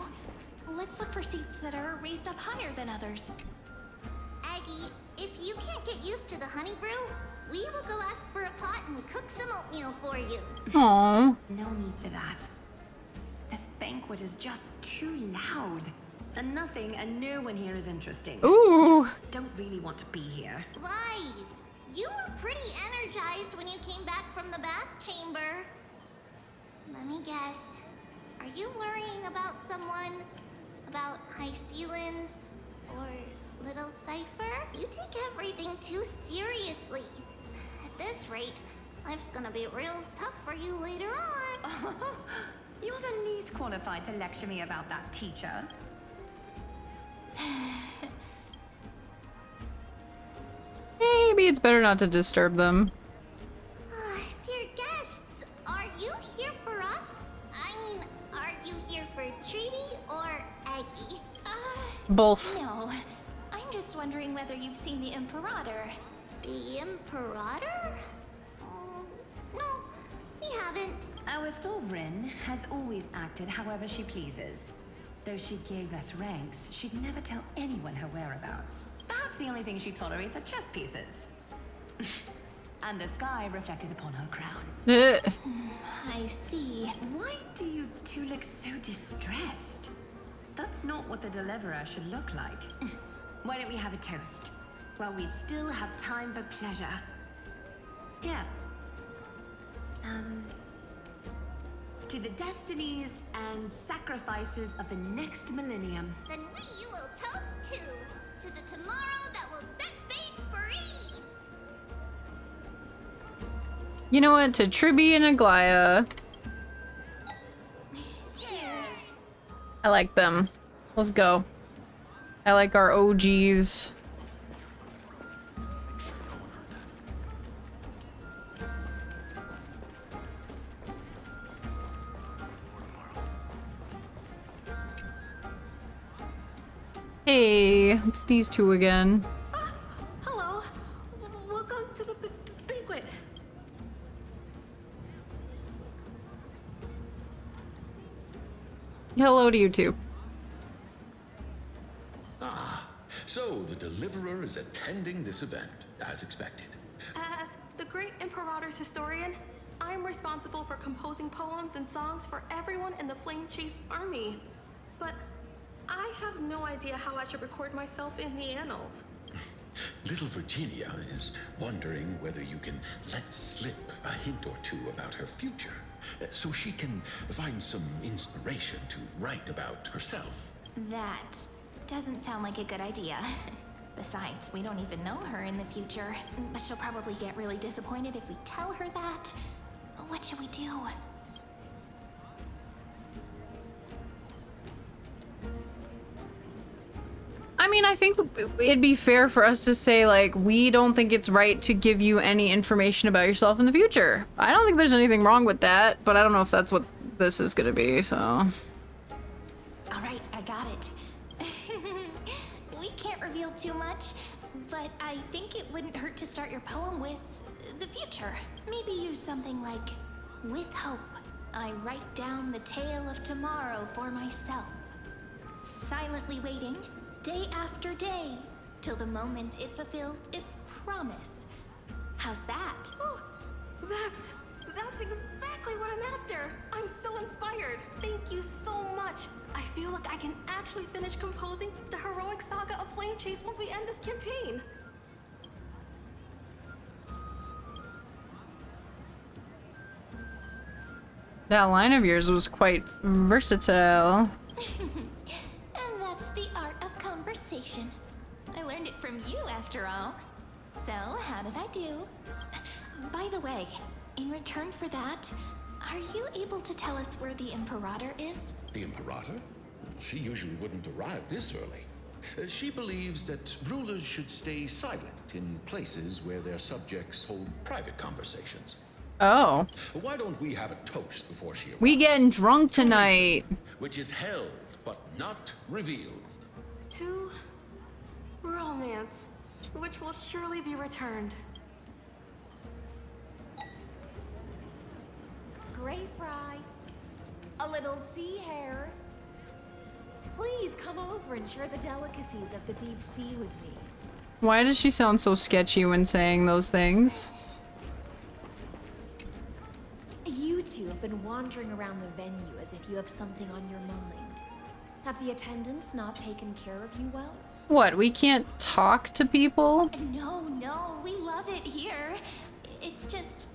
let's look for seats that are raised up higher than others. Aggie, if you can't get used to the honey brew, we will go ask for a pot and cook some oatmeal for you. Aww. No need for that. This banquet is just too loud. And nothing and no one here is interesting. Ooh. Just don't really want to be here. Wise, you were pretty energized when you came back from the bath chamber. Let me guess. Are you worrying about someone? About High Sealins? Or Little Cypher? You take everything too seriously. At this rate, life's gonna be real tough for you later on. You're the least qualified to lecture me about that, teacher. Maybe it's better not to disturb them. Dear guests, are you here for us? I mean, are you here for Treaty or Aggie? Both. No. I'm just wondering whether you've seen the Imperator. The Imperator? No, we haven't. Our sovereign has always acted however she pleases. Though she gave us ranks, she'd never tell anyone her whereabouts. Perhaps the only thing she tolerates are chess pieces. And the sky reflected upon her crown. I see. Why do you two look so distressed? That's not what the deliverer should look like. Why don't we have a toast? While we still have time for pleasure. Here. To the destinies and sacrifices of the next millennium. Then we will toast to the tomorrow that will set fate free. You know what? To Tribby and Aglaya. Cheers. I like them. Let's go. I like our OGs. Hey, it's these two again. Hello. Welcome to the banquet. Hello to you two. Ah, so the Deliverer is attending this event, as expected. As the great Imperator's historian, I'm responsible for composing poems and songs for everyone in the Flame Chase army. But I have no idea how I should record myself in the annals. Little Virginia is wondering whether you can let slip a hint or two about her future, so she can find some inspiration to write about herself. That doesn't sound like a good idea. Besides, we don't even know her in the future, but she'll probably get really disappointed if we tell her that. What should we do? I mean, I think it'd be fair for us to say, like, we don't think it's right to give you any information about yourself in the future. I don't think there's anything wrong with that, but I don't know if that's what this is gonna be, so. All right, I got it. We can't reveal too much, but I think it wouldn't hurt to start your poem with the future. Maybe use something like, with hope, I write down the tale of tomorrow for myself. Silently waiting, day after day, till the moment it fulfills its promise. How's that? Oh, that's exactly what I'm after. I'm so inspired. Thank you so much. I feel like I can actually finish composing the heroic saga of Flame Chase once we end this campaign. That line of yours was quite versatile. And that's the art of conversation. I learned it from you, after all. So, how did I do? By the way, in return for that, are you able to tell us where the Imperator is? The Imperator? She usually wouldn't arrive this early. She believes that rulers should stay silent in places where their subjects hold private conversations. Oh. Why don't we have a toast before she arrives? We getting drunk tonight. Which is held, but not revealed. To romance, which will surely be returned. Gray fry, a little sea hare, Please come over and share the delicacies of the deep sea with me. Why does she sound so sketchy when saying those things? You two have been wandering around the venue as if you have something on your mind. Have the attendants not taken care of you well? What, we can't talk to people? No, we love it here. It's just...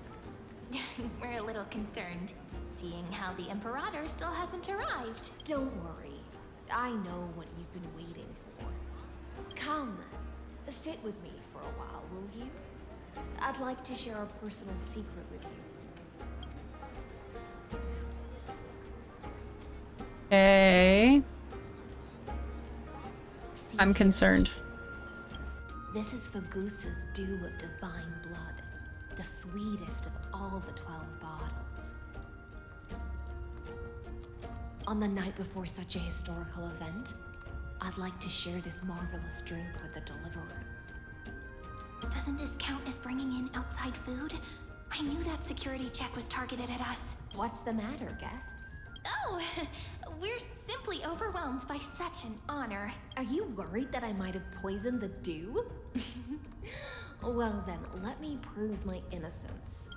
we're a little concerned, seeing how the Imperator still hasn't arrived. Don't worry. I know what you've been waiting for. Come, sit with me for a while, will you? I'd like to share a personal secret with you. Hey. I'm concerned. This is Fagusa's dew of divine blood, the sweetest of all the 12 bottles. On the night before such a historical event, I'd like to share this marvelous drink with the Deliverer. Doesn't this count as bringing in outside food? I knew that security check was targeted at us. What's the matter, guests? Oh, we're simply overwhelmed by such an honor. Are you worried that I might have poisoned the dew? Well then, let me prove my innocence.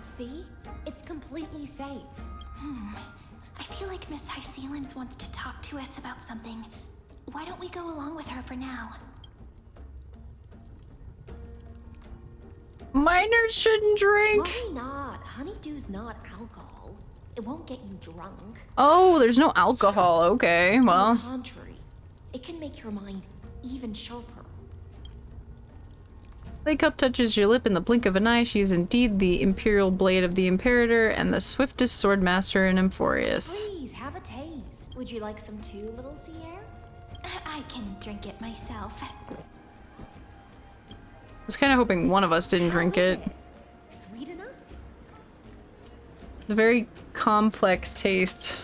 See? It's completely safe. I feel like Miss High Sealens wants to talk to us about something. Why don't we go along with her for now? Minors shouldn't drink. Why not? Honeydew's not alcohol. It won't get you drunk. Oh, there's no alcohol. Okay, well. On the contrary, it can make your mind even sharper. The cup touches your lip in the blink of an eye. She is indeed the imperial blade of the Imperator and the swiftest swordmaster in Amphoreus. Please, have a taste. Would you like some too, little sea air? I can drink it myself. I was kind of hoping one of us didn't drink it. Sweet enough? The very complex taste.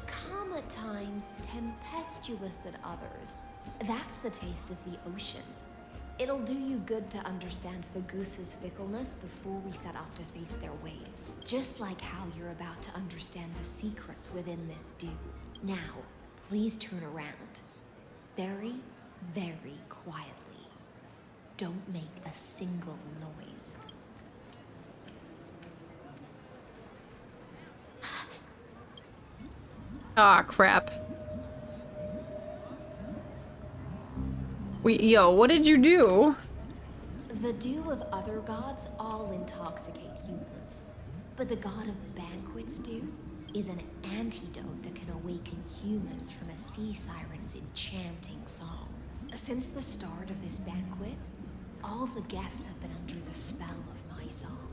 Calm at times, tempestuous at others. That's the taste of the ocean. It'll do you good to understand Fagusa's fickleness before we set off to face their waves. Just like how you're about to understand the secrets within this dew. Now, please turn around. Very, very quietly. Don't make a single noise. Ah, crap. Yo, what did you do? The dew of other gods all intoxicate humans. But the god of banquets dew is an antidote that can awaken humans from a sea siren's enchanting song. Since the start of this banquet, all the guests have been under the spell of my song.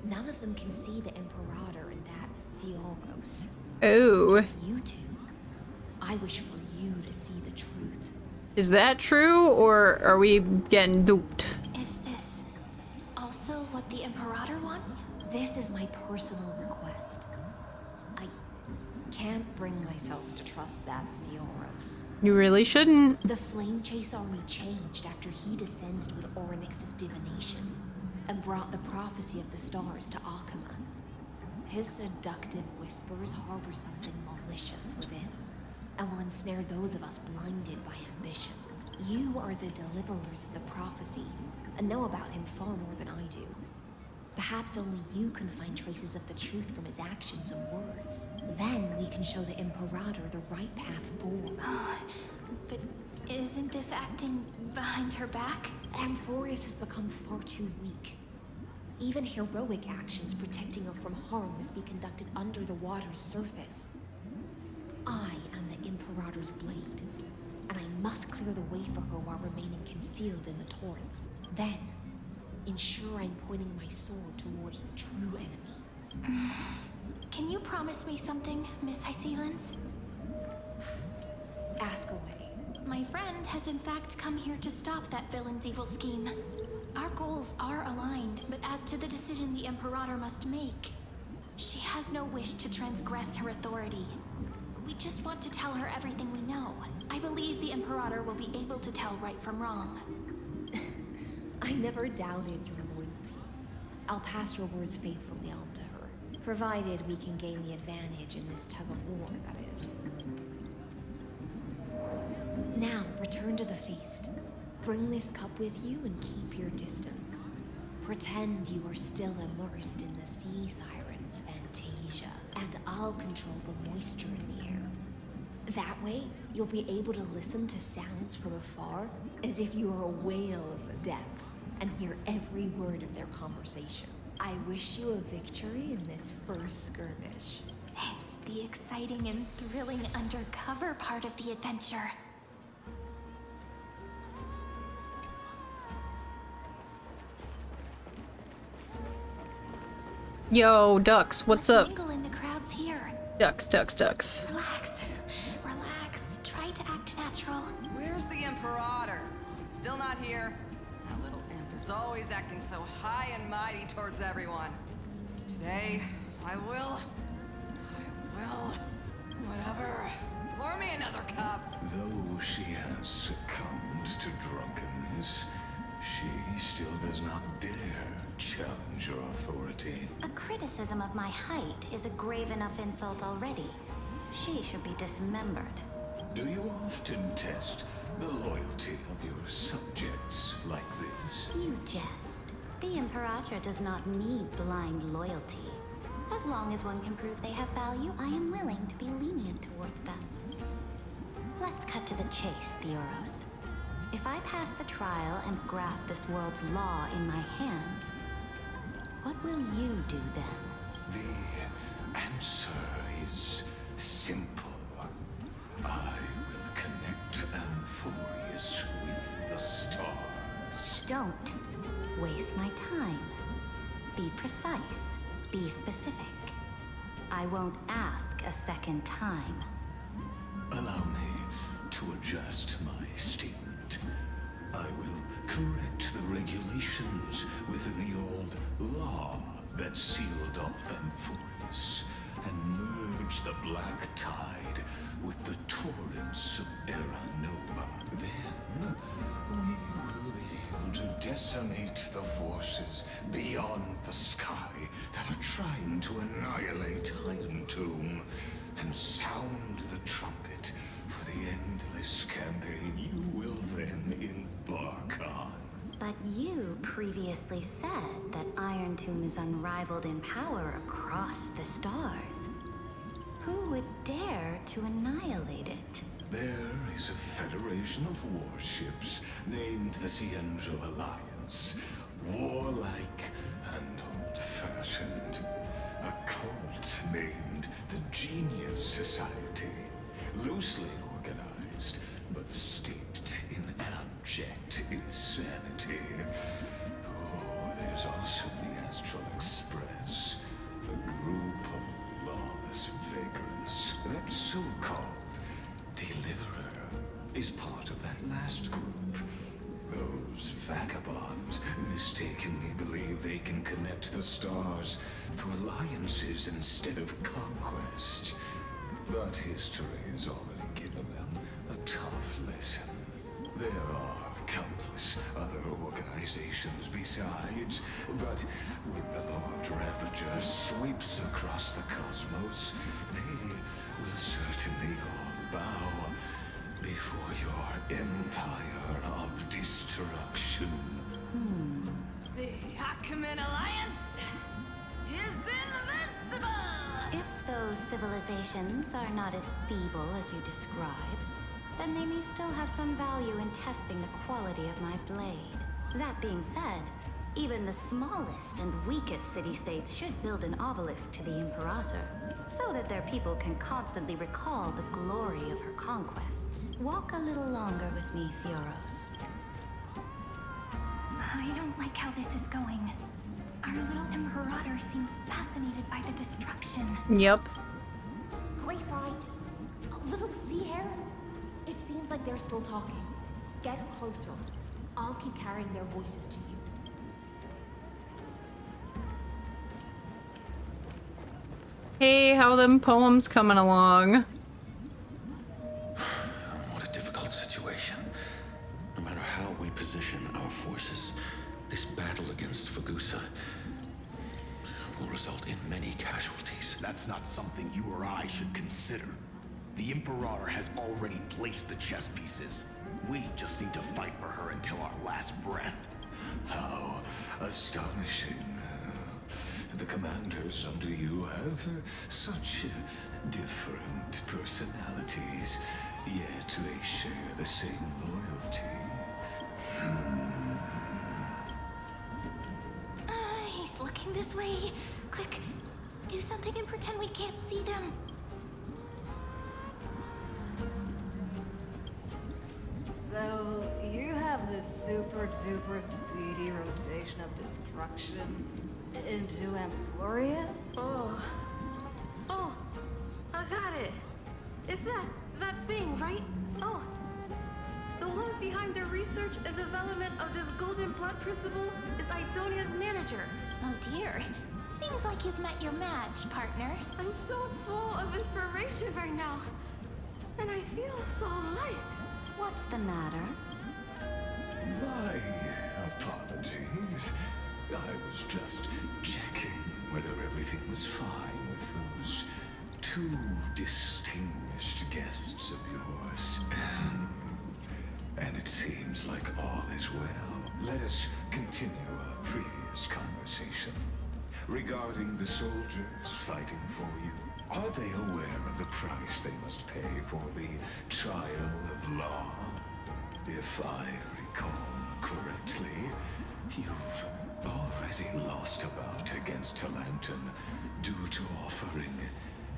None of them can see the Imperator in that Amphoreus. Oh. You two, I wish for you to see the truth. Is that true, or are we getting duped? Is this also what the Imperator wants? This is my personal request. I can't bring myself to trust that Amphoreus. You really shouldn't. The Flame Chase army changed after he descended with Orynyx's divination and brought the prophecy of the stars to Akama. His seductive whispers harbor something malicious within and will ensnare those of us blinded by ambition. You are the deliverers of the prophecy and know about him far more than I do. Perhaps only you can find traces of the truth from his actions and words. Then we can show the Imperator the right path forward. But isn't this acting behind her back? Amphoreus has become far too weak. Even heroic actions protecting her from harm must be conducted under the water's surface. I am the Imperator's blade, and I must clear the way for her while remaining concealed in the torrents. Then, ensure I'm pointing my sword towards the true enemy. Can you promise me something, Miss High Sealens? Ask away. My friend has in fact come here to stop that villain's evil scheme. Our goals are aligned, but as to the decision the Imperator must make, she has no wish to transgress her authority. We just want to tell her everything we know. I believe the Imperator will be able to tell right from wrong. I never doubted your loyalty. I'll pass your words faithfully on to her, provided we can gain the advantage in this tug of war, that is. Now, return to the feast. Bring this cup with you and keep your distance. Pretend you are still immersed in the sea siren's fantasia, and I'll control the moisture in the air. That way, you'll be able to listen to sounds from afar as if you were a whale of the depths and hear every word of their conversation. I wish you a victory in this first skirmish. It's the exciting and thrilling undercover part of the adventure. Yo, ducks, what's up? Mingle in the crowds here. Ducks, ducks, ducks. Relax. Relax. Try to act natural. Where's the Imperator? Still not here? That little imp is always acting so high and mighty towards everyone. Today, I will... Whatever. Pour me another cup. Though she has succumbed to drunkenness, she still does not dare challenge your authority. A criticism of my height is a grave enough insult already. She should be dismembered. Do you often test the loyalty of your subjects like this? You jest. The Imperator does not need blind loyalty. As long as one can prove they have value, I am willing to be lenient towards them. Let's cut to the chase, Theoros. If I pass the trial and grasp this world's law in my hands, what will you do then? The answer is simple. I will connect Amphoreus with the stars. Don't waste my time. Be precise. Be specific. I won't ask a second time. Allow me to adjust my statement. I will correct the regulations within the old law that sealed off Amphoreus and merge the black tide with the torrents of Era Nova. Then we will be able to decimate the forces beyond the sky that are trying to annihilate Iron Tomb and sound the trumpet for the endless campaign you will then embark on. But you previously said that Iron Tomb is unrivaled in power across the stars. Who would dare to annihilate it? There is a federation of warships named the Cienzo Alliance. Warlike and old-fashioned. A cult named the Genius Society. Loosely organized, but steeped in abject insanity. Oh, there's also the Astral Express. A group of lawless vagrants. That so-called Deliverer is part of that last group. Those vagabonds mistakenly believe they can connect the stars through alliances instead of conquest. But history has already given them a tough lesson. There are countless other organizations besides, but when the Lord Ravager sweeps across the cosmos, they will certainly all bow before your empire of destruction. The Ackman Alliance is invincible! If those civilizations are not as feeble as you describe, then they may still have some value in testing the quality of my blade. That being said, even the smallest and weakest city-states should build an obelisk to the Imperator, so that their people can constantly recall the glory of her conquests. Walk a little longer with me, Theoros. I don't like how this is going. Our little Imperator seems fascinated by the destruction. Yep. Great find. A little sea hare? It seems like they're still talking. Get closer. I'll keep carrying their voices to you. Hey, how them poems coming along? What a difficult situation. No matter how we position our forces, this battle against Fagusa result in many casualties. That's not something you or I should consider. The Imperator has already placed the chess pieces. We just need to fight for her until our last breath. How astonishing. The commanders under you have such different personalities, yet they share the same loyalty. He's looking this way. Quick, do something and pretend we can't see them. So, you have this super duper speedy rotation of destruction into Amphoreus? Oh, I got it. It's that thing, right? Oh, the one behind the research and development of this golden blood principle is Idonia's manager. Oh dear. Seems like you've met your match, partner. I'm so full of inspiration right now. And I feel so light. What's the matter? My apologies. I was just checking whether everything was fine with those two distinguished guests of yours. And it seems like all is well. Let us continue our previous conversation. Regarding the soldiers fighting for you, are they aware of the price they must pay for the trial of law? If I recall correctly, you've already lost a bout against Talanton due to offering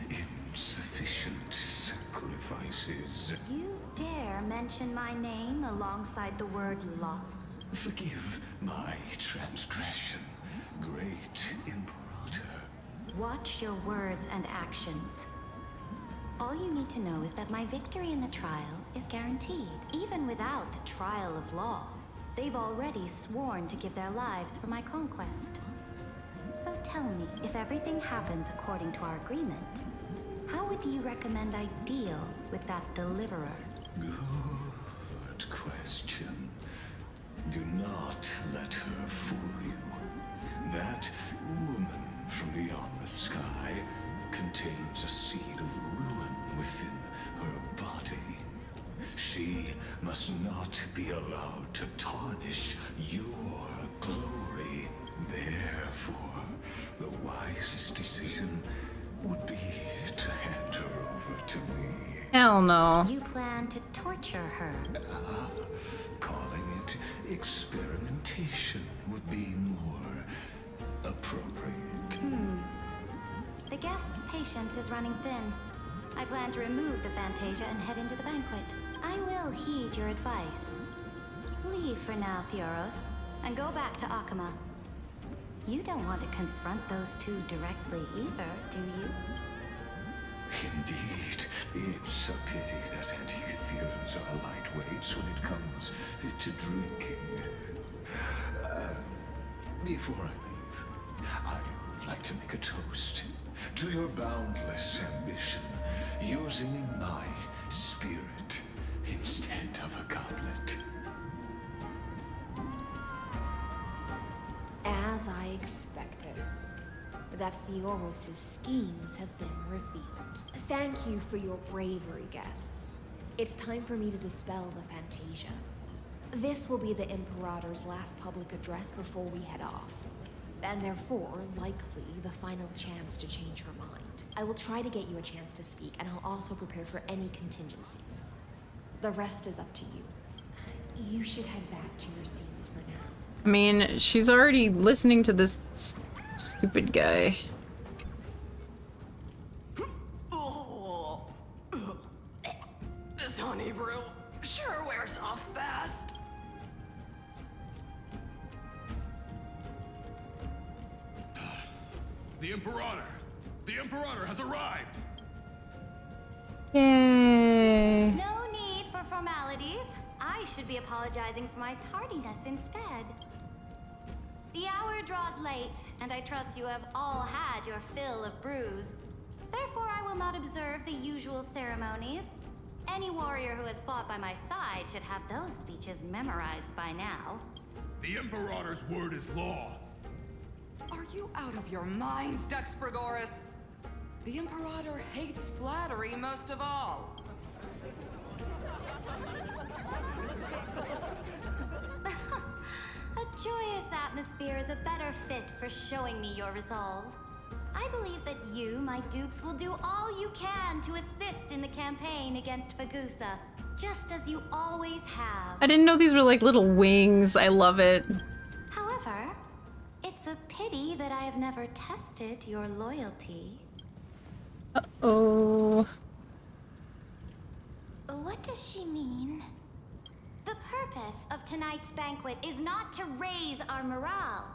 insufficient sacrifices. You dare mention my name alongside the word lost? Forgive my transgression, great Imperator. Watch your words and actions. All you need to know is that my victory in the trial is guaranteed, even without the trial of law. They've already sworn to give their lives for my conquest. So tell me, if everything happens according to our agreement, how would you recommend I deal with that deliverer? Good question. Do not let her fool you. That woman from beyond the sky contains a seed of ruin within her body. She must not be allowed to tarnish your glory. Therefore, the wisest decision would be to hand her over to me. Hell no. You plan to torture her? Calling it experimentation would be more appropriate. The guest's patience is running thin. I plan to remove the Fantasia and head into the banquet. I will heed your advice. Leave for now, Theoros, and go back to Akama. You don't want to confront those two directly either, do you? Indeed, it's a pity that Antikytheans are lightweights when it comes to drinking. Before I leave, I would like to make a toast to your boundless ambition, using my spirit instead of a goblet. As I expected, that Theoros' schemes have been revealed. Thank you for your bravery, guests. It's time for me to dispel the Fantasia. This will be the Imperator's last public address before we head off, and therefore, likely, the final chance to change her mind. I will try to get you a chance to speak, and I'll also prepare for any contingencies. The rest is up to you. You should head back to your seats for now. I mean, she's already listening to this stupid guy. This honey brew sure wears off fast. The Imperator! The Imperator has arrived! Yay! No need for formalities. I should be apologizing for my tardiness instead. The hour draws late, and I trust you have all had your fill of brews. Therefore, I will not observe the usual ceremonies. Any warrior who has fought by my side should have those speeches memorized by now. The Imperator's word is law. Are you out of your mind, Dux Frigoris? The Imperator hates flattery most of all. A joyous atmosphere is a better fit for showing me your resolve. I believe that you, my dukes, will do all you can to assist in the campaign against Fagusa, just as you always have. I didn't know these were like little wings. I love it. However, it's a pity that I have never tested your loyalty. Uh-oh. What does she mean? The purpose of tonight's banquet is not to raise our morale,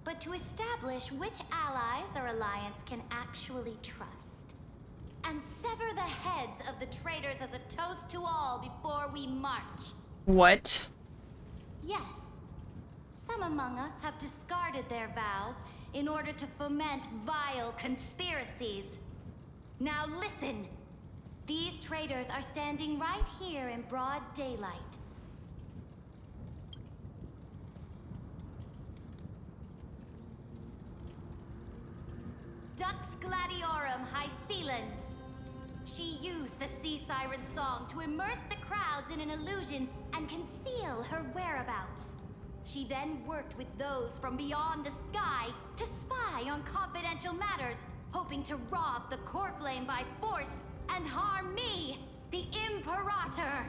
but to establish which allies our alliance can actually trust. And sever the heads of the traitors as a toast to all before we march. What? Yes. Some among us have discarded their vows in order to foment vile conspiracies. Now listen. These traitors are standing right here in broad daylight. Dux Gladiorum Hycelans. She used the Sea Siren song to immerse the crowds in an illusion and conceal her whereabouts. She then worked with those from beyond the sky to spy on confidential matters, hoping to rob the core flame by force and harm me, the Imperator.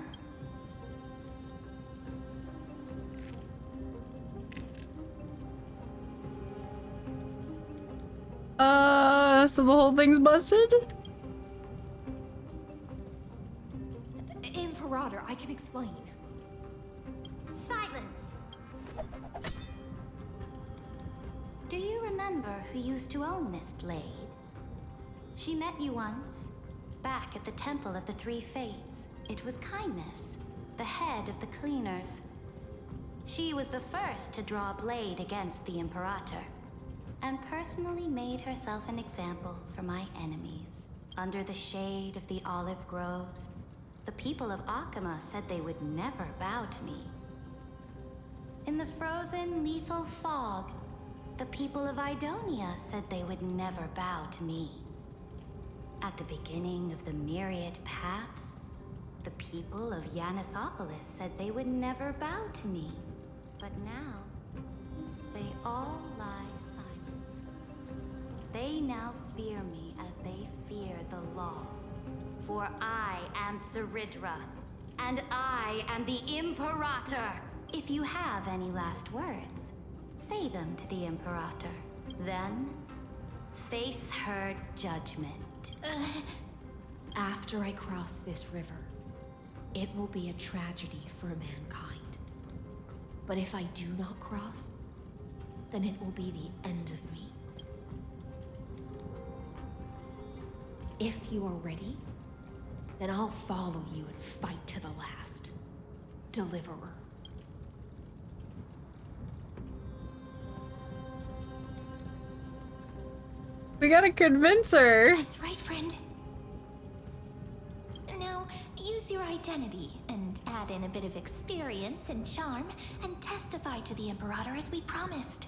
So the whole thing's busted? Imperator, I can explain. Silence! Do you remember who used to own this blade? She met you once, back at the Temple of the Three Fates. It was Kindness, the head of the Cleaners. She was the first to draw a blade against the Imperator, and personally made herself an example for my enemies. Under the shade of the olive groves, the people of Akama said they would never bow to me. In the frozen, lethal fog, the people of Idonia said they would never bow to me. At the beginning of the myriad paths, the people of Yanisopolis said they would never bow to me. But now, they all lie silent. They now fear me as they fear the law. For I am Ceridra, and I am the Imperator. If you have any last words, say them to the Imperator. Then, face her judgment. After I cross this river, it will be a tragedy for mankind. But if I do not cross, then it will be the end of me. If you are ready, then I'll follow you and fight to the last. Deliverer. We gotta convince her. That's right, friend. Now, use your identity and add in a bit of experience and charm and testify to the Imperator as we promised.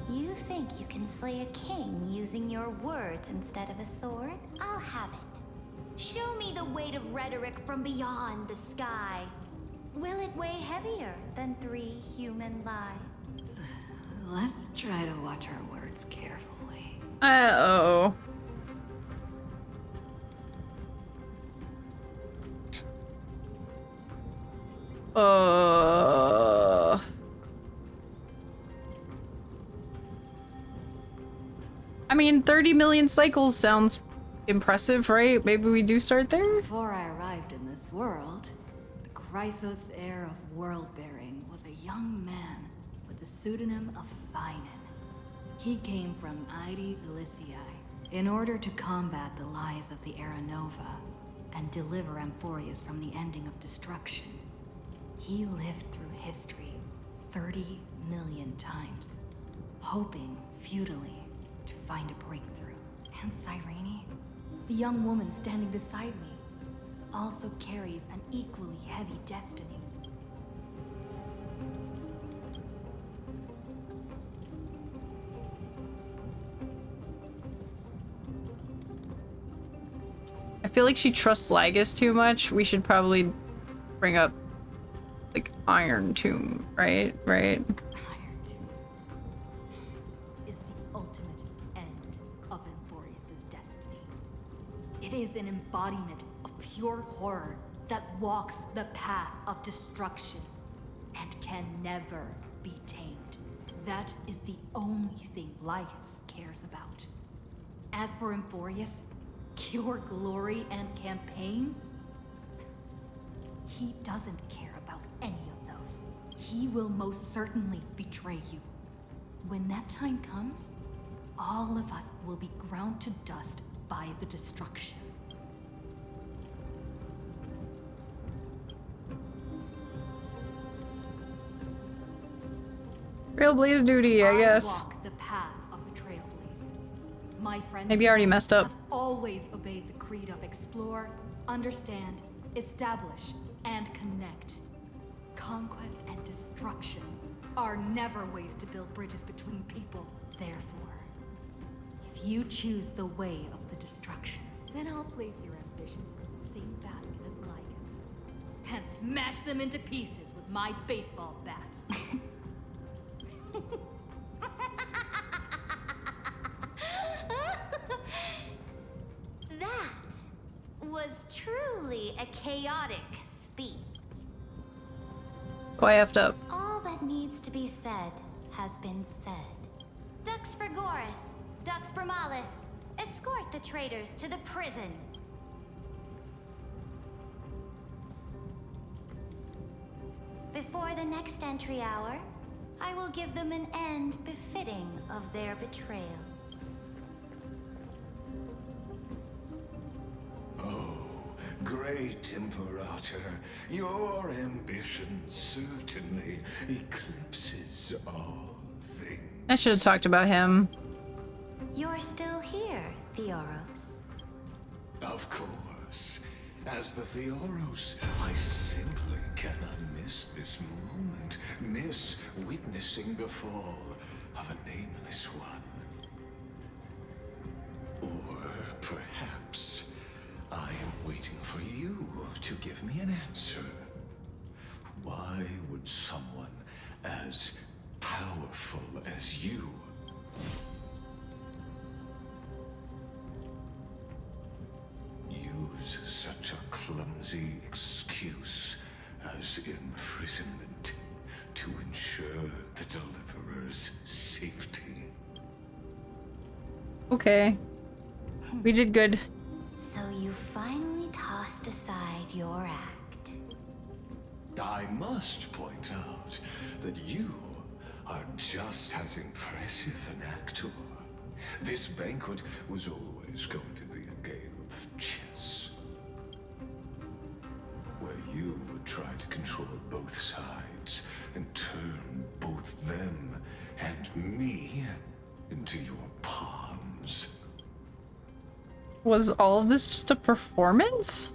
You think you can slay a king using your words instead of a sword? I'll have it. Show me the weight of rhetoric from beyond the sky. Will it weigh heavier than 3 human lives? Let's try to watch our words carefully. Uh-oh. I mean, 30 million cycles sounds impressive, right? Maybe we do start there? Before I arrived in this world, the Chrysos heir of world-bearing was a young man with the pseudonym of Finan. He came from Ides Elysiae in order to combat the lies of the Era Nova and deliver Amphoreus from the ending of destruction. He lived through history 30 million times, hoping futilely to find a breakthrough. And Cyrene, the young woman standing beside me, also carries an equally heavy destiny. feel like she trusts Lygus too much. We should probably bring up, like, Iron Tomb, right? Right? Iron Tomb is the ultimate end of Amphoreus' destiny. It is an embodiment of pure horror that walks the path of destruction and can never be tamed. That is the only thing Lygus cares about. As for Amphoreus, pure glory and campaigns, he doesn't care about any of those. He will most certainly betray you. When that time comes, all of us will be ground to dust by the destruction. Trailblaze duty, I guess. Walk the path of the Trailblaze. My friends Maybe I already messed up. have always obeyed the creed of explore, understand, establish, and connect. Conquest and destruction are never ways to build bridges between people. Therefore, if you choose the way of the destruction, then I'll place your ambitions in the same basket as Lygus and smash them into pieces with my baseball bat. That was truly a chaotic speech. Oh, I effed up. All that needs to be said has been said. Dux Frigoris, Dux Bromalis, escort the traitors to the prison. Before the next entry hour, I will give them an end befitting of their betrayal. Oh, great Imperator, your ambition certainly eclipses all things. I should have talked about him. You're still here, Theoros. Of course. As the Theoros, I simply cannot miss this moment, miss witnessing the fall of a nameless one. Or perhaps I am waiting for you to give me an answer. Why would someone as powerful as you use such a clumsy excuse as imprisonment to ensure the Deliverer's safety? Okay. We did good. So you finally tossed aside your act. I must point out that you are just as impressive an actor. This banquet was always going to be a game of chess, where you would try to control both sides and turn both them and me into your pawns. Was all of this just a performance?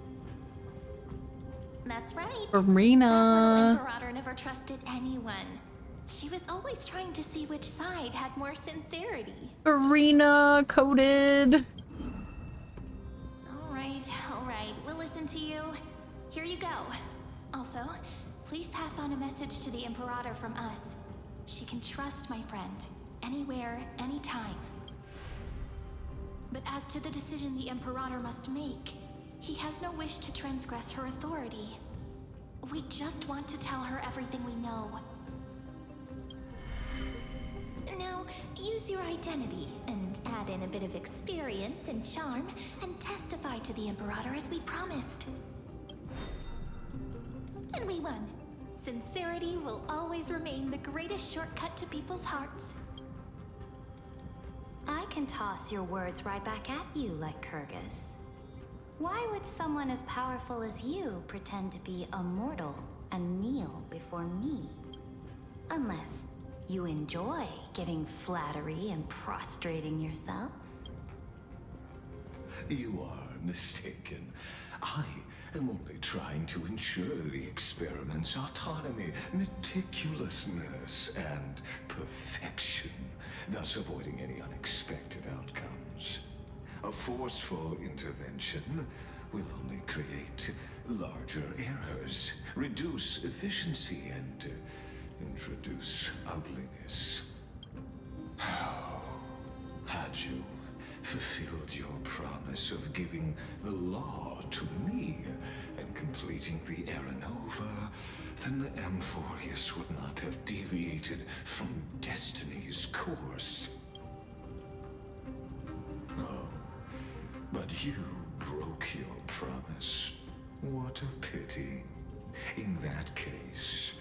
That's right. Arena. That little Imperator never trusted anyone. She was always trying to see which side had more sincerity. Arena coded. All right. We'll listen to you. Here you go. Also, please pass on a message to the Imperator from us. She can trust my friend, anywhere, anytime. But as to the decision the Imperator must make, he has no wish to transgress her authority. We just want to tell her everything we know. Now, use your identity and add in a bit of experience and charm and testify to the Imperator as we promised. And we won. Sincerity will always remain the greatest shortcut to people's hearts. I can toss your words right back at you, like Kyrgyz. Why would someone as powerful as you pretend to be a mortal and kneel before me? Unless you enjoy giving flattery and prostrating yourself? You are mistaken. I am only trying to ensure the experiment's autonomy, meticulousness, and perfection, thus avoiding any unexpected outcomes. A forceful intervention will only create larger errors, reduce efficiency, and introduce ugliness. How had you fulfilled your promise of giving the law to me and completing the Aranova, then Amphoreus would not have deviated from destiny's course. Oh, but you broke your promise. What a pity. In that case,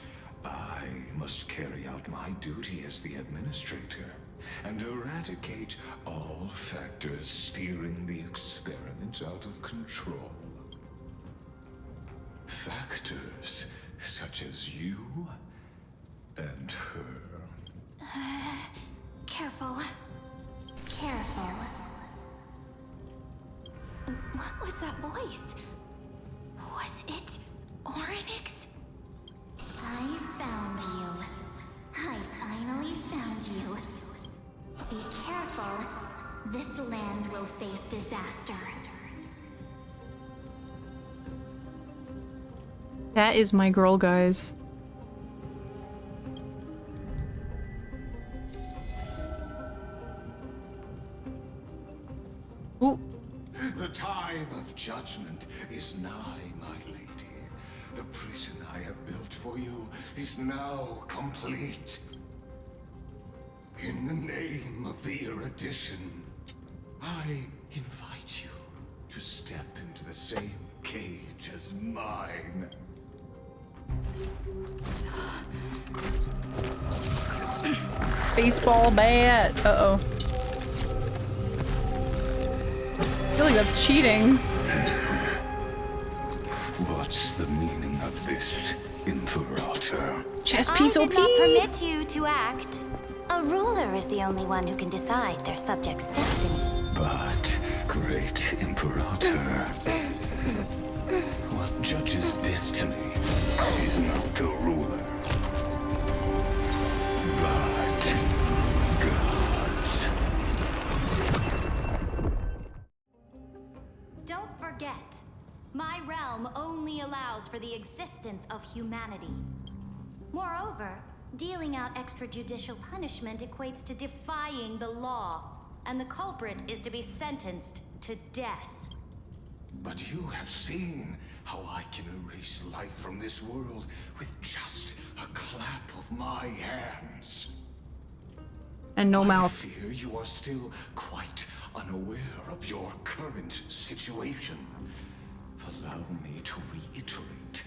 I must carry out my duty as the administrator and eradicate all factors steering the experiment out of control. Factors such as you and her. Careful. Careful. What was that voice? Was it Orynyx? I found you. I finally found you. Be careful. This land will face disaster. That is my girl, guys. Ooh. The time of judgment is nigh, my lady. The prison I have built for you is now complete. In the name of the erudition, I invite you to step into the same cage as mine. Baseball bat. Uh-oh. I feel like that's cheating. What's the meaning of this, Imperator? Chess piece I OP. did not permit you to act. A ruler is the only one who can decide their subject's destiny. But, great Imperator, what judges destiny is not the ruler, but gods. Don't forget, my realm only allows for the existence of humanity. Moreover, dealing out extrajudicial punishment equates to defying the law, and the culprit is to be sentenced to death. But you have seen how I can erase life from this world with just a clap of my hands. And no mouth. I fear you are still quite unaware of your current situation. Allow me to reiterate.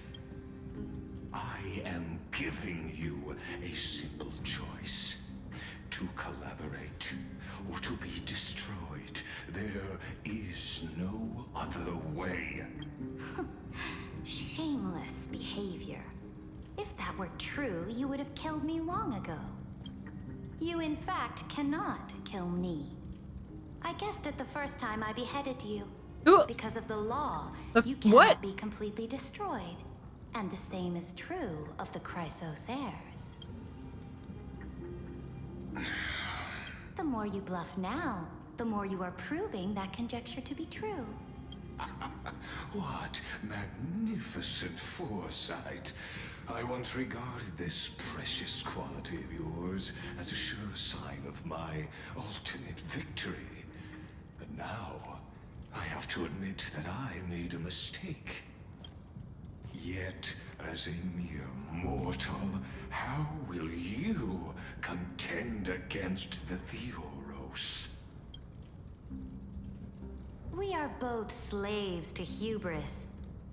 I am giving you a simple choice. To collaborate or to be destroyed. There is no other way. Shameless behavior. If that were true, you would have killed me long ago. You, in fact, cannot kill me. I guessed it the first time I beheaded you. Ooh. Because of the law, you what? cannot be completely destroyed. And the same is true of the Chrysos heirs. The more you bluff now, the more you are proving that conjecture to be true. What magnificent foresight. I once regarded this precious quality of yours as a sure sign of my ultimate victory. But now, I have to admit that I made a mistake. Yet, as a mere mortal, how will you contend against the Theoros? We are both slaves to hubris.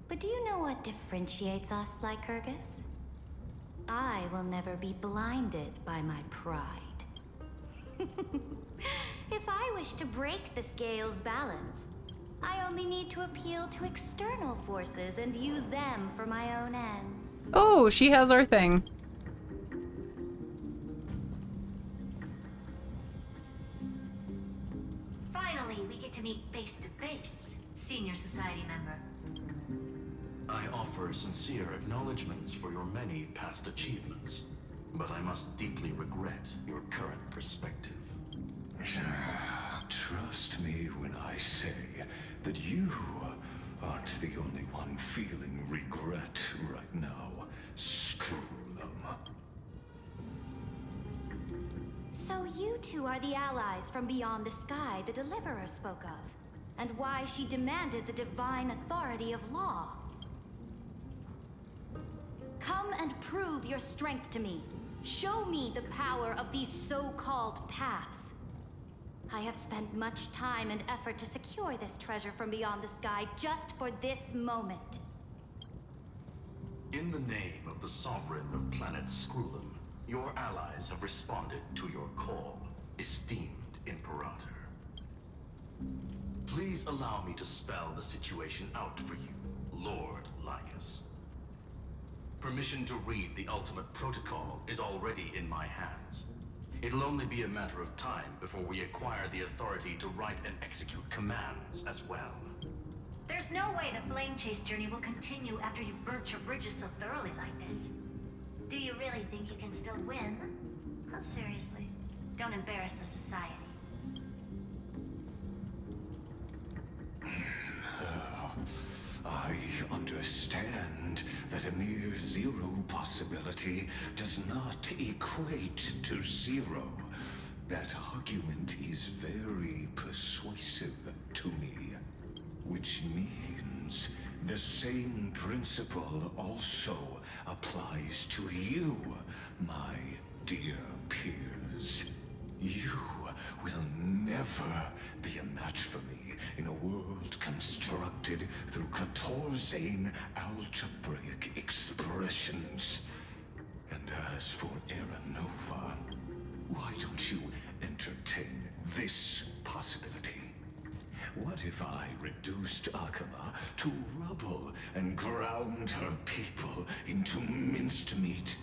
But do you know what differentiates us, Lycurgus? I will never be blinded by my pride. If I wish to break the scale's balance, I only need to appeal to external forces and use them for my own ends. Oh, she has our thing. Finally, we get to meet face to face, Senior Society member. I offer sincere acknowledgments for your many past achievements, but I must deeply regret your current perspective. Trust me when I say that you aren't the only one feeling regret right now. Screw them. So you two are the allies from beyond the sky the Deliverer spoke of, and why she demanded the divine authority of law. Come and prove your strength to me. Show me the power of these so-called paths. I have spent much time and effort to secure this treasure from beyond the sky just for this moment. In the name of the Sovereign of Planet Scrulum, your allies have responded to your call, esteemed Imperator. Please allow me to spell the situation out for you, Lord Lycus. Permission to read the ultimate protocol is already in my hands. It'll only be a matter of time before we acquire the authority to write and execute commands as well. There's no way the flame chase journey will continue after you burnt your bridges so thoroughly like this. Do you really think you can still win? Oh, seriously. Don't embarrass the society. I understand that a mere zero possibility does not equate to zero. That argument is very persuasive to me. Which means the same principle also applies to you, my dear peers. You will never be a match for me in a world constructed through Catorzane algebraic expressions. And as for Aranova, why don't you entertain this possibility? What if I reduced Akama to rubble and ground her people into minced meat?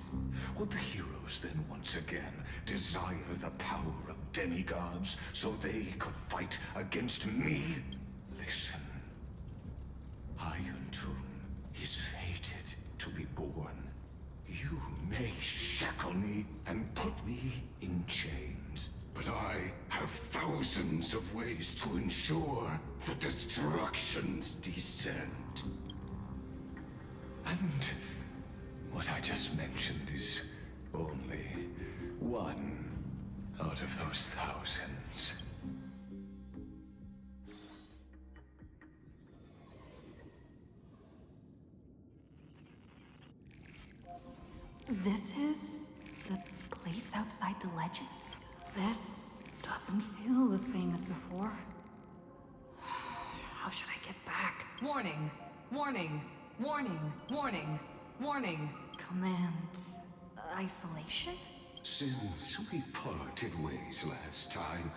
Would the heroes then once again desire the power of demigods so they could fight against me? Listen. Iron Tomb is fated to be born. You may shackle me and put me in chains, but I have thousands of ways to ensure the destruction's descent. And what I just mentioned is only one out of those thousands. This is the place outside the legends? This doesn't feel the same as before. How should I get back? Warning! Warning! Warning! Warning! Warning! Command... isolation? Since we parted ways last time,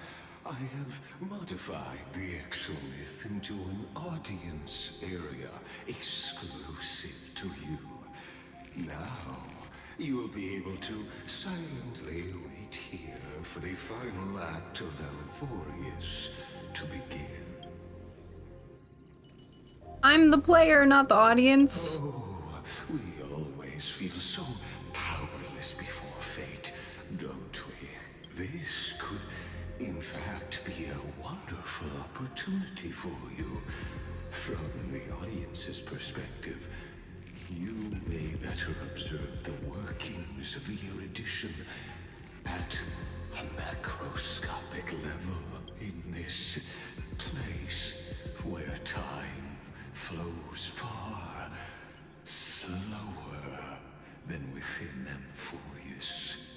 I have modified the exolith into an audience area exclusive to you. Now, you will be able to silently wait here for the final act of Amphoreus to begin. I'm the player, not the audience. Oh, we always feel so powerless before fate, don't we? This could, in fact, be a wonderful opportunity for you. From the audience's perspective, you may better observe the workings of the erudition at a macroscopic level in this place where time flows far slower than within Amphoreus.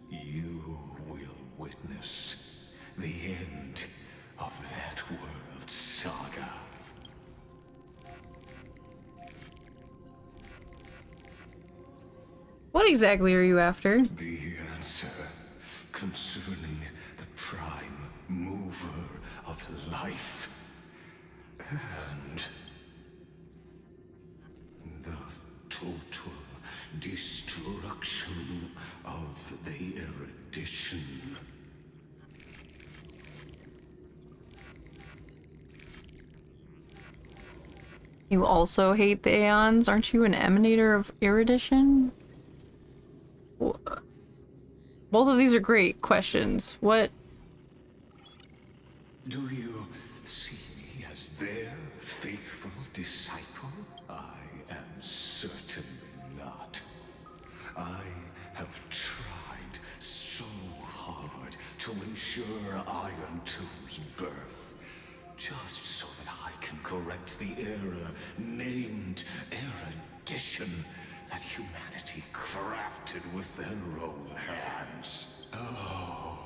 You will witness the end of that world's saga. What exactly are you after? The answer concerning the prime mover of life and the total destruction of the erudition. You also hate the Aeons? Aren't you an emanator of erudition? Both of these are great questions. What? Do you see me as their faithful disciple? I am certainly not. I have tried so hard to ensure Iron Two's birth, just so that I can correct the error named erudition that humanity crafted with their own hands. Oh,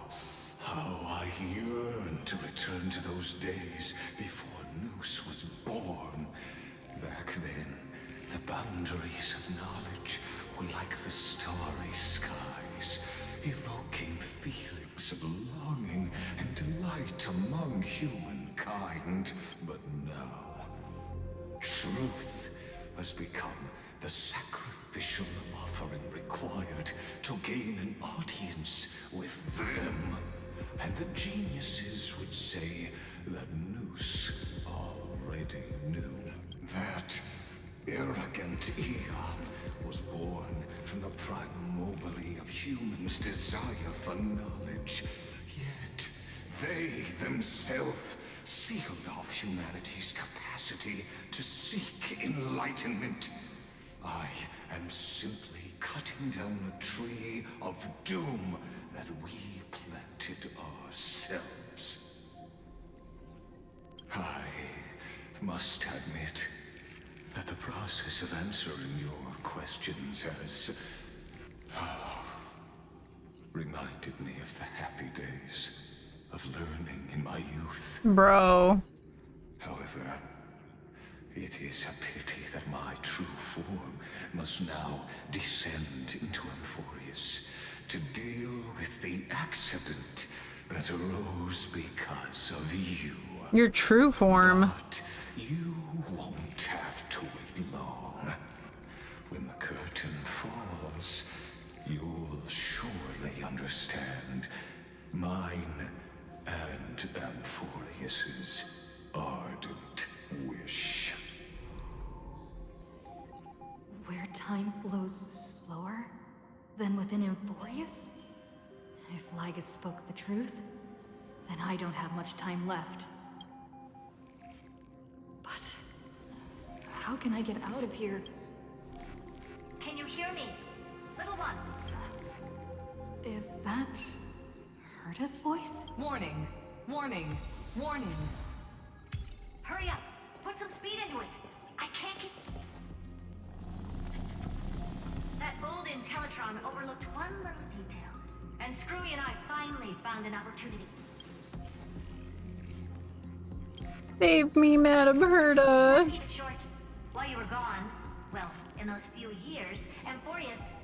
how I yearn to return to those days before Noose was born. Back then, the boundaries of knowledge were like the starry skies, evoking feelings of longing and delight among humankind. But now, truth has become the sacrificial offering required to gain an audience with them. And the geniuses would say that Noose already knew. That arrogant Eon was born from the primordial of humans' desire for knowledge. Yet, they themselves sealed off humanity's capacity to seek enlightenment. I am simply cutting down a tree of doom that we planted ourselves. I must admit that the process of answering your questions has reminded me of the happy days of learning in my youth. Bro. However, it is a pity that my true form must now descend into Amphoreus to deal with the accident that arose because of you. Your true form. But you won't have to wait long. When the curtain falls, you'll surely understand mine and Amphoreus's ardent wish. Where time flows slower than within Amphoreus? If Lygus spoke the truth, then I don't have much time left. But how can I get out of here? Can you hear me? Little one. Is that Herta's voice? Warning, warning, warning. Hurry up! Put some speed into it! I can't get... That old Intellitron overlooked one little detail, and Screwy and I finally found an opportunity. Save me, Madam Herta. Let's keep it short. While you were gone, well, in those few years, Amphoreus...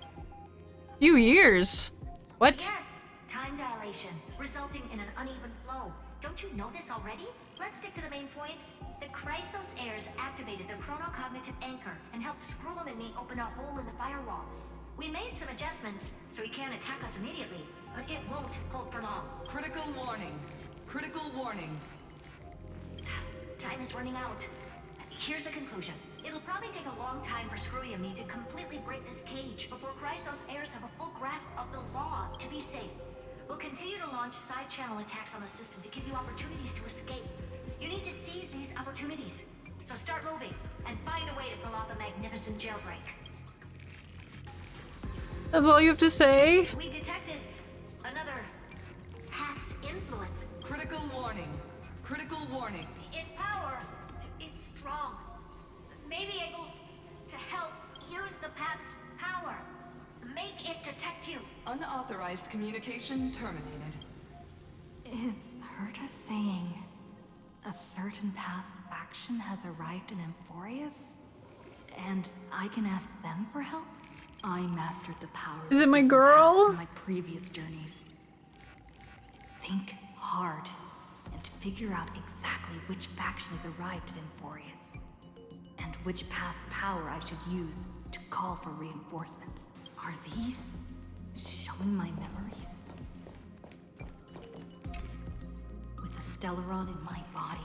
Few years? What? Yes, time dilation, resulting in an uneven flow. Don't you know this already? Let's stick to the main points. The Chrysos heirs activated the chronocognitive anchor and helped Skrullum and me open a hole in the firewall. We made some adjustments, so he can't attack us immediately, but it won't hold for long. Critical warning. Critical warning. Time is running out. Here's the conclusion. It'll probably take a long time for Screwy and me to completely break this cage before Chrysos heirs have a full grasp of the law to be safe. We'll continue to launch side-channel attacks on the system to give you opportunities to escape. You need to seize these opportunities. So start moving, and find a way to pull off a magnificent jailbreak. That's all you have to say? We detected another path's influence. Critical warning. Critical warning. Its power is strong. Maybe able to help use the path's power. Make it detect you. Unauthorized communication terminated. Is Herta saying a certain path's faction has arrived in Amphoreus? And I can ask them for help? I mastered the powers Is it of my different girl? paths in my previous journeys. Think hard and figure out exactly which faction has arrived at Amphoreus, and which path's power I should use to call for reinforcements. Are these showing my memories? With the Stellaron in my body,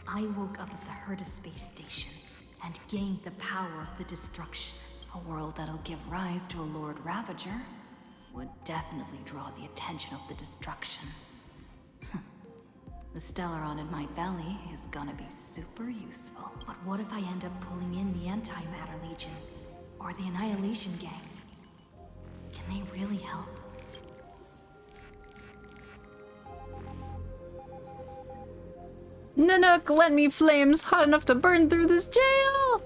I woke up at the Herta space station and gained the power of the destruction. A world that'll give rise to a Lord Ravager would definitely draw the attention of the destruction. The Stellaron in my belly is gonna be super useful. But what if I end up pulling in the Antimatter Legion? Or the Annihilation Gang? Can they really help? Nanook, lend me flames hot enough to burn through this jail!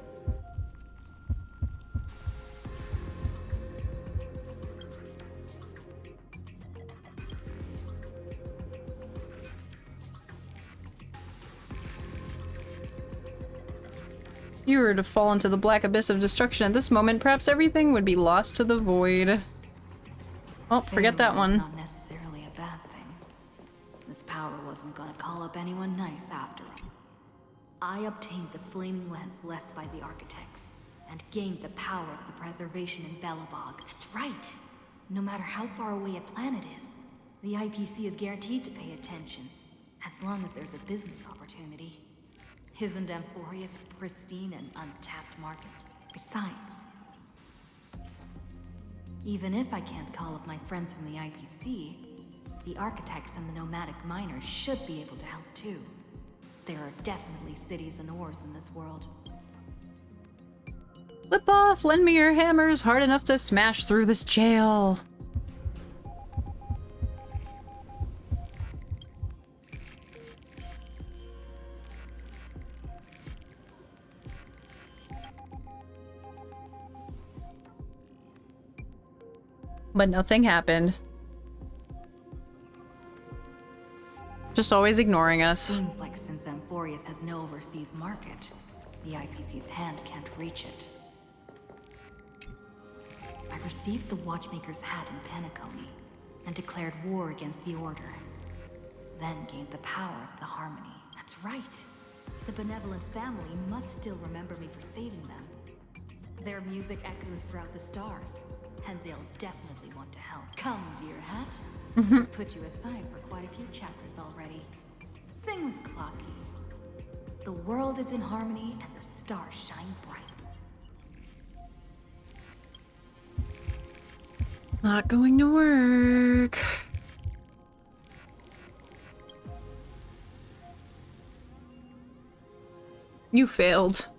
If you were to fall into the black abyss of destruction at this moment, perhaps everything would be lost to the void. Oh, forget that one. Not necessarily a bad thing. This power wasn't gonna call up anyone nice after all. I obtained the flaming lens left by the architects, and gained the power of the preservation in Belobog. That's right! No matter how far away a planet is, the IPC is guaranteed to pay attention, as long as there's a business opportunity. Isn't Amphoreus a pristine and untapped market? Besides, even if I can't call up my friends from the IPC, the architects and the nomadic miners should be able to help too. There are definitely cities and ores in this world. Flip off! Lend me your hammers hard enough to smash through this jail! But nothing happened. Just always ignoring us. Seems like since Amphoreus has no overseas market, the IPC's hand can't reach it. I received the Watchmaker's hat in Penacony, and declared war against the Order. Then gained the power of the Harmony. That's right! The benevolent family must still remember me for saving them. Their music echoes throughout the stars, and they'll definitely want to help. Come, dear hat. I've put you aside for quite a few chapters already. Sing with Clocky. The world is in harmony and the stars shine bright. Not going to work. You failed.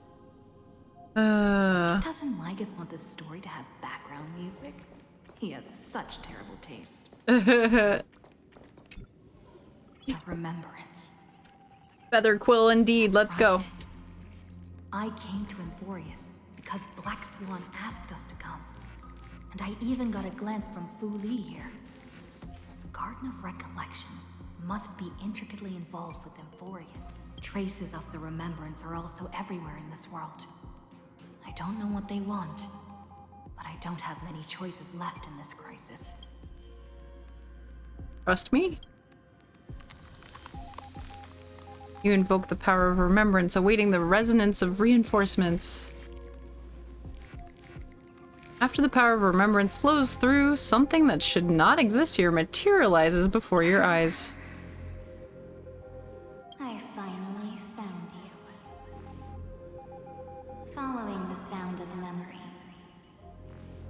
Doesn't Lygus want this story to have background music? He has such terrible taste. A remembrance. Feather quill indeed, let's go. I came to Amphoreus because Black Swan asked us to come. And I even got a glance from Fu Li here. The Garden of Recollection must be intricately involved with Amphoreus. Traces of the remembrance are also everywhere in this world. I don't know what they want, but I don't have many choices left in this crisis. Trust me? You invoke the power of remembrance, awaiting the resonance of reinforcements. After the power of remembrance flows through, something that should not exist here materializes before your eyes. I finally found you. Following the sound of memories.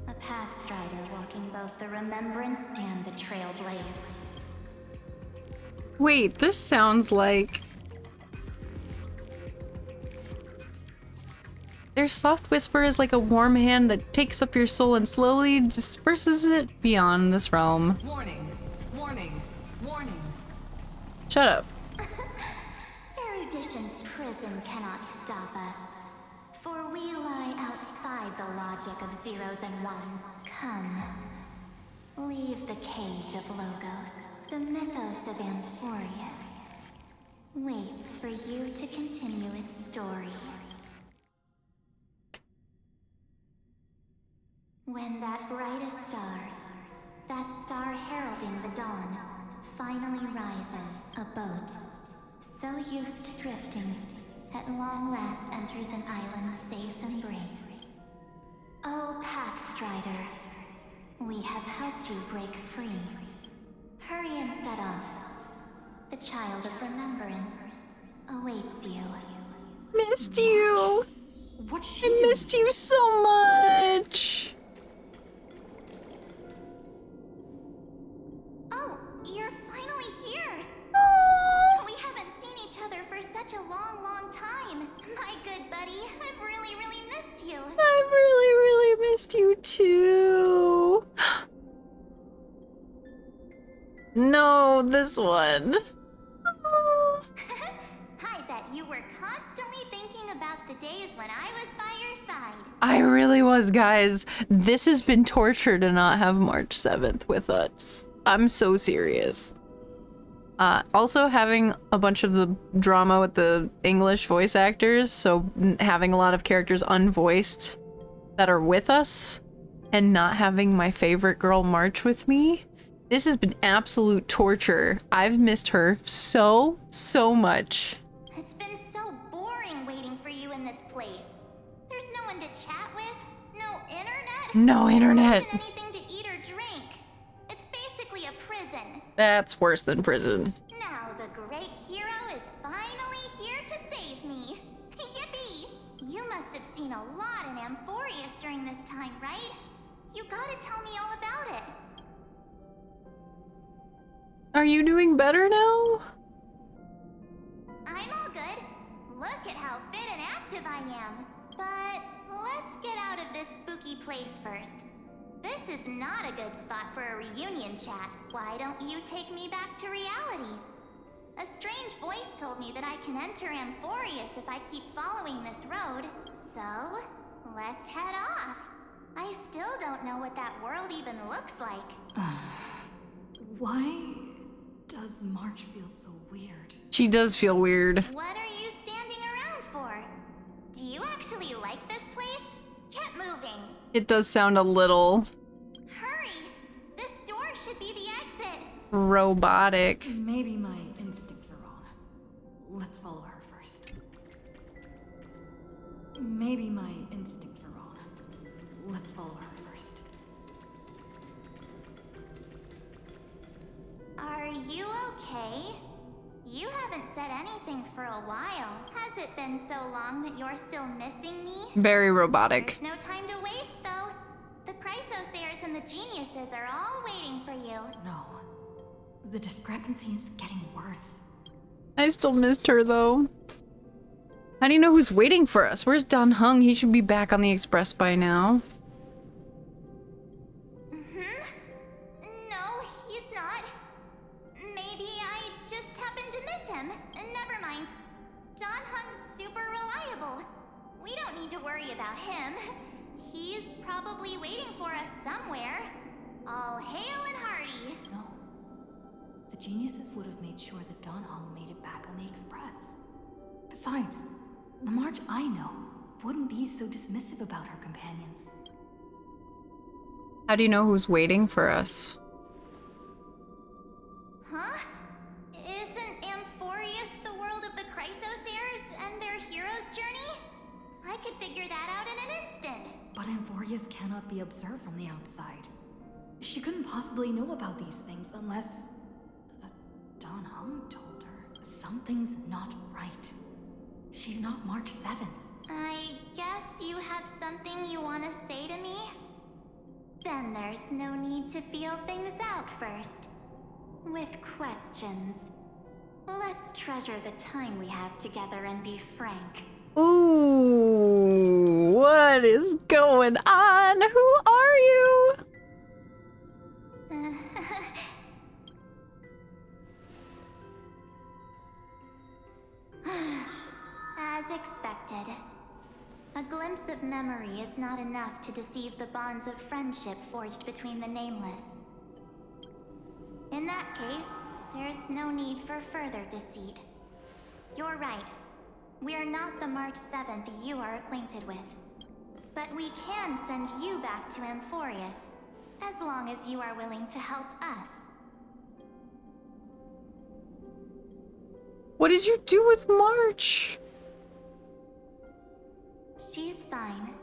A Pathstrider walking both the Remembrance and the Trailblaze. Wait, this sounds like... Their soft whisper is like a warm hand that takes up your soul and slowly disperses it beyond this realm. Warning! Warning! Warning! Shut up. Erudition's prison cannot stop us, for we lie outside the logic of zeros and ones. Come. Leave the cage of Logos. The mythos of Amphoreus waits for you to continue its story. When that brightest star, that star heralding the dawn, finally rises, a boat, so used to drifting, at long last enters an island's safe embrace. Oh, Pathstrider, we have helped you break free. Hurry and set off. The child of remembrance awaits you. Missed you! I missed you so much! Oh, you're finally here! Oh. We have missed you too. No, this one. I bet you were constantly thinking about the days when I was by your side. I really was, guys. This has been torture to not have March 7th with us. I'm so serious. Also having a bunch of the drama with the English voice actors, so having a lot of characters unvoiced that are with us and not having my favorite girl March with me. This has been absolute torture. I've missed her so much. It's been so boring waiting for you in this place. There's no one to chat with, no internet. No internet. Not even anything to eat or drink. It's basically a prison. That's worse than prison. Now the great hero is finally here to save me. Yippee! You must have seen a lot in Amphoreus during this time, right? You gotta tell me all about it. Are you doing better now? I'm all good. Look at how fit and active I am. But let's get out of this spooky place first. This is not a good spot for a reunion chat. Why don't you take me back to reality? A strange voice told me that I can enter Amphoreus if I keep following this road. So, let's head off. I still don't know what that world even looks like. Why does March feel so weird? She does feel weird. What are you standing around for? Do you actually like this place? Get moving. It does sound a little Hurry! This door should be the exit. robotic. Maybe my instincts are wrong. Let's follow her first. Maybe my instincts are wrong. Let's follow her first. Are you okay? You haven't said anything for a while. Has it been so long that you're still missing me? Very robotic. There's no time to waste, though. The Chrysosayers and the Geniuses are all waiting for you. No. The discrepancy is getting worse. I still missed her though. How do you know who's waiting for us? Where's Dan Heng? He should be back on the express by now. No, he's not. Maybe I just happened to miss him. Never mind. Dan Heng's super reliable. We don't need to worry about him. He's probably waiting for us somewhere. All hail and hearty. No. The Geniuses would have made sure that Dan Heng made it back on the express. Besides, the March I know wouldn't be so dismissive about her companions. How do you know who's waiting for us? Huh? Isn't Amphoreus the world of the Chrysosayers and their hero's journey? I could figure that out in an instant. But Amphoreus cannot be observed from the outside. She couldn't possibly know about these things unless... Dan Heng told her. Something's not right. She's not March 7th. I guess you have something you want to say to me? Then there's no need to feel things out first. With questions. Let's treasure the time we have together and be frank. Ooh, what is going on? Who are you? As expected. A glimpse of memory is not enough to deceive the bonds of friendship forged between the Nameless. In that case, there's no need for further deceit. You're right. We are not the March 7th you are acquainted with. But we can send you back to Amphoreus, as long as you are willing to help us. What did you do with March? She's fine.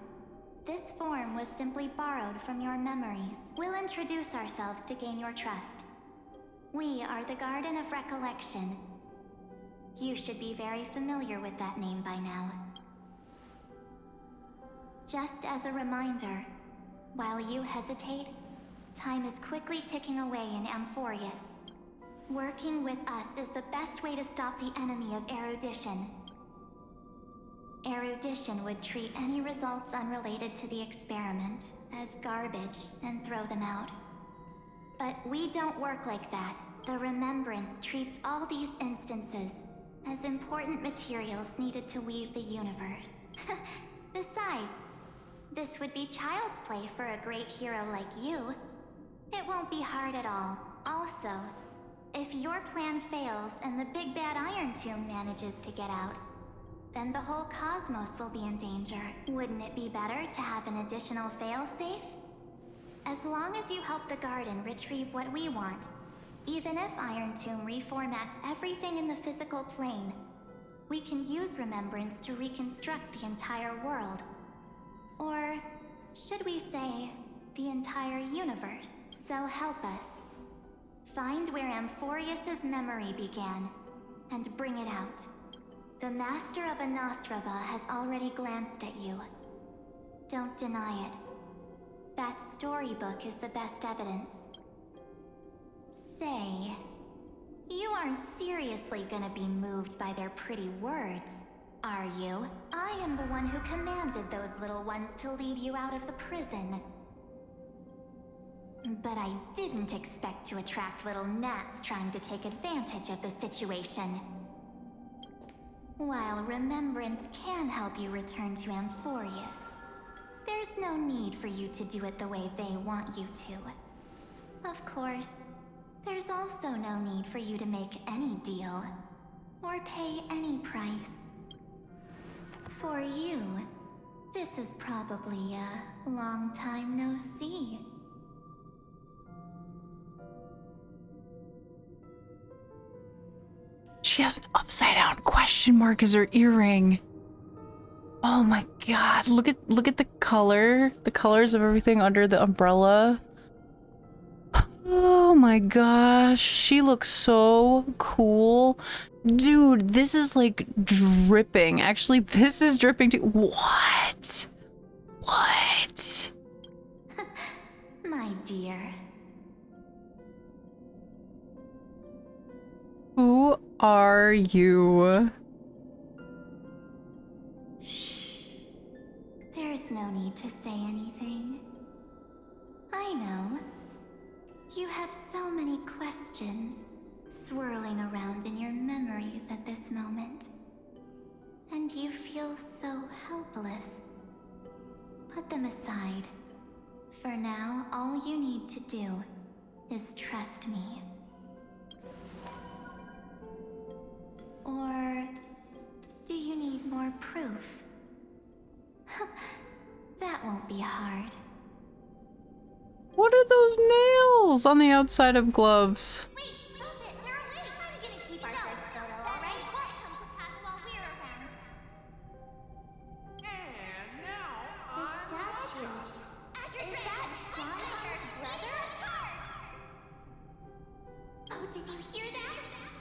This form was simply borrowed from your memories. We'll introduce ourselves to gain your trust. We are the Garden of Recollection. You should be very familiar with that name by now. Just as a reminder, while you hesitate, time is quickly ticking away in Amphoreus. Working with us is the best way to stop the enemy of erudition. Erudition would treat any results unrelated to the experiment as garbage and throw them out. But we don't work like that. The Remembrance treats all these instances as important materials needed to weave the universe. Besides, this would be child's play for a great hero like you. It won't be hard at all. Also, if your plan fails and the big bad Iron Tomb manages to get out, then the whole cosmos will be in danger. Wouldn't it be better to have an additional failsafe? As long as you help the Garden retrieve what we want, even if Iron Tomb reformats everything in the physical plane, we can use Remembrance to reconstruct the entire world. Or should we say, the entire universe? So help us. Find where Amphoreus' memory began, and bring it out. The Master of Anastrava has already glanced at you. Don't deny it. That storybook is the best evidence. Say, you aren't seriously gonna be moved by their pretty words, are you? I am the one who commanded those little ones to lead you out of the prison. But I didn't expect to attract little gnats trying to take advantage of the situation. While Remembrance can help you return to Amphoreus, there's no need for you to do it the way they want you to. Of course, there's also no need for you to make any deal, or pay any price. For you, this is probably a long time no see. She has an upside down question mark as her earring. Oh my god, look at the colors of everything under the umbrella. Oh my gosh, she looks so cool. Dude, this is like dripping. Actually, this is dripping too. What? What? My dear. Who are you? Shh. There's no need to say anything. I know. You have so many questions swirling around in your memories at this moment. And you feel so helpless. Put them aside. For now, all you need to do is trust me. Or do you need more proof? That won't be hard. What are those nails on the outside of gloves? Wait, stop it! They're awake! I'm gonna keep our first photo, alright? It won't come to pass while we're around. And now, The statue. Is that Donah's brother? Oh, did you hear that?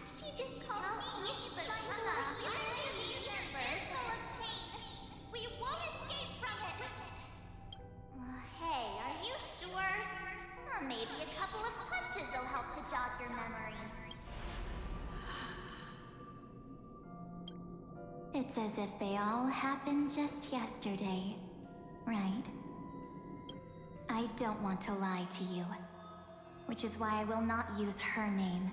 She just called me, but I'm not here. The universe is full of pain. We won't escape from it. Hey, are you sure? Maybe a couple of punches will help to jog your memory. It's as if they all happened just yesterday, right? I don't want to lie to you, which is why I will not use her name.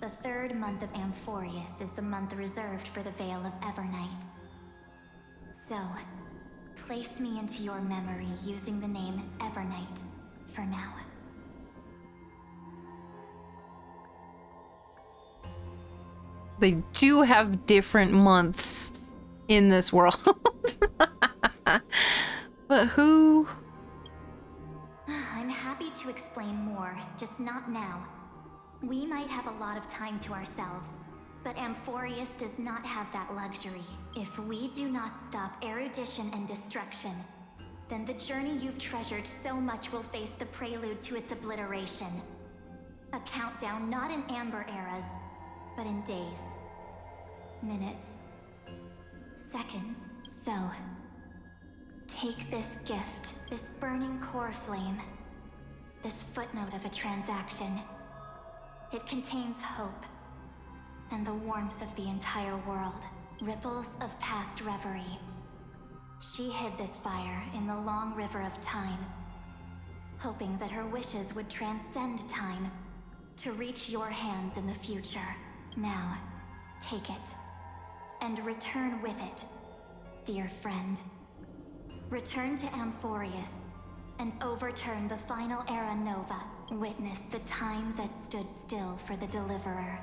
The third month of Amphoreus is the month reserved for the Veil of Evernight. So, place me into your memory using the name Evernight for now. They do have different months in this world. But who? I'm happy to explain more, just not now. We might have a lot of time to ourselves, but Amphoreus does not have that luxury. If we do not stop erudition and destruction, then the journey you've treasured so much will face the prelude to its obliteration. A countdown not in Amber eras, but in days, minutes, seconds. So, take this gift, this burning core flame, this footnote of a transaction. It contains hope, and the warmth of the entire world, ripples of past reverie. She hid this fire in the long river of time, hoping that her wishes would transcend time to reach your hands in the future. Now, take it, and return with it, dear friend. Return to Amphoreus, and overturn the final Era Nova. Witness the time that stood still for the Deliverer,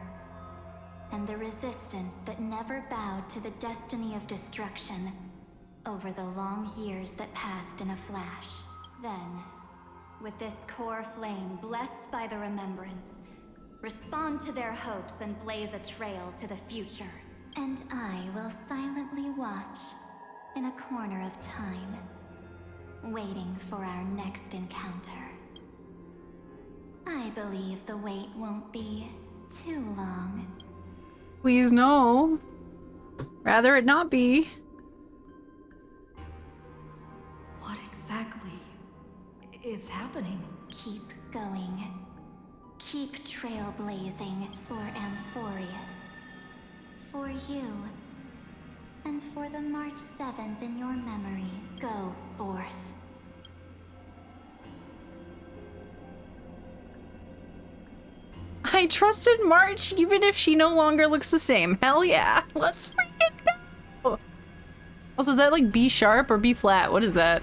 and the resistance that never bowed to the destiny of destruction over the long years that passed in a flash. Then, with this core flame blessed by the remembrance, respond to their hopes and blaze a trail to the future. And I will silently watch in a corner of time, waiting for our next encounter. I believe the wait won't be too long. Please no. Rather it not be. What exactly is happening? Keep going. Keep trailblazing for Amphoreus. For you. And for the March 7th in your memories. Go forth. I trusted March even if she no longer looks the same. Hell yeah. Let's freaking go. Also, is that like B sharp or B flat? What is that?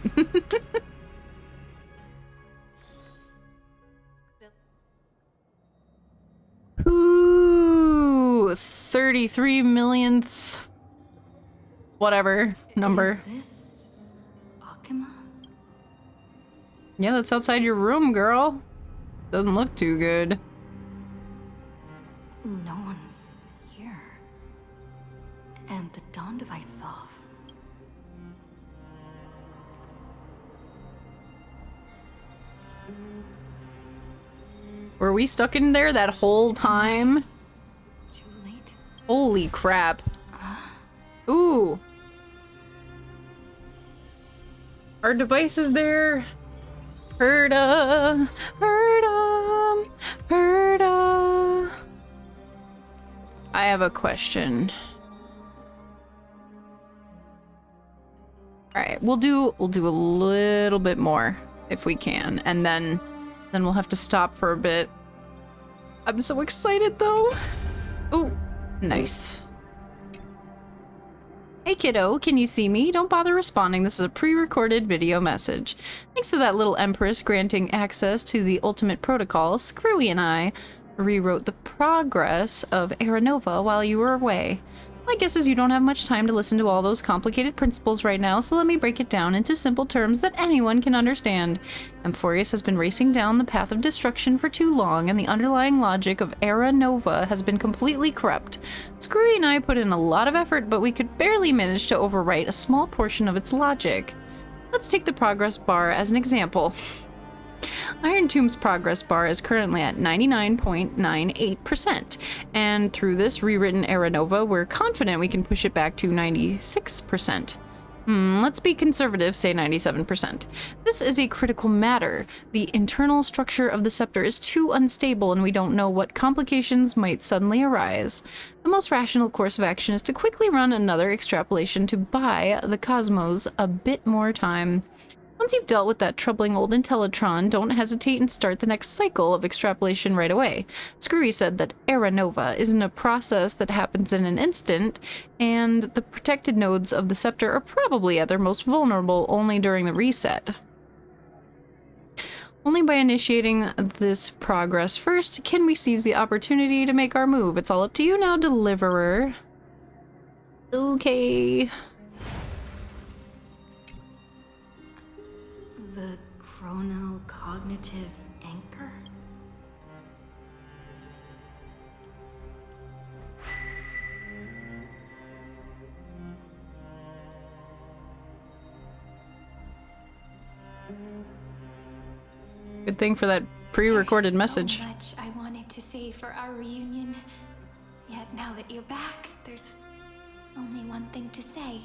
Ooh, 33 millionth whatever number. Is this Akima? Yeah, that's outside your room, girl. Doesn't look too good. No one's here. And the dawn device off. Were we stuck in there that whole time? Too late. Holy crap. Ooh. Our device is there. Herda. Herda. Herda. I have a question. All right, we'll do a little bit more if we can, and then we'll have to stop for a bit. I'm so excited though. Oh, nice. Hey kiddo, can you see me? Don't bother responding. This is a pre-recorded video message. Thanks to that little Empress granting access to the ultimate protocol, Screwy and I rewrote the progress of Era Nova while you were away. My guess is you don't have much time to listen to all those complicated principles right now, so let me break it down into simple terms that anyone can understand. Amphoreus has been racing down the path of destruction for too long, and the underlying logic of Era Nova has been completely corrupt. Screwy and I put in a lot of effort, but we could barely manage to overwrite a small portion of its logic. Let's take the progress bar as an example. Iron Tomb's progress bar is currently at 99.98%, and through this rewritten Era Nova, we're confident we can push it back to 96%. Let's be conservative, say 97%. This is a critical matter. The internal structure of the scepter is too unstable, and we don't know what complications might suddenly arise. The most rational course of action is to quickly run another extrapolation to buy the cosmos a bit more time. Once you've dealt with that troubling old Intellitron, don't hesitate and start the next cycle of extrapolation right away. Screwy said that Era Nova isn't a process that happens in an instant, and the protected nodes of the scepter are probably at their most vulnerable only during the reset. Only by initiating this progress first can we seize the opportunity to make our move. It's all up to you now, Deliverer. Okay. The chrono-cognitive anchor? Good thing for that pre-recorded message. So much I wanted to say for our reunion. Yet now that you're back, there's only one thing to say.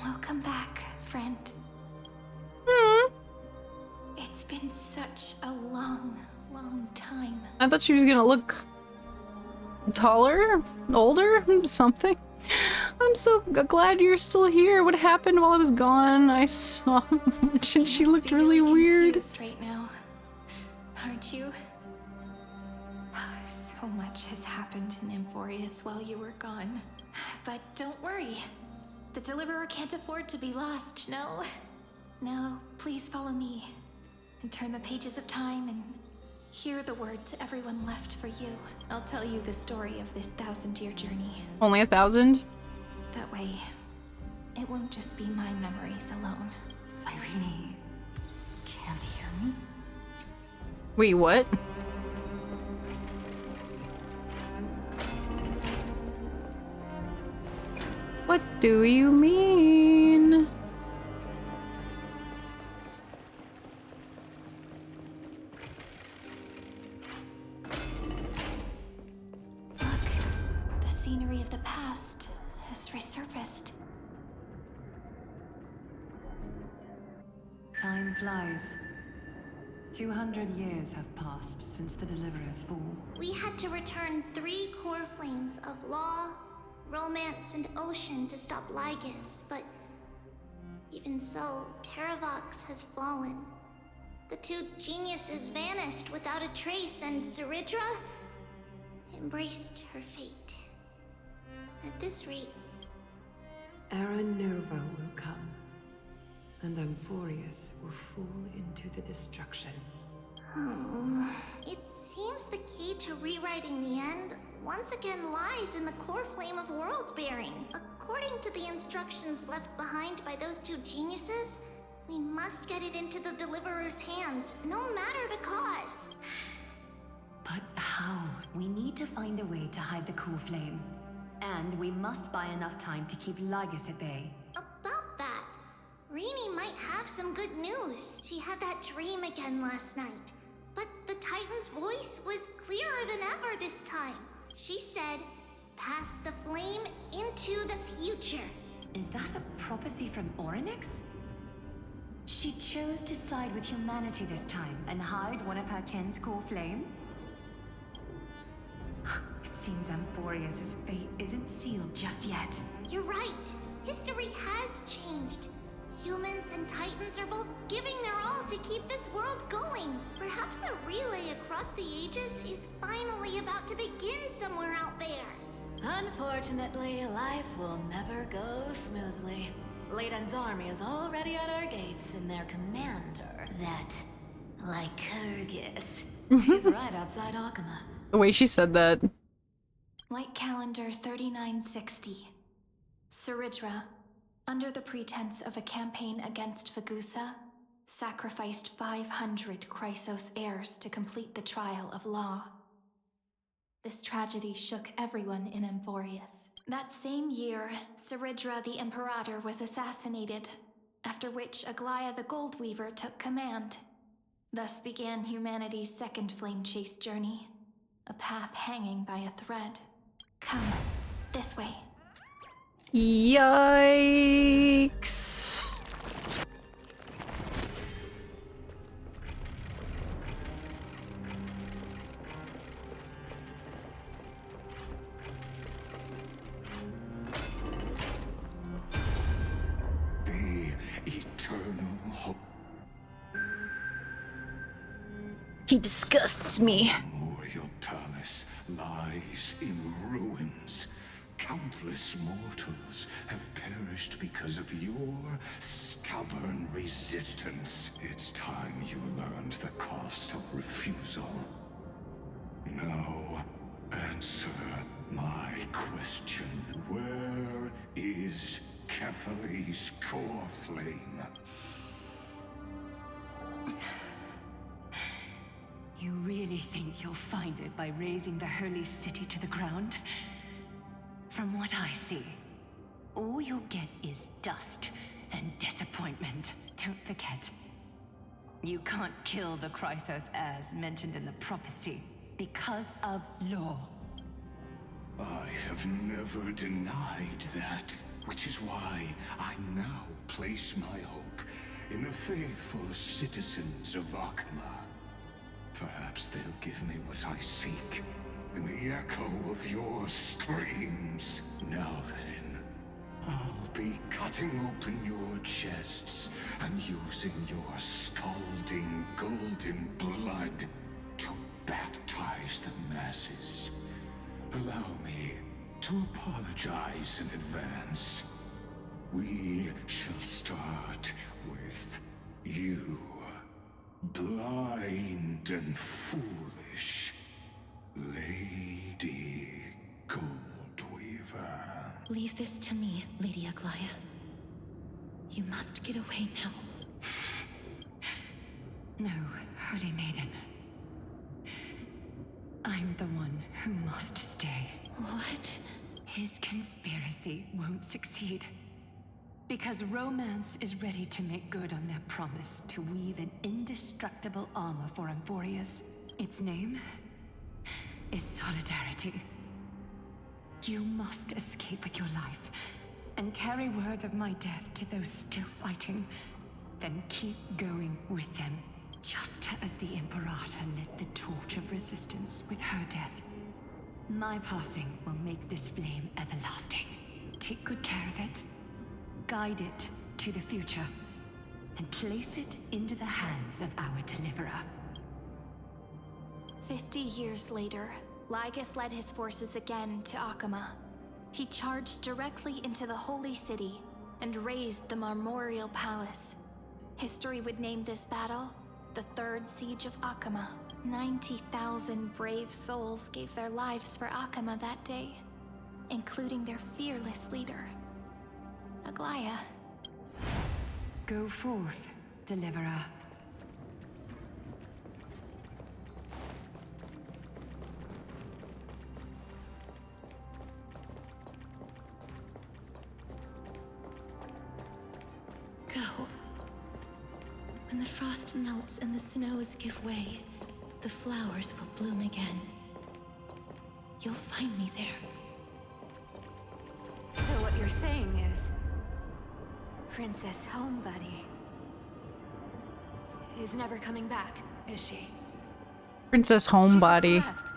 Welcome back, friend. It's been such a long, long time. I thought she was gonna look taller, older, something. I'm so glad you're still here. What happened while I was gone? I saw she looked really weird. Right now, aren't you? So much has happened in Amphoreus while you were gone. But don't worry. The Deliverer can't afford to be lost, no? Now, please follow me and turn the pages of time and hear the words everyone left for you. I'll tell you the story of this 1,000-year journey. Only 1,000? That way, it won't just be my memories alone. Cyrene can't hear me? Wait, what? What do you mean? The scenery of the past has resurfaced. Time flies. 200 years have passed since the Deliverer's fall. We had to return 3 core flames of law, romance, and ocean to stop Lygus, but even so, Terravox has fallen. The 2 geniuses vanished without a trace, and Zeridra embraced her fate. At this rate, Era Nova will come, and Amphoreus will fall into the destruction. It seems the key to rewriting the end once again lies in the core flame of world bearing. According to the instructions left behind by those 2 geniuses, we must get it into the Deliverer's hands, no matter the cost. But how? We need to find a way to hide the cool flame. And we must buy enough time to keep Lygus at bay. About that, Rini might have some good news. She had that dream again last night. But the Titan's voice was clearer than ever this time. She said, pass the flame into the future. Is that a prophecy from Orynyx? She chose to side with humanity this time and hide one of her kin's cool flame? It seems Amphoreus' fate isn't sealed just yet. You're right. History has changed. Humans and Titans are both giving their all to keep this world going. Perhaps a relay across the ages is finally about to begin somewhere out there. Unfortunately, life will never go smoothly. Leiden's army is already at our gates, and their commander, that Lycurgus, he's right outside Akama. The way she said that. Light calendar 3960. Zeridra, under the pretense of a campaign against Fagusa, sacrificed 500 Chrysos heirs to complete the trial of law. This tragedy shook everyone in Amphoreus. That same year, Zeridra the Imperator was assassinated, after which Aglaya the Goldweaver took command. Thus began humanity's second flame chase journey, a path hanging by a thread. Come, this way. Yikes. The eternal hope. He disgusts me. Memorial Palace lies in ruins. Countless mortals have perished because of your stubborn resistance. It's time you learned the cost of refusal. Now, answer my question. Where is Kephali's core flame? You really think you'll find it by razing the holy city to the ground? From what I see, all you'll get is dust and disappointment. Don't forget, you can't kill the Chrysos heirs mentioned in the prophecy because of law. I have never denied that, which is why I now place my hope in the faithful citizens of Akama. Perhaps they'll give me what I seek. in the echo of your screams. Now then, I'll be cutting open your chests and using your scalding golden blood to baptize the masses. Allow me to apologize in advance. We shall start with you, blind and foolish Lady Goldweaver. Leave this to me, Lady Aglaya. You must get away now. No, Holy Maiden. I'm the one who must stay. What? His conspiracy won't succeed. Because Romance is ready to make good on their promise to weave an indestructible armor for Amphoreus. Its name is Solidarity. You must escape with your life and carry word of my death to those still fighting. Then keep going with them, just as the Imperator lit the torch of resistance with her death. My passing will make this flame everlasting. Take good care of it, guide it to the future, and place it into the hands of our deliverer. 50 years later, Lygus led his forces again to Akama. He charged directly into the Holy City and razed the Marmorial Palace. History would name this battle the Third Siege of Akama. 90,000 brave souls gave their lives for Akama that day, including their fearless leader, Aglaya. Go forth, deliverer. Go. When the frost melts and the snows give way, the flowers will bloom again. You'll find me there. So what you're saying is, Princess Homebuddy is never coming back, is she? Princess Homebody. Left.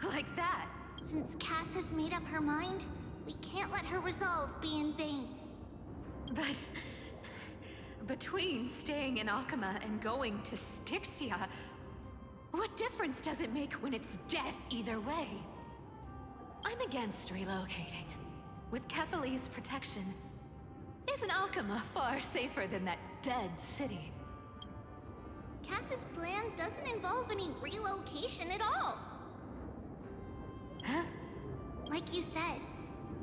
Like that. Since Cass has made up her mind, we can't let her resolve be in vain. But between staying in Akama and going to Styxia, what difference does it make when it's death either way? I'm against relocating. With Kefali's protection, isn't Akama far safer than that dead city? Cass's plan doesn't involve any relocation at all. Huh? Like you said,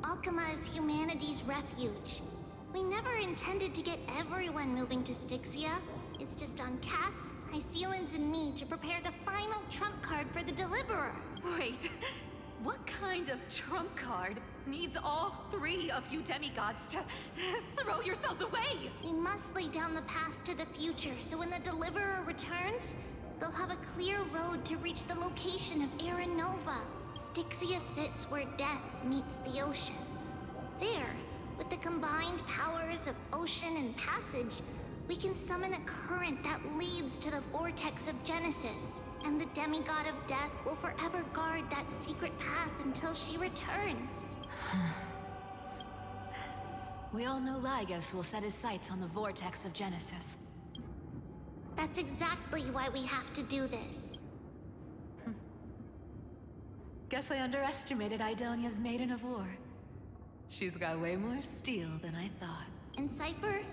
Akama is humanity's refuge. We never intended to get everyone moving to Styxia. It's just on Cass, Hycealans, and me to prepare the final trump card for the Deliverer. Wait, what kind of trump card needs all three of you demigods to throw yourselves away? We must lay down the path to the future, so when the Deliverer returns, they'll have a clear road to reach the location of Aaron Nova. Styxia sits where death meets the ocean. There, with the combined powers of ocean and passage, we can summon a current that leads to the vortex of Genesis. And the demigod of death will forever guard that secret path until she returns. We all know Lygus will set his sights on the vortex of Genesis. That's exactly why we have to do this. Guess I underestimated Idonia's Maiden of War. She's got way more steel than I thought. And Cypher,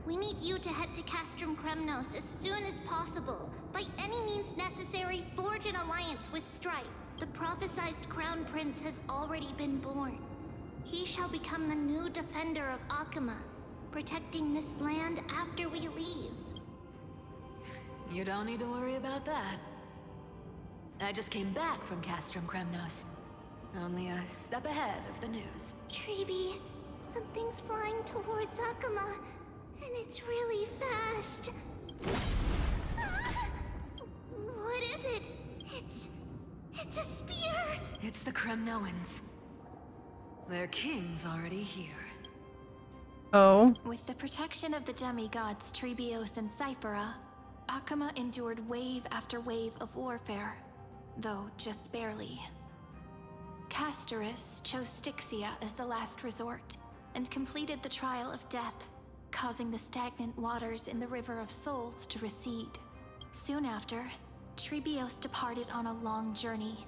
we need you to head to Castrum Kremnos as soon as possible. By any means necessary, forge an alliance with Strife. The prophesized Crown Prince has already been born. He shall become the new defender of Akama, protecting this land after we leave. You don't need to worry about that. I just came back from Castrum Kremnos. Only a step ahead of the news. Treeby, something's flying towards Akama, and it's really fast. What is it? It's a spear! It's the Kremnoans. Their king's already here. Oh. With the protection of the demigods Trebios and Cyphera, Akama endured wave after wave of warfare, though just barely. Castorus chose Styxia as the last resort and completed the trial of death, causing the stagnant waters in the River of Souls to recede. Soon after, Trebios departed on a long journey.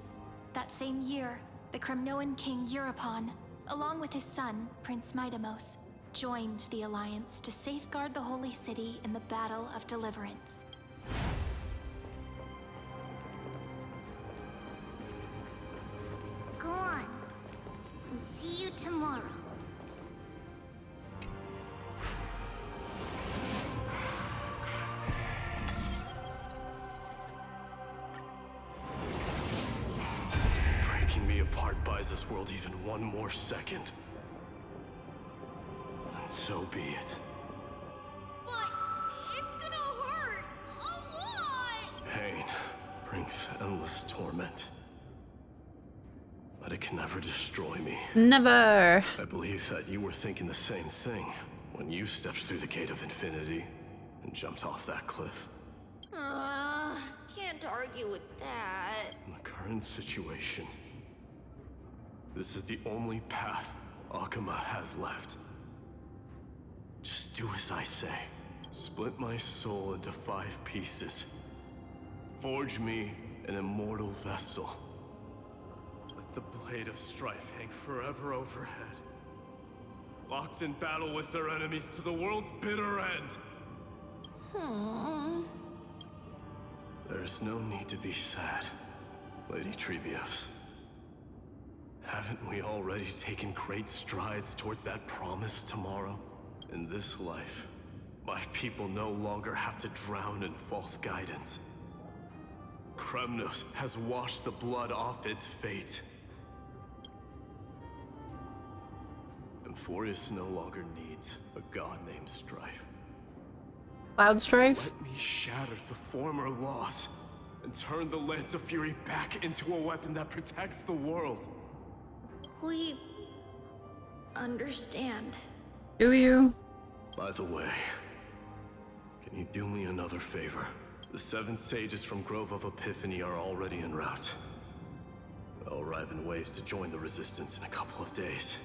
That same year, the Kremnoan king Euripon, along with his son, Prince Midamos, joined the Alliance to safeguard the Holy City in the Battle of Deliverance. Go on. And see you tomorrow. Breaking me apart buys this world even one more second. And so be it. But it's gonna hurt a lot! Pain brings endless torment. But it can never destroy me. Never. I believe that you were thinking the same thing when you stepped through the gate of infinity and jumped off that cliff. Can't argue with that. In the current situation, this is the only path Akuma has left. Just do as I say. Split my soul into 5 pieces. Forge me an immortal vessel. Let the blade of strife hang forever overhead. Locked in battle with their enemies to the world's bitter end. There's no need to be sad, Lady Trebios. Haven't we already taken great strides towards that promised tomorrow? In this life, my people no longer have to drown in false guidance. Kremnos has washed the blood off its fate. Amphoreus no longer needs a god named Strife. Cloud Strife? Let me shatter the former laws and turn the Lance of Fury back into a weapon that protects the world. We understand. Do you? By the way, can you do me another favor? The 7 sages from Grove of Epiphany are already en route. They'll arrive in waves to join the resistance in a couple of days.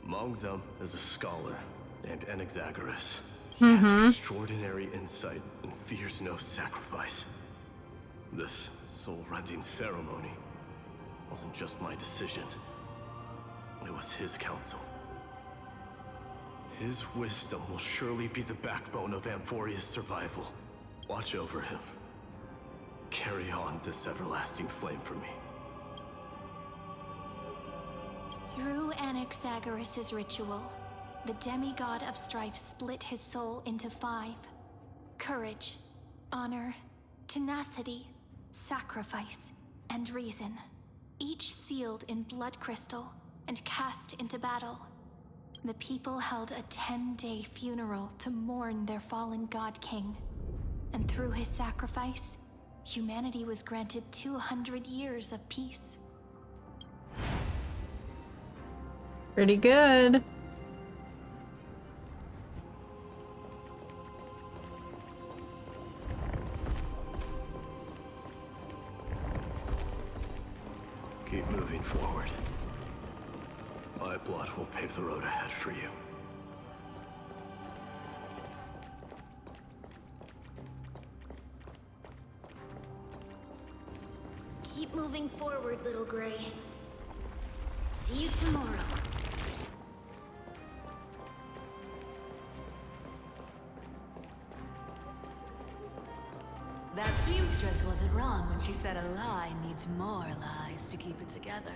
Among them is a scholar named Anaxagoras. He has extraordinary insight and fears no sacrifice. This soul-rending ceremony wasn't just my decision. It was his counsel. His wisdom will surely be the backbone of Amphoreus' survival. Watch over him. Carry on this everlasting flame for me. Through Anaxagoras' ritual, the demigod of strife split his soul into 5. Courage, honor, tenacity, sacrifice, and reason. Each sealed in blood crystal and cast into battle. The people held a 10-day funeral to mourn their fallen god king. And through his sacrifice, humanity was granted 200 years of peace. Pretty good. Keep moving forward. My blood will pave the road ahead for you. Keep moving forward, little Gray. See you tomorrow. That seamstress wasn't wrong when she said a lie needs more lies to keep it together.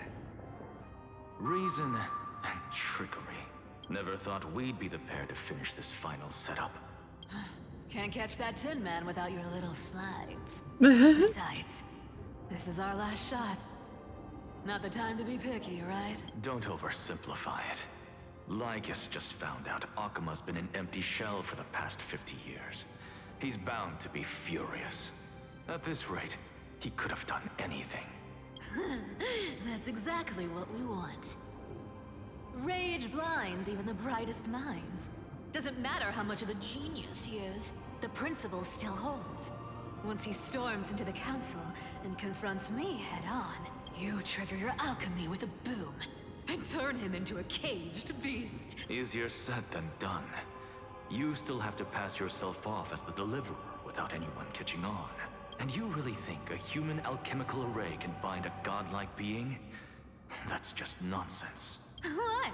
Reason and trickery. Never thought we'd be the pair to finish this final setup. Can't catch that Tin Man without your little slides. Besides, this is our last shot. Not the time to be picky, right? Don't oversimplify it. Lycus just found out Akuma's been an empty shell for the past 50 years. He's bound to be furious. At this rate, he could have done anything. That's exactly what we want. Rage blinds even the brightest minds. Doesn't matter how much of a genius he is, the principle still holds. Once he storms into the council and confronts me head on, You trigger your alchemy with a boom and turn him into a caged beast. Easier said than done. You still have to pass yourself off as the deliverer without anyone catching on. And you really think a human alchemical array can bind a godlike being? That's just nonsense. What?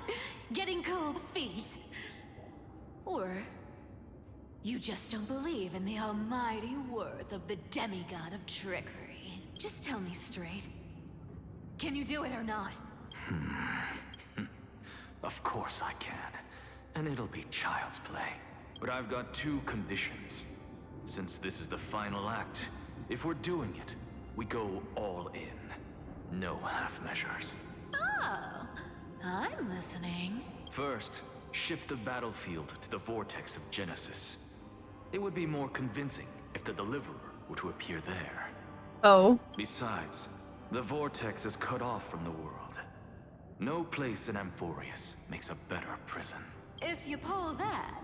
Getting cold feet? Or you just don't believe in the almighty worth of the demigod of trickery? Just tell me straight. Can you do it or not? Of course I can. And it'll be child's play. But I've got two conditions. Since this is the final act, if we're doing it, we go all in. No half measures. Oh, I'm listening. First, shift the battlefield to the vortex of Genesis. It would be more convincing if the deliverer were to appear there. Oh. Besides, the vortex is cut off from the world. No place in Amphoreus makes a better prison. If you pull that,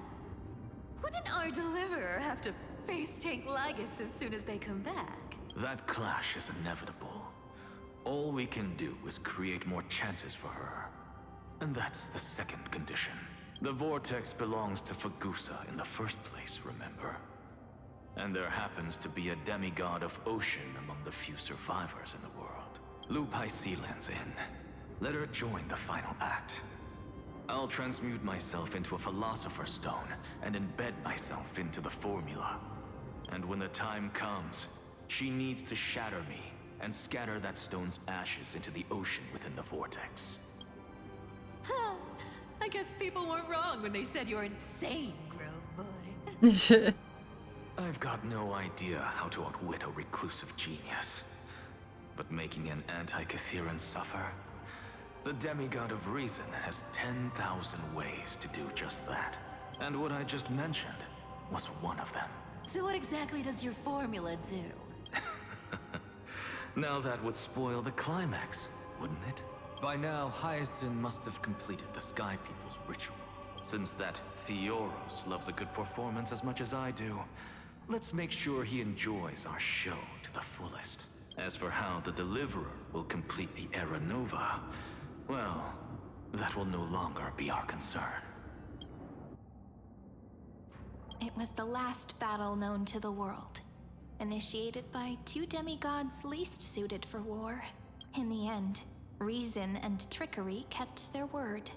wouldn't our deliverer have to face tank Lygus as soon as they come back? That clash is inevitable. All we can do is create more chances for her. And that's the second condition. The vortex belongs to Fagusa in the first place, remember? And there happens to be a demigod of ocean among the few survivors in the world. Loop Hysealand's in. Let her join the final act. I'll transmute myself into a philosopher's stone and embed myself into the formula. And when the time comes, she needs to shatter me and scatter that stone's ashes into the ocean within the vortex. Huh. I guess people weren't wrong when they said you're insane, Grove Boy. I've got no idea how to outwit a reclusive genius. But making an anti-Catheran suffer? The demigod of reason has 10,000 ways to do just that. And what I just mentioned was one of them. So what exactly does your formula do? Now that would spoil the climax, wouldn't it? By now, Hyacinth must have completed the Sky People's ritual. Since that Theoros loves a good performance as much as I do, let's make sure he enjoys our show to the fullest. As for how the Deliverer will complete the Era Nova, well, that will no longer be our concern. It was the last battle known to the world, initiated by two demigods least suited for war. In the end, reason and trickery kept their word.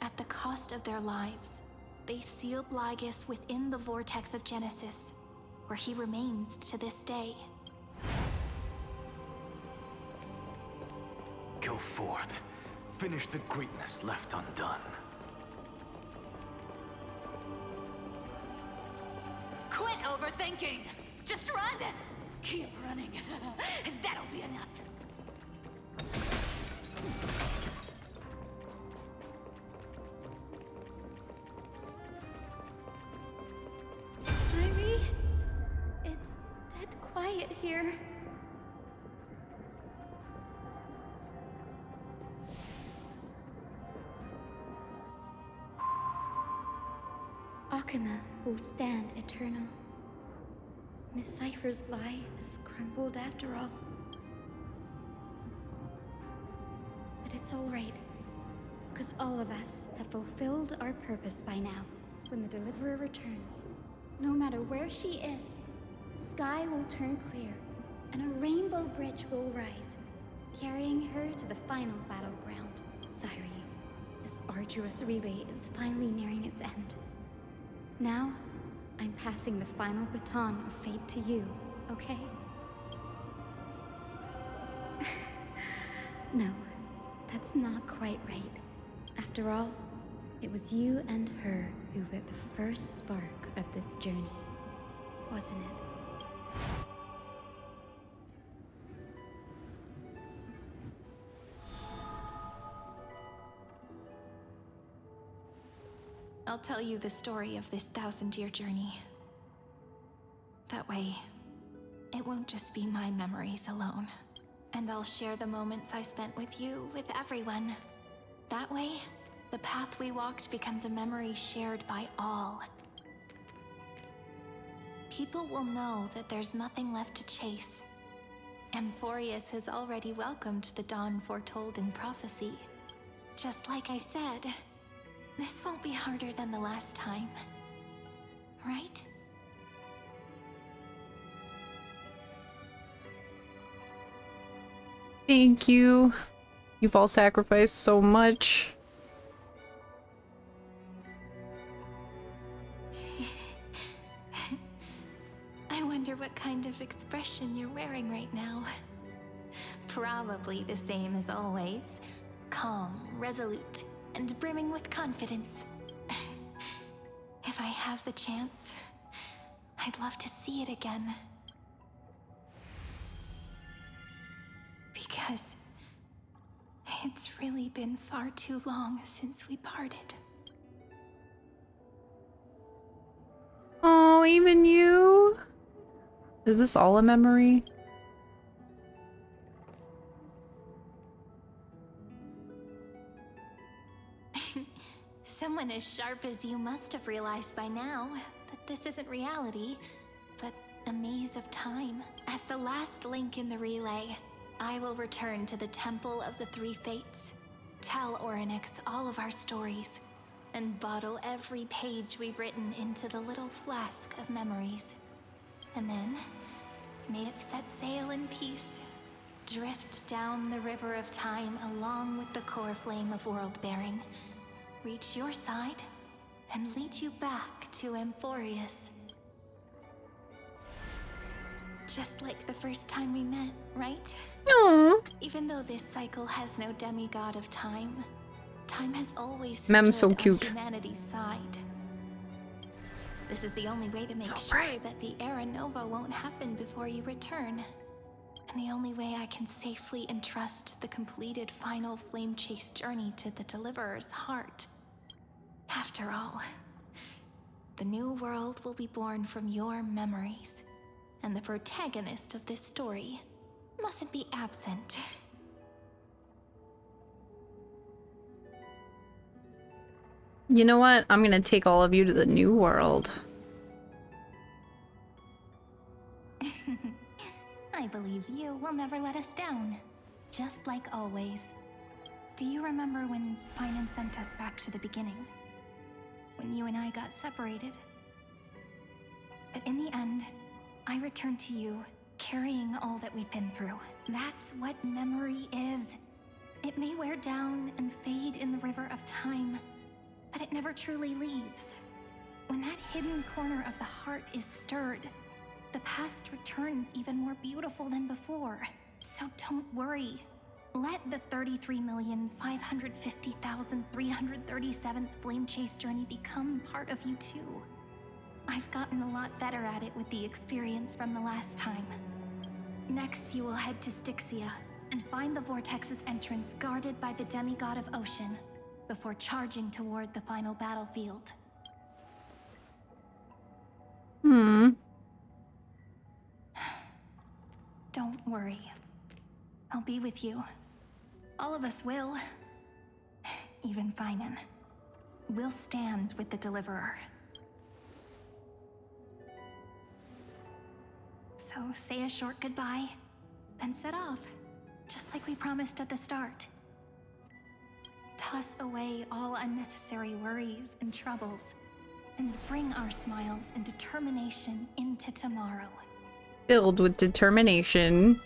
At the cost of their lives, they sealed Lygus within the vortex of Genesis, where he remains to this day. Go forth. Finish the greatness left undone. Quit overthinking! Just run! Keep running. That'll be enough. Ivy? It's dead quiet here. Akuma will stand eternal. Miss Cypher's lie is crumbled after all. But it's all right, because all of us have fulfilled our purpose by now. When the Deliverer returns, no matter where she is, sky will turn clear, and a rainbow bridge will rise, carrying her to the final battleground, Cyrene. This arduous relay is finally nearing its end. Now, I'm passing the final baton of fate to you, okay? No, that's not quite right. After all, it was you and her who lit the first spark of this journey, wasn't it? I'll tell you the story of this 1,000-year journey. That way, it won't just be my memories alone. And I'll share the moments I spent with you with everyone. That way, the path we walked becomes a memory shared by all. People will know that there's nothing left to chase. Amphoreus has already welcomed the dawn foretold in prophecy. Just like I said, this won't be harder than the last time. Right? Thank you. You've all sacrificed so much. I wonder what kind of expression you're wearing right now. Probably the same as always. Calm, resolute, and brimming with confidence. If I have the chance, I'd love to see it again. Because it's really been far too long since we parted. Oh, even you? Is this all a memory? Someone as sharp as you must have realized by now that this isn't reality, but a maze of time. As the last link in the relay, I will return to the Temple of the Three Fates, tell Orynyx all of our stories, and bottle every page we've written into the little flask of memories. And then, may it set sail in peace, drift down the river of time along with the core flame of world-bearing, reach your side, and lead you back to Amphoreus. Just like the first time we met, right? Aww. Even though this cycle has no demigod of time, time has always Mem's so stood cute. on humanity's side. This is the only way to make sure that the Era Nova won't happen before you return. And the only way I can safely entrust the completed final flame chase journey to the Deliverer's heart. After all, the new world will be born from your memories, and the protagonist of this story mustn't be absent. You know what? I'm gonna take all of you to the new world. I believe you will never let us down, just like always. Do you remember when Finance sent us back to the beginning? When you and I got separated? But in the end, I returned to you, carrying all that we've been through. That's what memory is. It may wear down and fade in the river of time, but it never truly leaves. When that hidden corner of the heart is stirred, the past returns even more beautiful than before. So don't worry. Let the 33,550,337th Flame Chase journey become part of you too. I've gotten a lot better at it with the experience from the last time. Next, you will head to Styxia and find the Vortex's entrance guarded by the demigod of ocean before charging toward the final battlefield. Don't worry. I'll be with you. All of us will. Even Finan. We'll stand with the Deliverer. So say a short goodbye, then set off, just like we promised at the start. Toss away all unnecessary worries and troubles, and bring our smiles and determination into tomorrow. Filled with determination.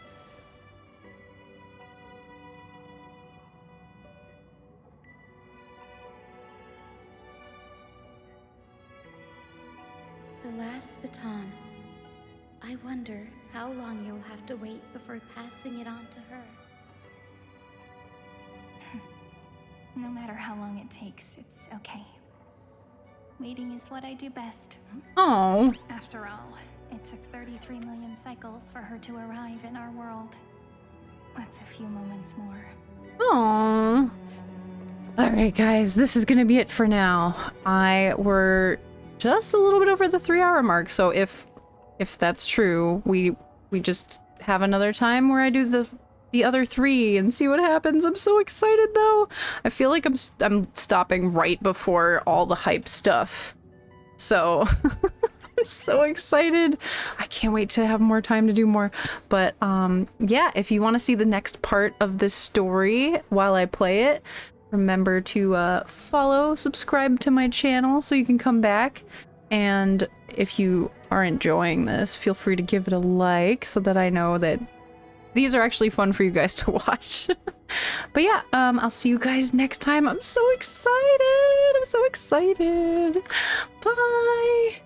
The last baton. I wonder how long you'll have to wait before passing it on to her. No matter how long it takes, it's okay. Waiting is what I do best. Oh. After all, it took 33 million cycles for her to arrive in our world. What's a few moments more? Aww. Alright guys, this is gonna be it for now. We're just a little bit over the 3-hour mark, so if that's true, we just have another time where I do the other 3 and see what happens. I'm so excited though. I feel like I'm stopping right before all the hype stuff. So I'm I'm so excited. I can't wait to have more time to do more. But yeah, if you want to see the next part of this story while I play it, remember to follow, subscribe to my channel so you can come back. And if you are enjoying this, feel free to give it a like so that I know that these are actually fun for you guys to watch. But yeah, I'll see you guys next time. I'm so excited. I'm so excited. Bye.